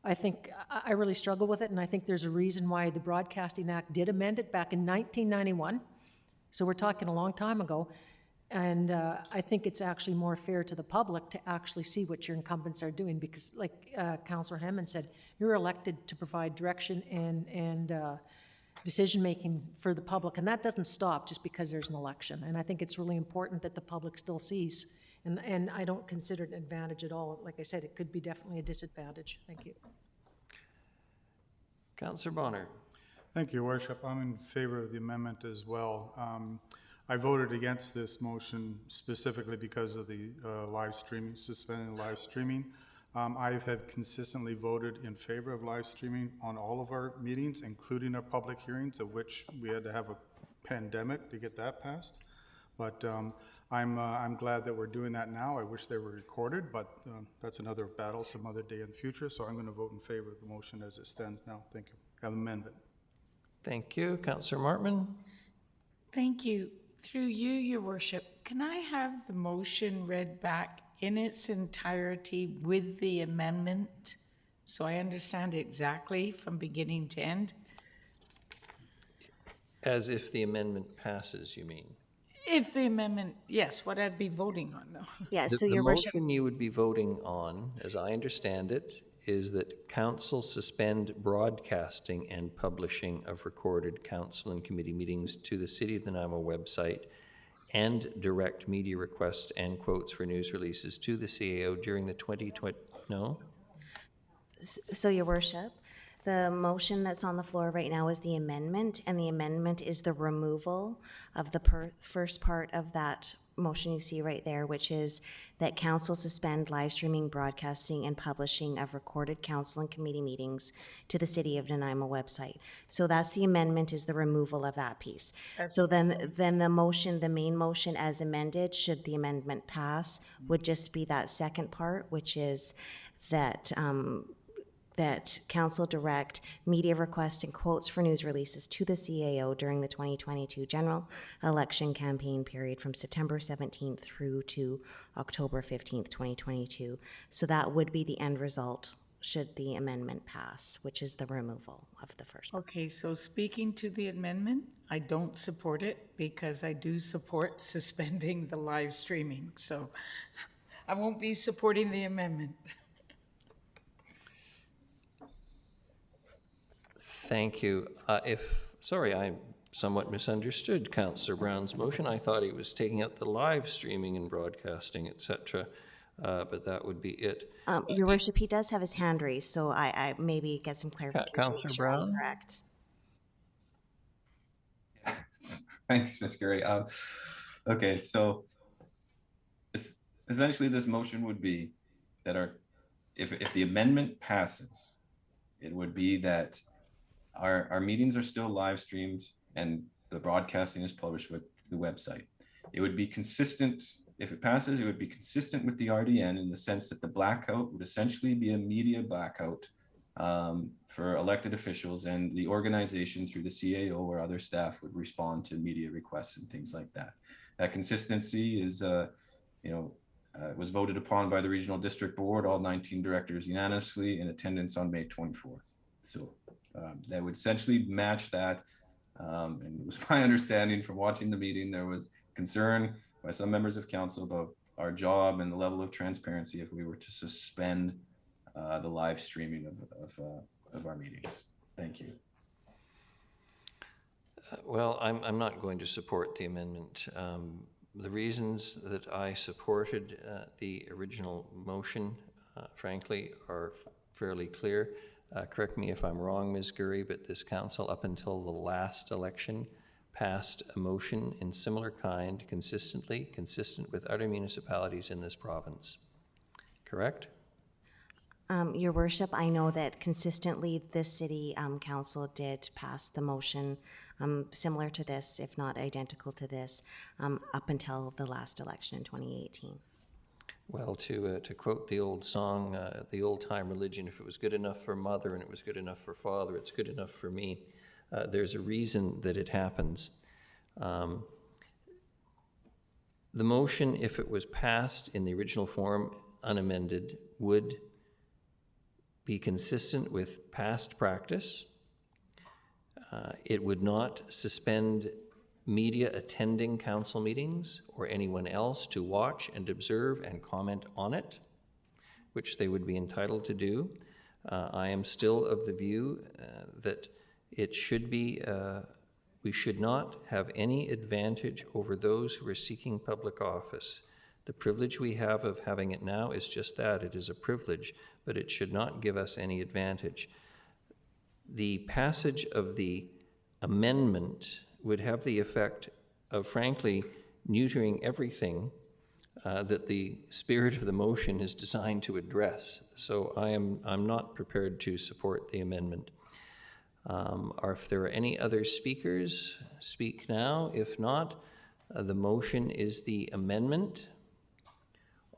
[SPEAKER 2] I think I really struggle with it, and I think there's a reason why the Broadcasting Act did amend it back in 1991. So we're talking a long time ago, and I think it's actually more fair to the public to actually see what your incumbents are doing, because like Councillor Hammond said, you're elected to provide direction and decision-making for the public, and that doesn't stop just because there's an election. And I think it's really important that the public still sees, and I don't consider it an advantage at all. Like I said, it could be definitely a disadvantage. Thank you.
[SPEAKER 1] Councillor Bonner.
[SPEAKER 6] Thank you, Your Worship. I'm in favor of the amendment as well. I voted against this motion specifically because of the live streaming, suspending live streaming. I have consistently voted in favor of live streaming on all of our meetings, including our public hearings, of which we had to have a pandemic to get that passed. But I'm glad that we're doing that now. I wish they were recorded, but that's another battle some other day in the future. So I'm going to vote in favor of the motion as it stands now. Thank you. Amendment.
[SPEAKER 1] Thank you. Councillor Martman.
[SPEAKER 17] Thank you. Through you, Your Worship, can I have the motion read back in its entirety with the amendment so I understand exactly from beginning to end?
[SPEAKER 1] As if the amendment passes, you mean?
[SPEAKER 17] If the amendment, yes, what I'd be voting on, though.
[SPEAKER 11] Yes,
[SPEAKER 1] The motion you would be voting on, as I understand it, is that council suspend broadcasting and publishing of recorded council and committee meetings to the City of Nanaimo website and direct media requests and quotes for news releases to the CAO during the 2020, no?
[SPEAKER 11] So, Your Worship, the motion that's on the floor right now is the amendment, and the amendment is the removal of the first part of that motion you see right there, which is that council suspend live streaming, broadcasting, and publishing of recorded council and committee meetings to the City of Nanaimo website. So that's the amendment, is the removal of that piece. So then the motion, the main motion as amended, should the amendment pass, would just be that second part, which is that that council direct media requests and quotes for news releases to the CAO during the 2022 general election campaign period from September 17th through to October 15th, 2022. So that would be the end result should the amendment pass, which is the removal of the first.
[SPEAKER 17] Okay, so speaking to the amendment, I don't support it because I do support suspending the live streaming. So I won't be supporting the amendment.
[SPEAKER 1] Thank you. Sorry, I somewhat misunderstood Councillor Brown's motion. I thought he was taking out the live streaming and broadcasting, etc. But that would be it.
[SPEAKER 11] Your Worship, he does have his hand raised, so I maybe get some clarification.
[SPEAKER 1] Councillor Brown?
[SPEAKER 11] Correct.
[SPEAKER 18] Thanks, Ms. Gurry. Okay, so essentially this motion would be that if the amendment passes, it would be that our meetings are still live streamed and the broadcasting is published with the website. It would be consistent, if it passes, it would be consistent with the RDN in the sense that the blackout would essentially be a media blackout for elected officials, and the organization through the CAO or other staff would respond to media requests and things like that. That consistency is, was voted upon by the Regional District Board, all 19 directors unanimously in attendance on May 24th. So that would essentially match that. And it was my understanding from watching the meeting, there was concern by some members of council about our job and the level of transparency if we were to suspend the live streaming of our meetings. Thank you.
[SPEAKER 1] Well, I'm not going to support the amendment. The reasons that I supported the original motion frankly, are fairly clear. Correct me if I'm wrong, Ms. Gurry, but this council, up until the last election, passed a motion in similar kind consistent with other municipalities in this province. Correct?
[SPEAKER 11] Your Worship, I know that consistently this city council did pass the motion similar to this, if not identical to this, up until the last election in 2018.
[SPEAKER 1] Well, to quote the old song, the old-time religion, if it was good enough for mother and it was good enough for father, it's good enough for me. There's a reason that it happens. The motion, if it was passed in the original form, unamended, would be consistent with past practice. It would not suspend media attending council meetings or anyone else to watch and observe and comment on it, which they would be entitled to do. I am still of the view that it should be, we should not have any advantage over those who are seeking public office. The privilege we have of having it now is just that, it is a privilege, but it should not give us any advantage. The passage of the amendment would have the effect of, frankly, neutering everything that the spirit of the motion is designed to address. So I'm not prepared to support the amendment. Or if there are any other speakers, speak now. If not, the motion is the amendment.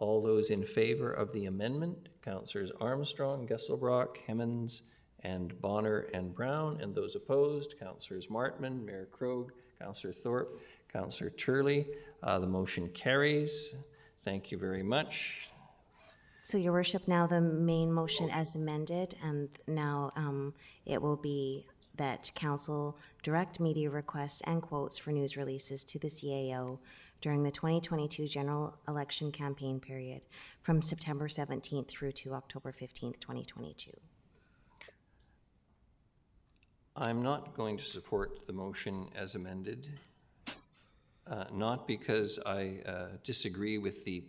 [SPEAKER 1] All those in favor of the amendment, Councillors Armstrong, Gesselbrock, Hemmens, and Bonner and Brown, and those opposed, Councillors Martman, Mayor Krogh, Councillor Thorpe, Councillor Turley. The motion carries. Thank you very much.
[SPEAKER 11] So, Your Worship, now the main motion as amended, and now it will be that council direct media requests and quotes for news releases to the CAO during the 2022 general election campaign period from September 17th through to October 15th, 2022.
[SPEAKER 1] I'm not going to support the motion as amended, not because I disagree with the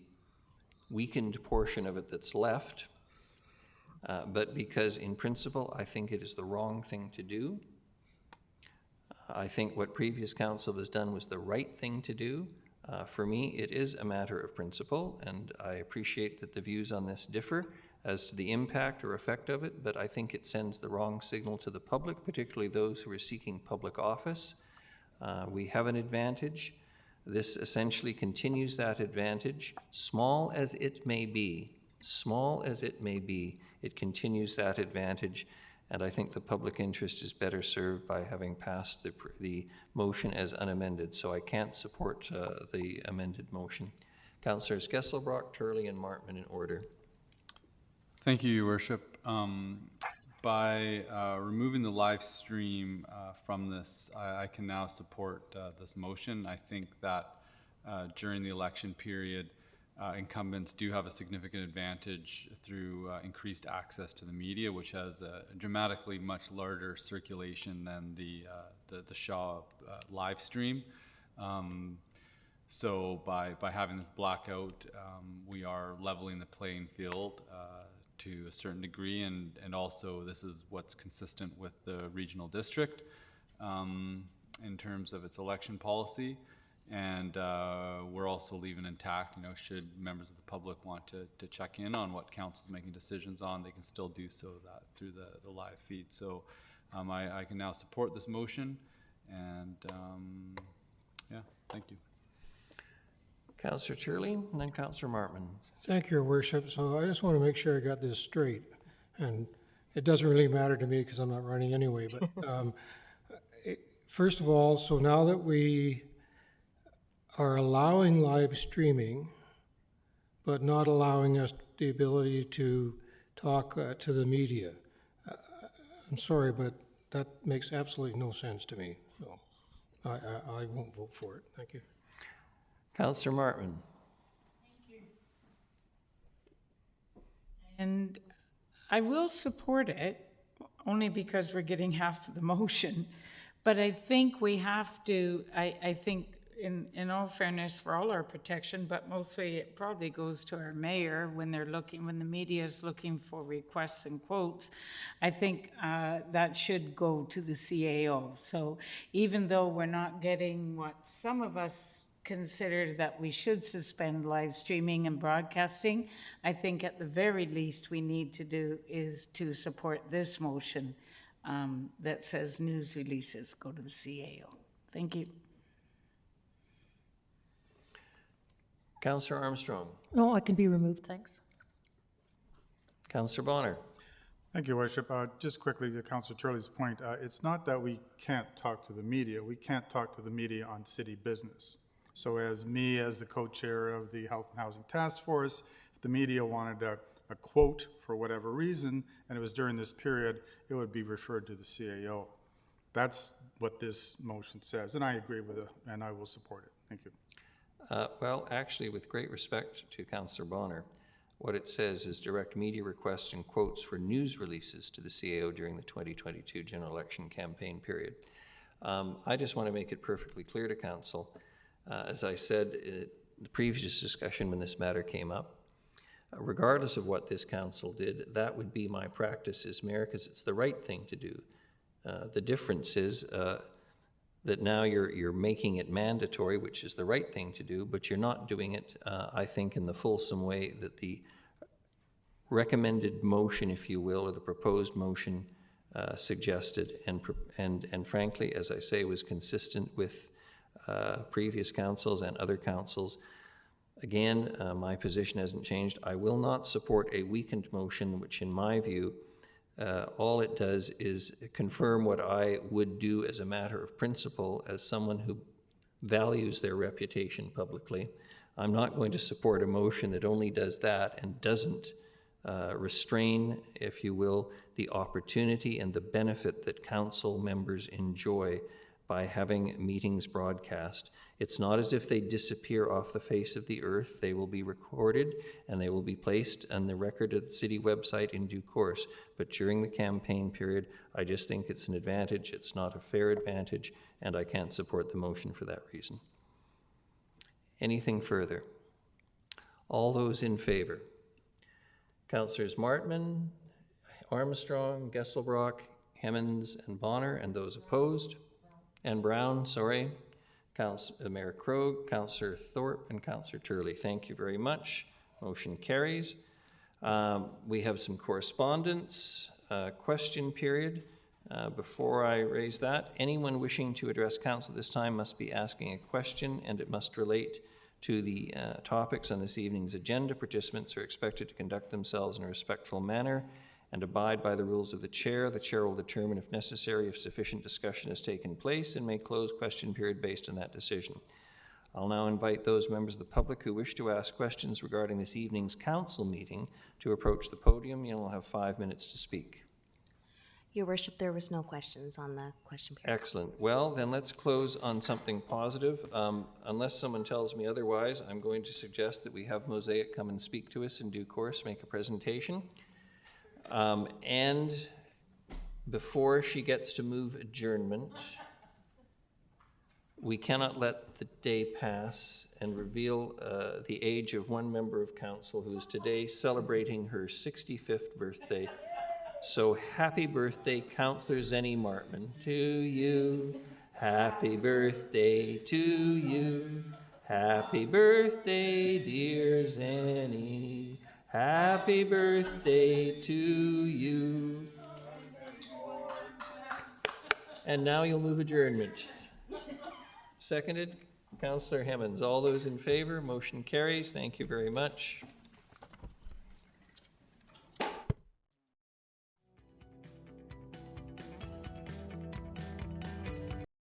[SPEAKER 1] weakened portion of it that's left, but because in principle I think it is the wrong thing to do. I think what previous council has done was the right thing to do. For me, it is a matter of principle, and I appreciate that the views on this differ as to the impact or effect of it, but I think it sends the wrong signal to the public, particularly those who are seeking public office. We have an advantage. This essentially continues that advantage, small as it may be, it continues that advantage, and I think the public interest is better served by having passed the motion as unamended, so I can't support the amended motion. Councillors Gesselbrock, Turley, and Martman in order.
[SPEAKER 16] Thank you, Your Worship. By removing the live stream from this, I can now support this motion. I think that during the election period, incumbents do have a significant advantage through increased access to the media, which has a dramatically much larger circulation than the Shaw live stream. So by having this blackout, we are leveling the playing field to a certain degree, and also this is what's consistent with the regional district in terms of its election policy, and we're also leaving intact, should members of the public want to check in on what council's making decisions on, they can still do so that through the live feed. So I can now support this motion, and yeah, thank you.
[SPEAKER 1] Councillor Turley, and then Councillor Martman.
[SPEAKER 13] Thank you, Your Worship. So I just want to make sure I got this straight. And it doesn't really matter to me because I'm not running anyway. But first of all, so now that we are allowing live streaming, but not allowing us the ability to talk to the media, I'm sorry, but that makes absolutely no sense to me. So I won't vote for it. Thank you.
[SPEAKER 1] Councillor Martman.
[SPEAKER 17] Thank you. And I will support it, only because we're getting half the motion. But I think we have to, I think in all fairness, for all our protection, but mostly it probably goes to our mayor when they're looking, when the media is looking for requests and quotes. I think that should go to the CAO. So even though we're not getting what some of us consider that we should suspend live streaming and broadcasting, I think at the very least we need to do is to support this motion that says news releases go to the CAO. Thank you.
[SPEAKER 1] Councillor Armstrong.
[SPEAKER 2] No, it can be removed, thanks.
[SPEAKER 1] Councillor Bonner.
[SPEAKER 6] Thank you, Worship. Just quickly to Councillor Turley's point, it's not that we can't talk to the media. We can't talk to the media on city business. So as the co-chair of the Health and Housing Task Force, if the media wanted a quote for whatever reason, and it was during this period, it would be referred to the CAO. That's what this motion says, and I agree with it, and I will support it. Thank you.
[SPEAKER 1] Well, actually, with great respect to Councillor Bonner, what it says is direct media requests and quotes for news releases to the CAO during the 2022 general election campaign period. I just want to make it perfectly clear to Council, as I said in the previous discussion when this matter came up, regardless of what this Council did, that would be my practice as mayor because it's the right thing to do. The difference is that now you're making it mandatory, which is the right thing to do, but you're not doing it, I think, in the fulsome way that the recommended motion, if you will, or the proposed motion suggested, and frankly, as I say, was consistent with previous councils and other councils. Again, my position hasn't changed. I will not support a weakened motion, which in my view, all it does is confirm what I would do as a matter of principle as someone who values their reputation publicly. I'm not going to support a motion that only does that and doesn't restrain, if you will, the opportunity and the benefit that council members enjoy by having meetings broadcast. It's not as if they disappear off the face of the earth. They will be recorded and they will be placed on the record of the city website in due course. But during the campaign period, I just think it's an advantage. It's not a fair advantage, and I can't support the motion for that reason. Anything further? All those in favor? Councillors Martman, Armstrong, Gesselbrock, Hemmens, and Bonner, and those opposed? And Brown, sorry. Mayor Krogh, Councillor Thorpe, and Councillor Turley. Thank you very much. Motion carries. We have some correspondence, question period. Before I raise that, anyone wishing to address council at this time must be asking a question, and it must relate to the topics on this evening's agenda. Participants are expected to conduct themselves in a respectful manner and abide by the rules of the chair. The chair will determine if necessary if sufficient discussion has taken place and may close question period based on that decision. I'll now invite those members of the public who wish to ask questions regarding this evening's council meeting to approach the podium. You'll have 5 minutes to speak.
[SPEAKER 11] Your Worship, there was no questions on the question period.
[SPEAKER 1] Excellent. Well, then let's close on something positive. Unless someone tells me otherwise, I'm going to suggest that we have Mosaic come and speak to us in due course, make a presentation. And before she gets to move adjournment, we cannot let the day pass and reveal the age of one member of council who is today celebrating her 65th birthday. So happy birthday, Councillor Zenny Martman, to you. Happy birthday to you. Happy birthday, dear Zenny. Happy birthday to you. And now you'll move adjournment. Seconded, Councillor Hemmens. All those in favor, motion carries. Thank you very much.